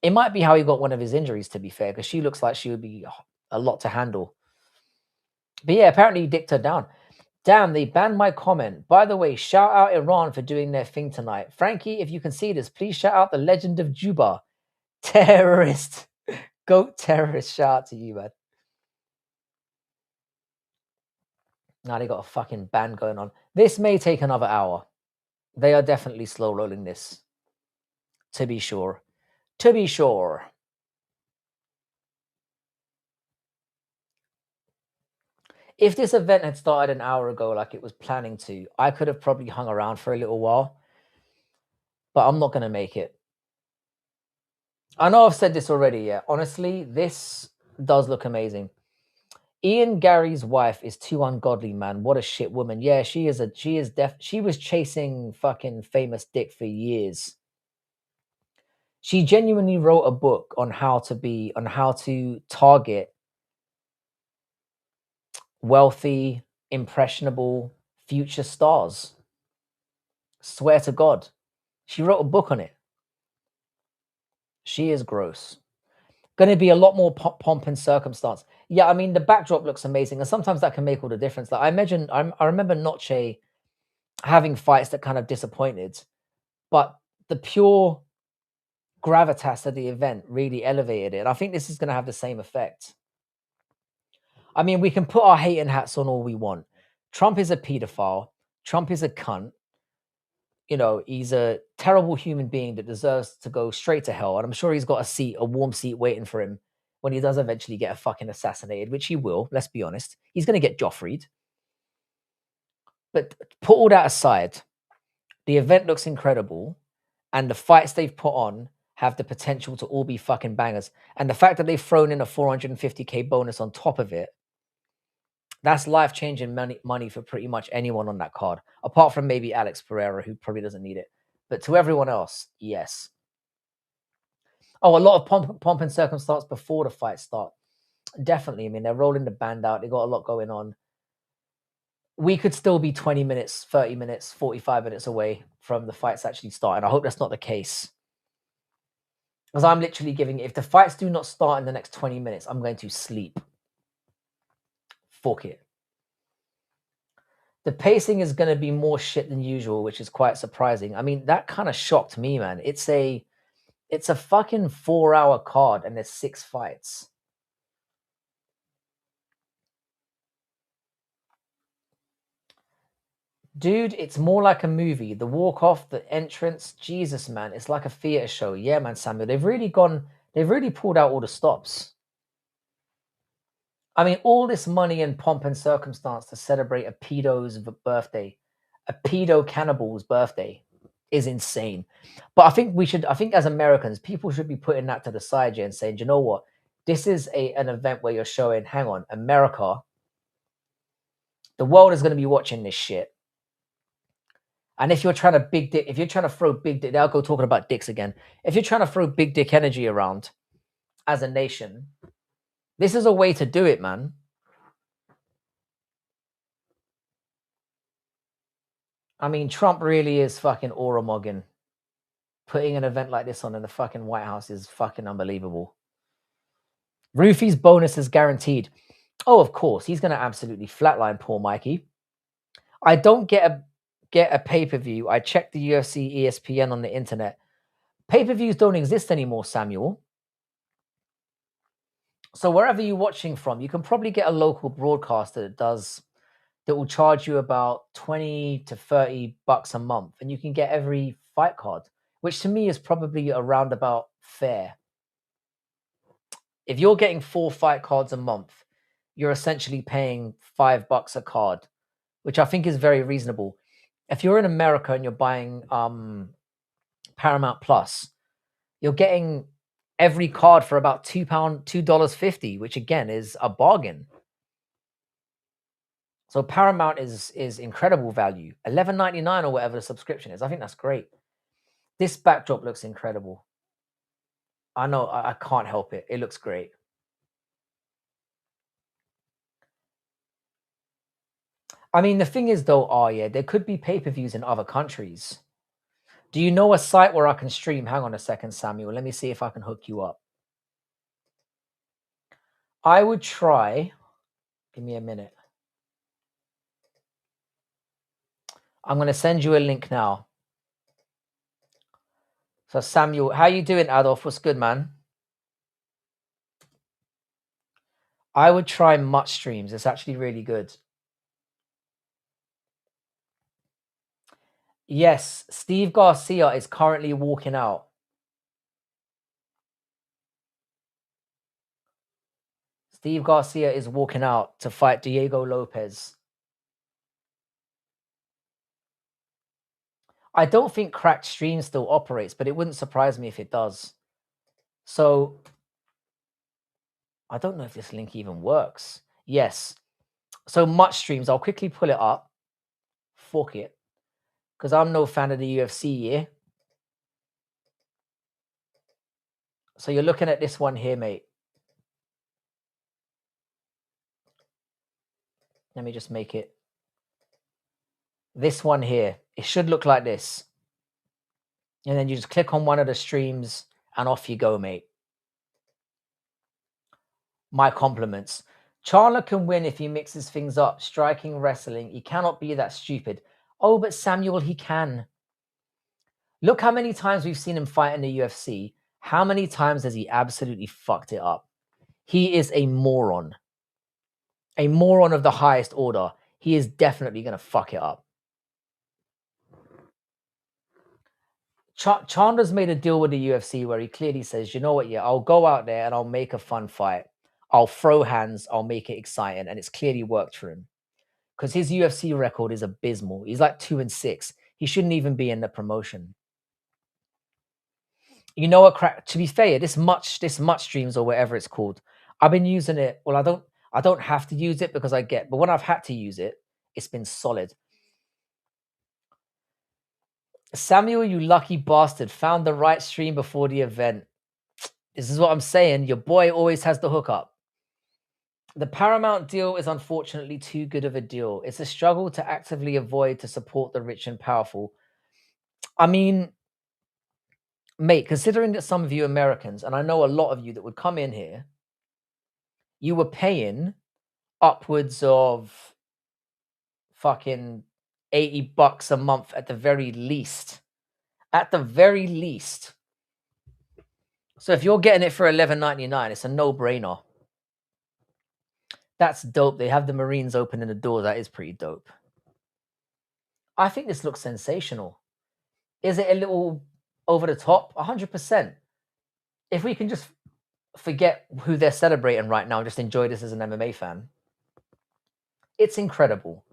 It might be how he got one of his injuries, to be fair, because she looks like she would be a lot to handle. But yeah, apparently he dicked her down. Damn, they banned my comment. By the way, shout out Iran for doing their thing tonight. Frankie, if you can see this, please shout out the legend of Juba. Terrorist. Goat terrorist. Shout out to you, man. Now they got a fucking ban going on. This may take another hour. They are definitely slow rolling this. To be sure. To be sure. If this event had started an hour ago like it was planning to, I could have probably hung around for a little while. But I'm not going to make it. I know I've said this already, yeah. Honestly, this does look amazing. Ian Gary's wife is too ungodly, man. What a shit woman. Yeah, she was chasing fucking famous dick for years. She genuinely wrote a book on how to target wealthy, impressionable future stars. Swear to God. She wrote a book on it. She is gross. Going to be a lot more pomp and circumstance. Yeah, I mean, the backdrop looks amazing, and sometimes that can make all the difference. Like I remember Noche having fights that kind of disappointed, but the pure gravitas of the event really elevated it. And I think this is going to have the same effect. I mean, we can put our hating hats on all we want. Trump is a pedophile. Trump is a cunt. You know, he's a terrible human being that deserves to go straight to hell. And I'm sure he's got a warm seat waiting for him when he does eventually get a fucking assassinated, which he will, let's be honest. He's going to get Joffreyed. But put all that aside, the event looks incredible, and the fights they've put on have the potential to all be fucking bangers. And the fact that they've thrown in a 450K bonus on top of it, that's life-changing money for pretty much anyone on that card, apart from maybe Alex Pereira, who probably doesn't need it. But to everyone else, yes. Oh, a lot of pomp and circumstance before the fight start. Definitely. I mean, they're rolling the band out. They got a lot going on. We could still be 20 minutes, 30 minutes, 45 minutes away from the fights actually starting. I hope that's not the case. Because I'm literally if the fights do not start in the next 20 minutes, I'm going to sleep. Fuck it. The pacing is going to be more shit than usual, which is quite surprising. I mean, that kind of shocked me, man. It's a fucking 4-hour card and there's 6 fights. Dude, it's more like a movie. The walk-off, the entrance, Jesus, man. It's like a theater show. Yeah, man, Samuel. They've really pulled out all the stops. I mean, all this money and pomp and circumstance to celebrate a pedo's birthday, a pedo cannibal's birthday, is insane. But I think as Americans, people should be putting that to the side, and saying, you know what? This is an event where you're showing, hang on, America, the world is going to be watching this shit. And if you're trying to throw big dick, they'll go talking about dicks again. If you're trying to throw big dick energy around as a nation, this is a way to do it, man. I mean, Trump really is fucking aura-mogging. Putting an event like this on in the fucking White House is fucking unbelievable. Roofy's bonus is guaranteed. Oh, of course. He's going to absolutely flatline poor Mikey. I don't get a pay-per-view. I checked the UFC ESPN on the internet. Pay-per-views don't exist anymore, Samuel. So wherever you're watching from, you can probably get a local broadcaster that will charge you about 20 to 30 bucks a month, and you can get every fight card, which to me is probably around about fair. If you're getting 4 fight cards a month, you're essentially paying $5 a card, which I think is very reasonable. If you're in America and you're buying Paramount Plus, you're getting every card for about $2.50, which again is a bargain. So Paramount is incredible value. $11.99 or whatever the subscription is. I think that's great. This backdrop looks incredible. I know, I can't help it. It looks great. I mean, the thing is though, yeah, there could be pay-per-views in other countries. Do you know a site where I can stream? Hang on a second, Samuel. Let me see if I can hook you up. I would try. Give me a minute. I'm going to send you a link now. So Samuel, how you doing, Adolf? What's good, man? I would try Mutt Streams. It's actually really good. Yes, Steve Garcia is currently walking out. Steve Garcia is walking out to fight Diego Lopez. I don't think Cracked Stream still operates, but it wouldn't surprise me if it does. So I don't know if this link even works. Yes. So Mutt Streams, I'll quickly pull it up. Fuck it. Because I'm no fan of the UFC, yeah? So you're looking at this one here, mate. Let me just make it. This one here. It should look like this. And then you just click on one of the streams and off you go, mate. My compliments. Chandler can win if he mixes things up. Striking, wrestling. He cannot be that stupid. Oh, but Samuel, he can. Look how many times we've seen him fight in the UFC. How many times has he absolutely fucked it up? He is a moron. A moron of the highest order. He is definitely going to fuck it up. Chandler's made a deal with the UFC where he clearly says, you know what, yeah, I'll go out there and I'll make a fun fight. I'll throw hands, I'll make it exciting. And it's clearly worked for him. Because his UFC record is abysmal. He's like 2-6. He shouldn't even be in the promotion. You know what, to be fair, this much streams or whatever it's called, I've been using it. Well, I don't have to use it because but when I've had to use it, it's been solid. Samuel, you lucky bastard, found the right stream before the event. This is what I'm saying. Your boy always has the hookup. The Paramount deal is unfortunately too good of a deal. It's a struggle to actively avoid to support the rich and powerful. I mean, mate, considering that some of you Americans, and I know a lot of you that would come in here, you were paying upwards of fucking $80 a month at the very least. At the very least. So if you're getting it for $11.99, it's a no-brainer. That's dope. They have the Marines opening the door. That is pretty dope. I think this looks sensational. Is it a little over the top? 100%. If we can just forget who they're celebrating right now and just enjoy this as an MMA fan, it's incredible.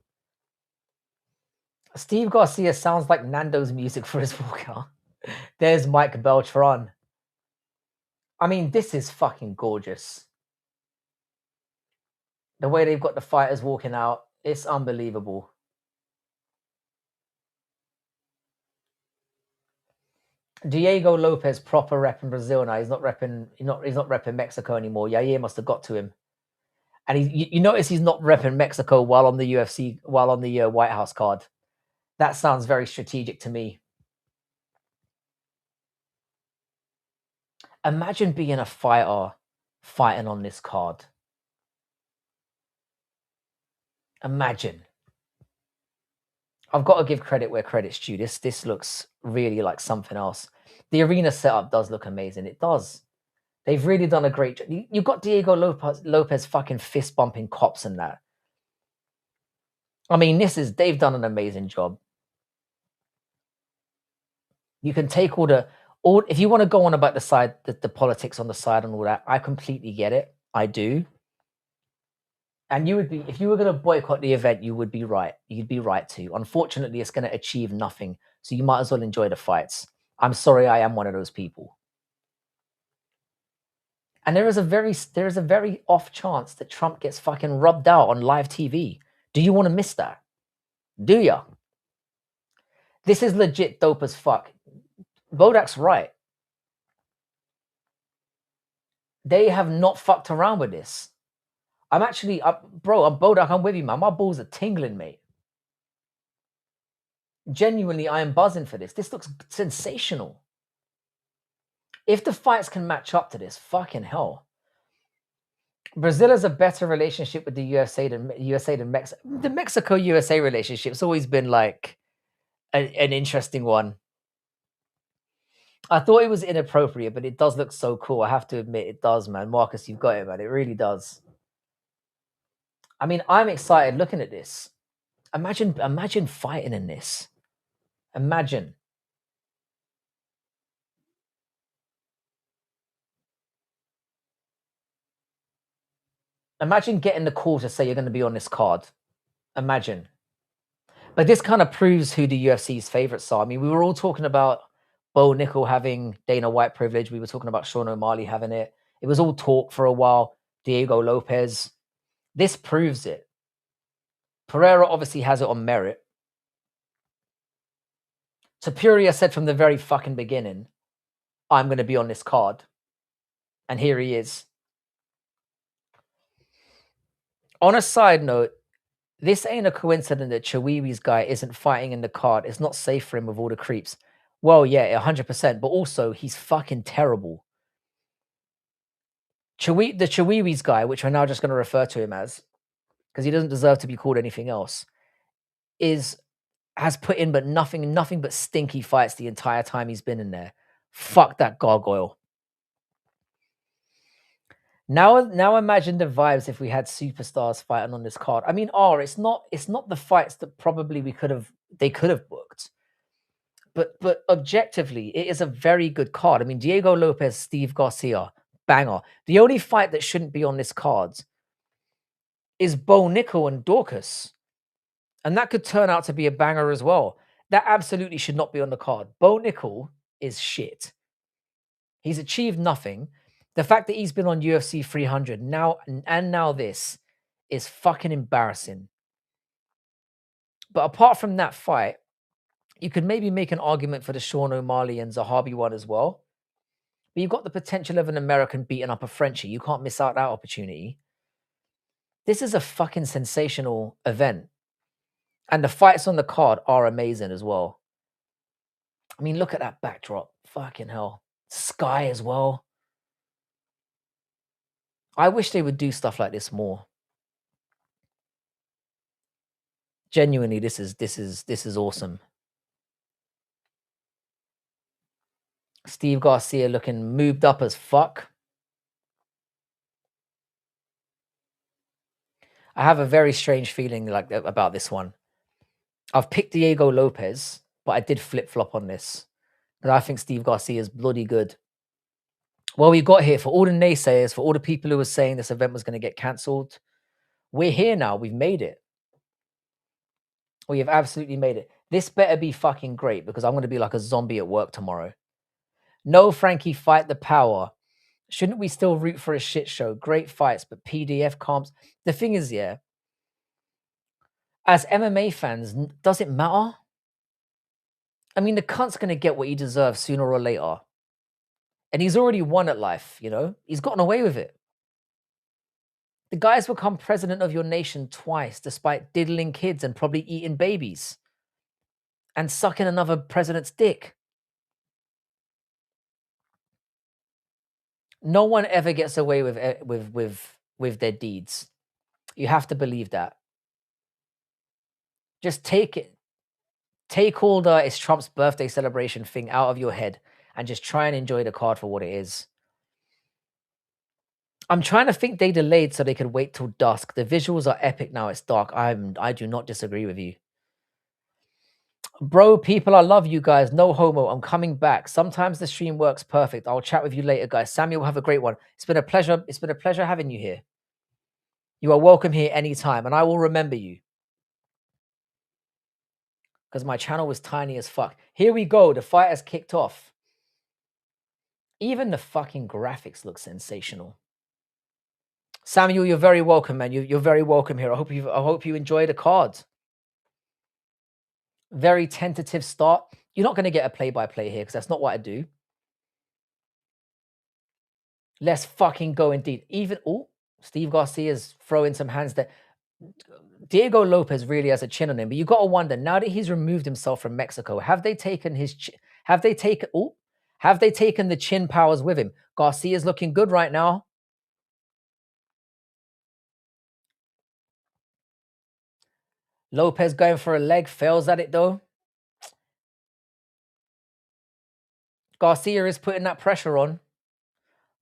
Steve Garcia sounds like Nando's music for his walkout. There's Mike Beltran. I mean, this is fucking gorgeous. The way they've got the fighters walking out, it's unbelievable. Diego Lopez proper repping Brazil now. He's not repping. He's not repping Mexico anymore. Yair must have got to him. And you notice he's not repping Mexico while on the UFC, while on the White House card. That sounds very strategic to me. Imagine being a fighter fighting on this card. Imagine. I've got to give credit where credit's due. This looks really like something else. The arena setup does look amazing. It does. They've really done a great job. You've got Diego Lopez fucking fist bumping cops and that. I mean, they've done an amazing job. You can take if you want to go on about the politics on the side and all that, I completely get it. I do. And you would be, if you were going to boycott the event, you would be right. You'd be right to. Unfortunately, it's going to achieve nothing. So you might as well enjoy the fights. I'm sorry, I am one of those people. And there is a very off chance that Trump gets fucking rubbed out on live TV. Do you want to miss that? Do ya? This is legit dope as fuck. Bodak's right. They have not fucked around with this. I'm actually, bro, I'm Bodak, I'm with you, man. My balls are tingling, mate. Genuinely, I am buzzing for this. This looks sensational. If the fights can match up to this, fucking hell. Brazil has a better relationship with the USA than Mexico. The Mexico-USA relationship's always been like an interesting one. I thought it was inappropriate, but it does look so cool. I have to admit, it does, man. Marcus, you've got it, man. It really does. I mean, I'm excited looking at this. Imagine fighting in this. Imagine. Imagine getting the call to say you're going to be on this card. Imagine. But this kind of proves who the UFC's favorites are. I mean, we were all talking about Bo Nickel having Dana White privilege. We were talking about Sean O'Malley having it. It was all talk for a while. Diego Lopez. This proves it. Pereira obviously has it on merit. Topuria said from the very fucking beginning, I'm going to be on this card. And here he is. On a side note, this ain't a coincidence that Chiwiwi's guy isn't fighting in the card. It's not safe for him with all the creeps. Well, yeah, 100%. But also, he's fucking terrible. The Chiwiwi's guy, which we're now just going to refer to him as, because he doesn't deserve to be called anything else, has put in nothing but stinky fights the entire time he's been in there. Fuck that gargoyle. Now imagine the vibes if we had superstars fighting on this card. I mean, it's not the fights that probably they could have booked. But objectively, it is a very good card. I mean, Diego Lopez, Steve Garcia, banger. The only fight that shouldn't be on this card is Bo Nickel and Dorcas. And that could turn out to be a banger as well. That absolutely should not be on the card. Bo Nickel is shit. He's achieved nothing. The fact that he's been on UFC 300 now this is fucking embarrassing. But apart from that fight, you could maybe make an argument for the Sean O'Malley and Zahabi one as well. But you've got the potential of an American beating up a Frenchie. You can't miss out that opportunity. This is a fucking sensational event. And the fights on the card are amazing as well. I mean, look at that backdrop. Fucking hell. Sky as well. I wish they would do stuff like this more. Genuinely, this is awesome. Steve Garcia looking moved up as fuck. I have a very strange feeling about this one. I've picked Diego Lopez, but I did flip-flop on this. Because I think Steve Garcia is bloody good. Well, we got here, for all the naysayers, for all the people who were saying this event was going to get cancelled, we're here now. We've made it. We have absolutely made it. This better be fucking great, because I'm going to be like a zombie at work tomorrow. No, Frankie, fight the power. Shouldn't we still root for a shit show? Great fights, but PDF comps. The thing is, yeah, as MMA fans, does it matter? I mean, the cunt's going to get what he deserves sooner or later. And he's already won at life, you know? He's gotten away with it. The guy's become president of your nation twice, despite diddling kids and probably eating babies and sucking another president's dick. No one ever gets away with their deeds. You have to believe that. Just take it. Take all the it's Trump's birthday celebration thing out of your head and just try and enjoy the card for what it is. I'm trying to think they delayed so they could wait till dusk. The visuals are epic now. It's dark. I do not disagree with you. Bro, people, I love you guys. No homo. I'm coming back. Sometimes the stream works perfect. I'll chat with you later, guys. Samuel, have a great one. It's been a pleasure. It's been a pleasure having you here. You are welcome here anytime, and I will remember you. Because my channel was tiny as fuck. Here we go. The fight has kicked off. Even the fucking graphics look sensational. Samuel, you're very welcome, man. You're very welcome here. I hope you enjoy the cards. Very tentative start. You're not going to get a play-by-play here because that's not what I do. Let's fucking go indeed. Even Steve Garcia's throwing some hands there. Diego Lopez really has a chin on him, but you got to wonder now that he's removed himself from Mexico, have they taken have they taken the chin powers with him? Garcia's looking good right now. Lopez going for a leg, fails at it though. Garcia is putting that pressure on.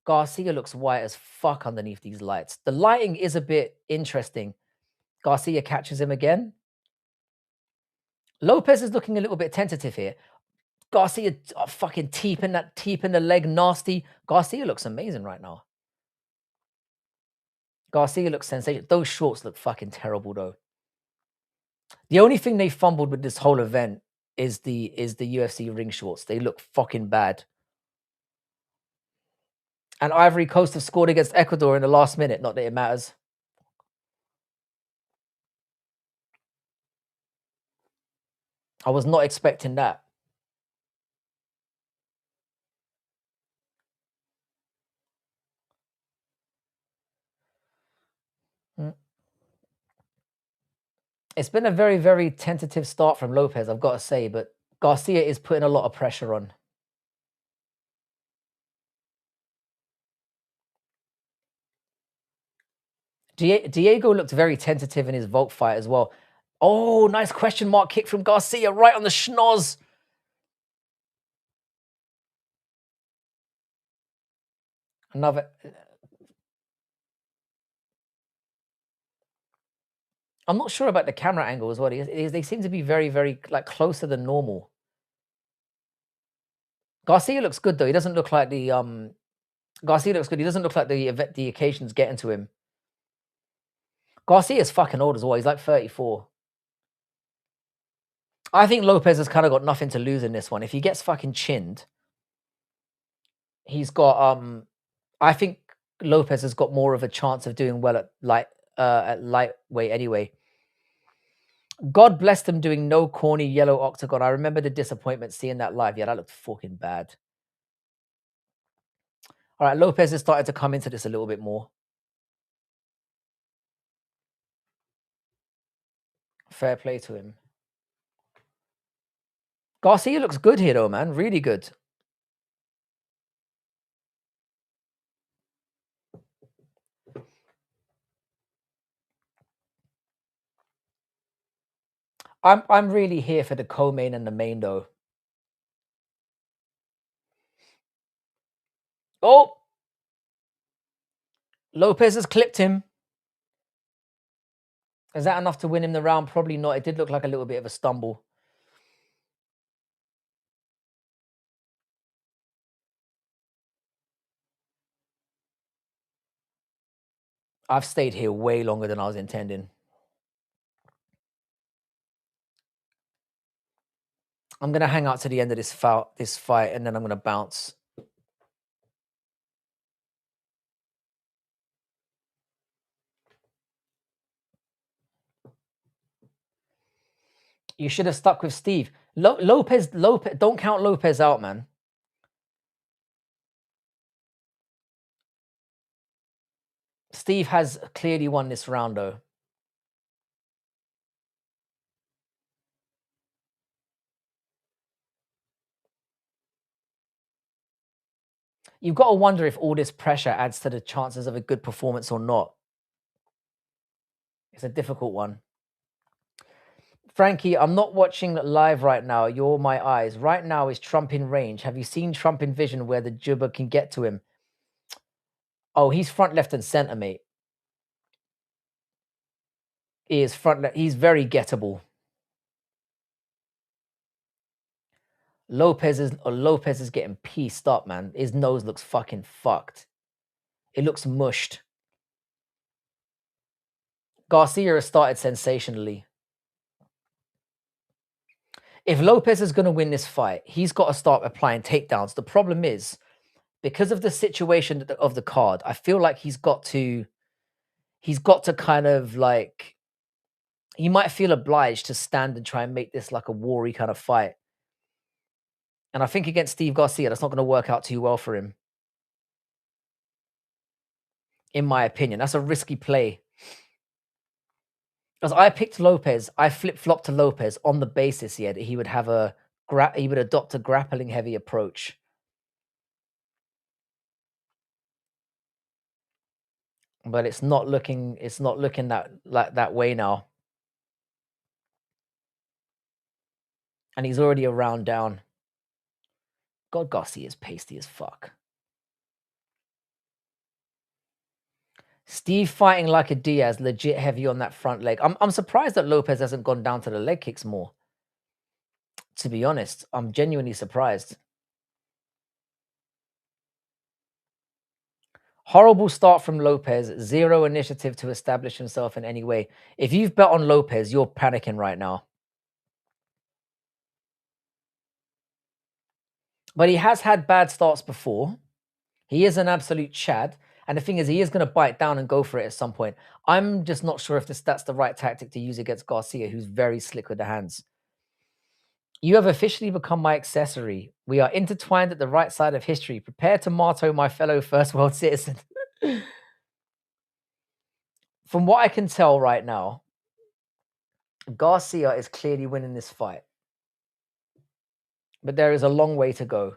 Garcia looks white as fuck underneath these lights. The lighting is a bit interesting. Garcia catches him again. Lopez is looking a little bit tentative here. Garcia fucking teep in the leg nasty. Garcia looks amazing right now. Garcia looks sensational. Those shorts look fucking terrible though. The only thing they fumbled with this whole event is the UFC ring shorts. They look fucking bad. And Ivory Coast have scored against Ecuador in the last minute. Not that it matters. I was not expecting that. It's been a very, very tentative start from Lopez, I've got to say, but Garcia is putting a lot of pressure on. Diego looked very tentative in his Volk fight as well. Oh, nice question mark kick from Garcia right on the schnoz. Another. I'm not sure about the camera angle as well. They seem to be very, very like closer than normal. Garcia looks good though. He doesn't look like the Garcia looks good. He doesn't look like the occasion's getting to him. Garcia's fucking old as well. He's like 34. I think Lopez has kind of got nothing to lose in this one. If he gets fucking chinned, he's got I think Lopez has got more of a chance of doing well at lightweight anyway. God bless them doing no corny yellow octagon. I remember the disappointment seeing that live. Yeah, that looked fucking bad. All right, Lopez is starting to come into this a little bit more. Fair play to him. Garcia looks good here though, man. Really good. I'm really here for the co-main and the main though. Oh! Lopez has clipped him. Is that enough to win him the round? Probably not. It did look like a little bit of a stumble. I've stayed here way longer than I was intending. I'm going to hang out to the end of this fight, and then I'm going to bounce. You should have stuck with Steve. Lopez, don't count Lopez out, man. Steve has clearly won this round, though. You've got to wonder if all this pressure adds to the chances of a good performance or not. It's a difficult one. Frankie, I'm not watching live right now. You're my eyes. Right now is Trump in range. Have you seen Trump in vision where the jibber can get to him? Oh, he's front, left, and center, mate. He is front. He's very gettable. Lopez is getting pieced up, man. His nose looks fucking fucked. It looks mushed. Garcia has started sensationally. If Lopez is going to win this fight, he's got to start applying takedowns. The problem is, because of the situation of the card, I feel like he's got to kind of like, he might feel obliged to stand and try and make this like a war-y kind of fight. And I think against Steve Garcia, that's not going to work out too well for him. In my opinion, that's a risky play. Because I picked Lopez, I flip-flopped to Lopez on the basis that he would have he would adopt a grappling heavy approach. But it's not looking that way now. And he's already a round down. God, Garcia is pasty as fuck. Steve fighting like a Diaz, legit heavy on that front leg. I'm surprised that Lopez hasn't gone down to the leg kicks more. To be honest, I'm genuinely surprised. Horrible start from Lopez. Zero initiative to establish himself in any way. If you've bet on Lopez, you're panicking right now. But he has had bad starts before. He is an absolute Chad. And the thing is, he is going to bite down and go for it at some point. I'm just not sure if that's the right tactic to use against Garcia, who's very slick with the hands. You have officially become my accessory. We are intertwined at the right side of history. Prepare to martyr my fellow first world citizen. From what I can tell right now, Garcia is clearly winning this fight. But there is a long way to go.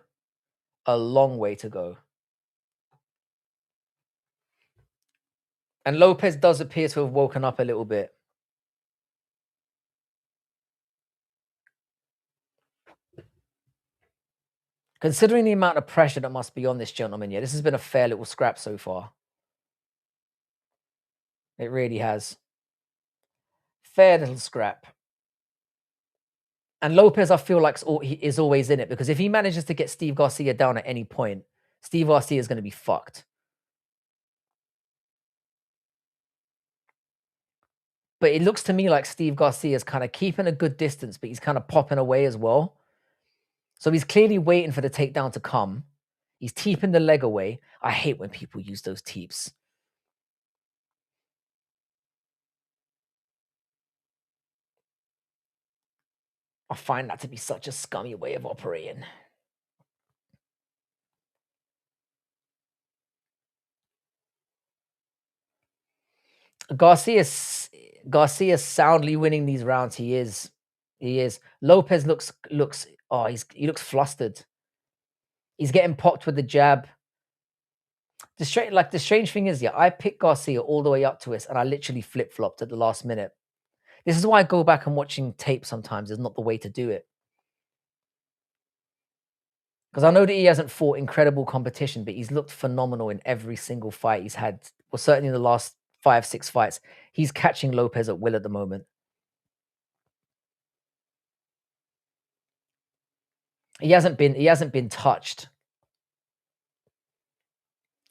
A long way to go. And Lopez does appear to have woken up a little bit. Considering the amount of pressure that must be on this gentleman, yeah, this has been a fair little scrap so far. It really has. Fair little scrap. And Lopez, I feel like, he is always in it, because if he manages to get Steve Garcia down at any point, Steve Garcia is going to be fucked. But it looks to me like Steve Garcia is kind of keeping a good distance, but he's kind of popping away as well. So he's clearly waiting for the takedown to come. He's teeping the leg away. I hate when people use those teeps. I find that to be such a scummy way of operating. Garcia's soundly winning these rounds. He is. Lopez looks he looks flustered. He's getting popped with the jab. The strange thing is, I picked Garcia all the way up to us, and I literally flip-flopped at the last minute. This is why I go back and watching tape sometimes is not the way to do it. Because I know that he hasn't fought incredible competition, but he's looked phenomenal in every single fight he's had. Well, certainly in the last 5-6 fights. He's catching Lopez at will at the moment. He hasn't been touched.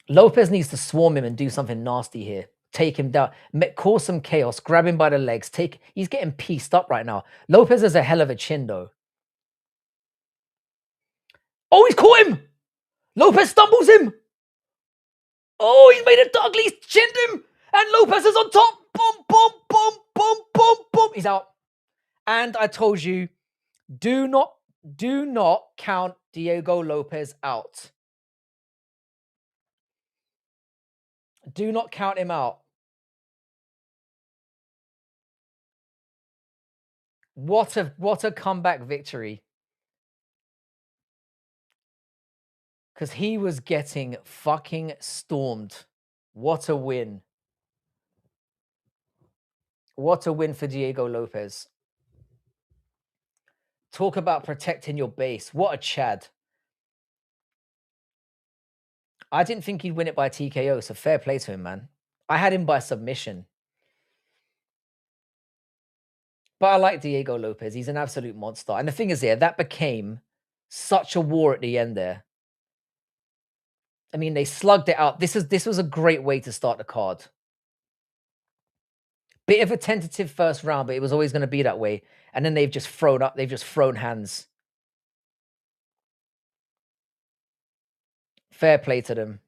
Lopez needs to swarm him and do something nasty here. Take him down, cause some chaos, grab him by the legs. He's getting pieced up right now. Lopez has a hell of a chin, though. Oh, he's caught him! Lopez stumbles him! Oh, he's made it ugly. He's chinned him! And Lopez is on top! Boom, boom, boom, boom, boom, boom! He's out. And I told you, Do not count Diego Lopez out. Do not count him out. What a comeback victory. Because he was getting fucking stormed. What a win. What a win for Diego Lopez. Talk about protecting your base. What a Chad. I didn't think he'd win it by TKO, so fair play to him, man. I had him by submission. But I like Diego Lopez. He's an absolute monster. And the thing is here, that became such a war at the end there. I mean, they slugged it out. This was a great way to start the card. Bit of a tentative first round, but it was always going to be that way. And then they've just thrown hands. Fair play to them.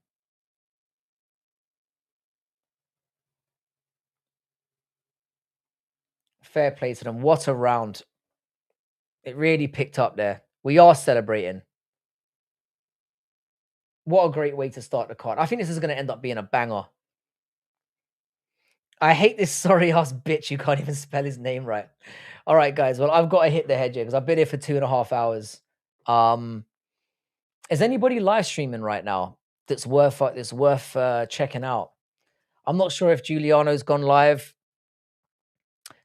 Fair play to them. What a round. It really picked up there. We are celebrating. What a great way to start the card. I think this is going to end up being a banger. I hate this sorry ass bitch who can't even spell his name right. All right, guys. Well, I've got to hit the head here because I've been here for 2.5 hours. Is anybody live streaming right now that's worth checking out? I'm not sure if Giuliano's gone live.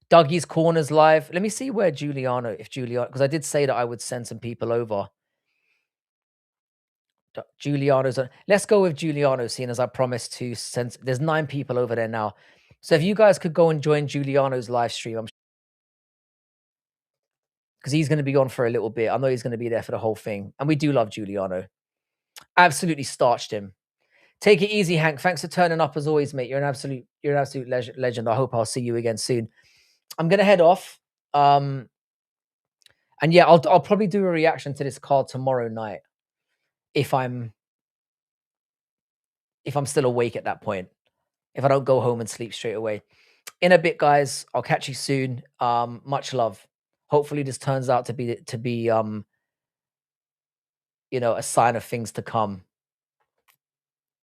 Dougie's Corner's live. Let me see where Giuliano, because I did say that I would send some people over. Giuliano's on. Let's go with Giuliano, seeing as I promised to send. There's 9 people over there now. So if you guys could go and join Giuliano's live stream, because he's going to be on for a little bit. I know he's going to be there for the whole thing. And we do love Giuliano. Absolutely starched him. Take it easy, Hank. Thanks for turning up as always, mate. You're an absolute legend. I hope I'll see you again soon. I'm going to head off. And yeah, I'll probably do a reaction to this card tomorrow night if I'm still awake at that point. If I don't go home and sleep straight away. In a bit, guys. I'll catch you soon. Much love. Hopefully this turns out to be a sign of things to come.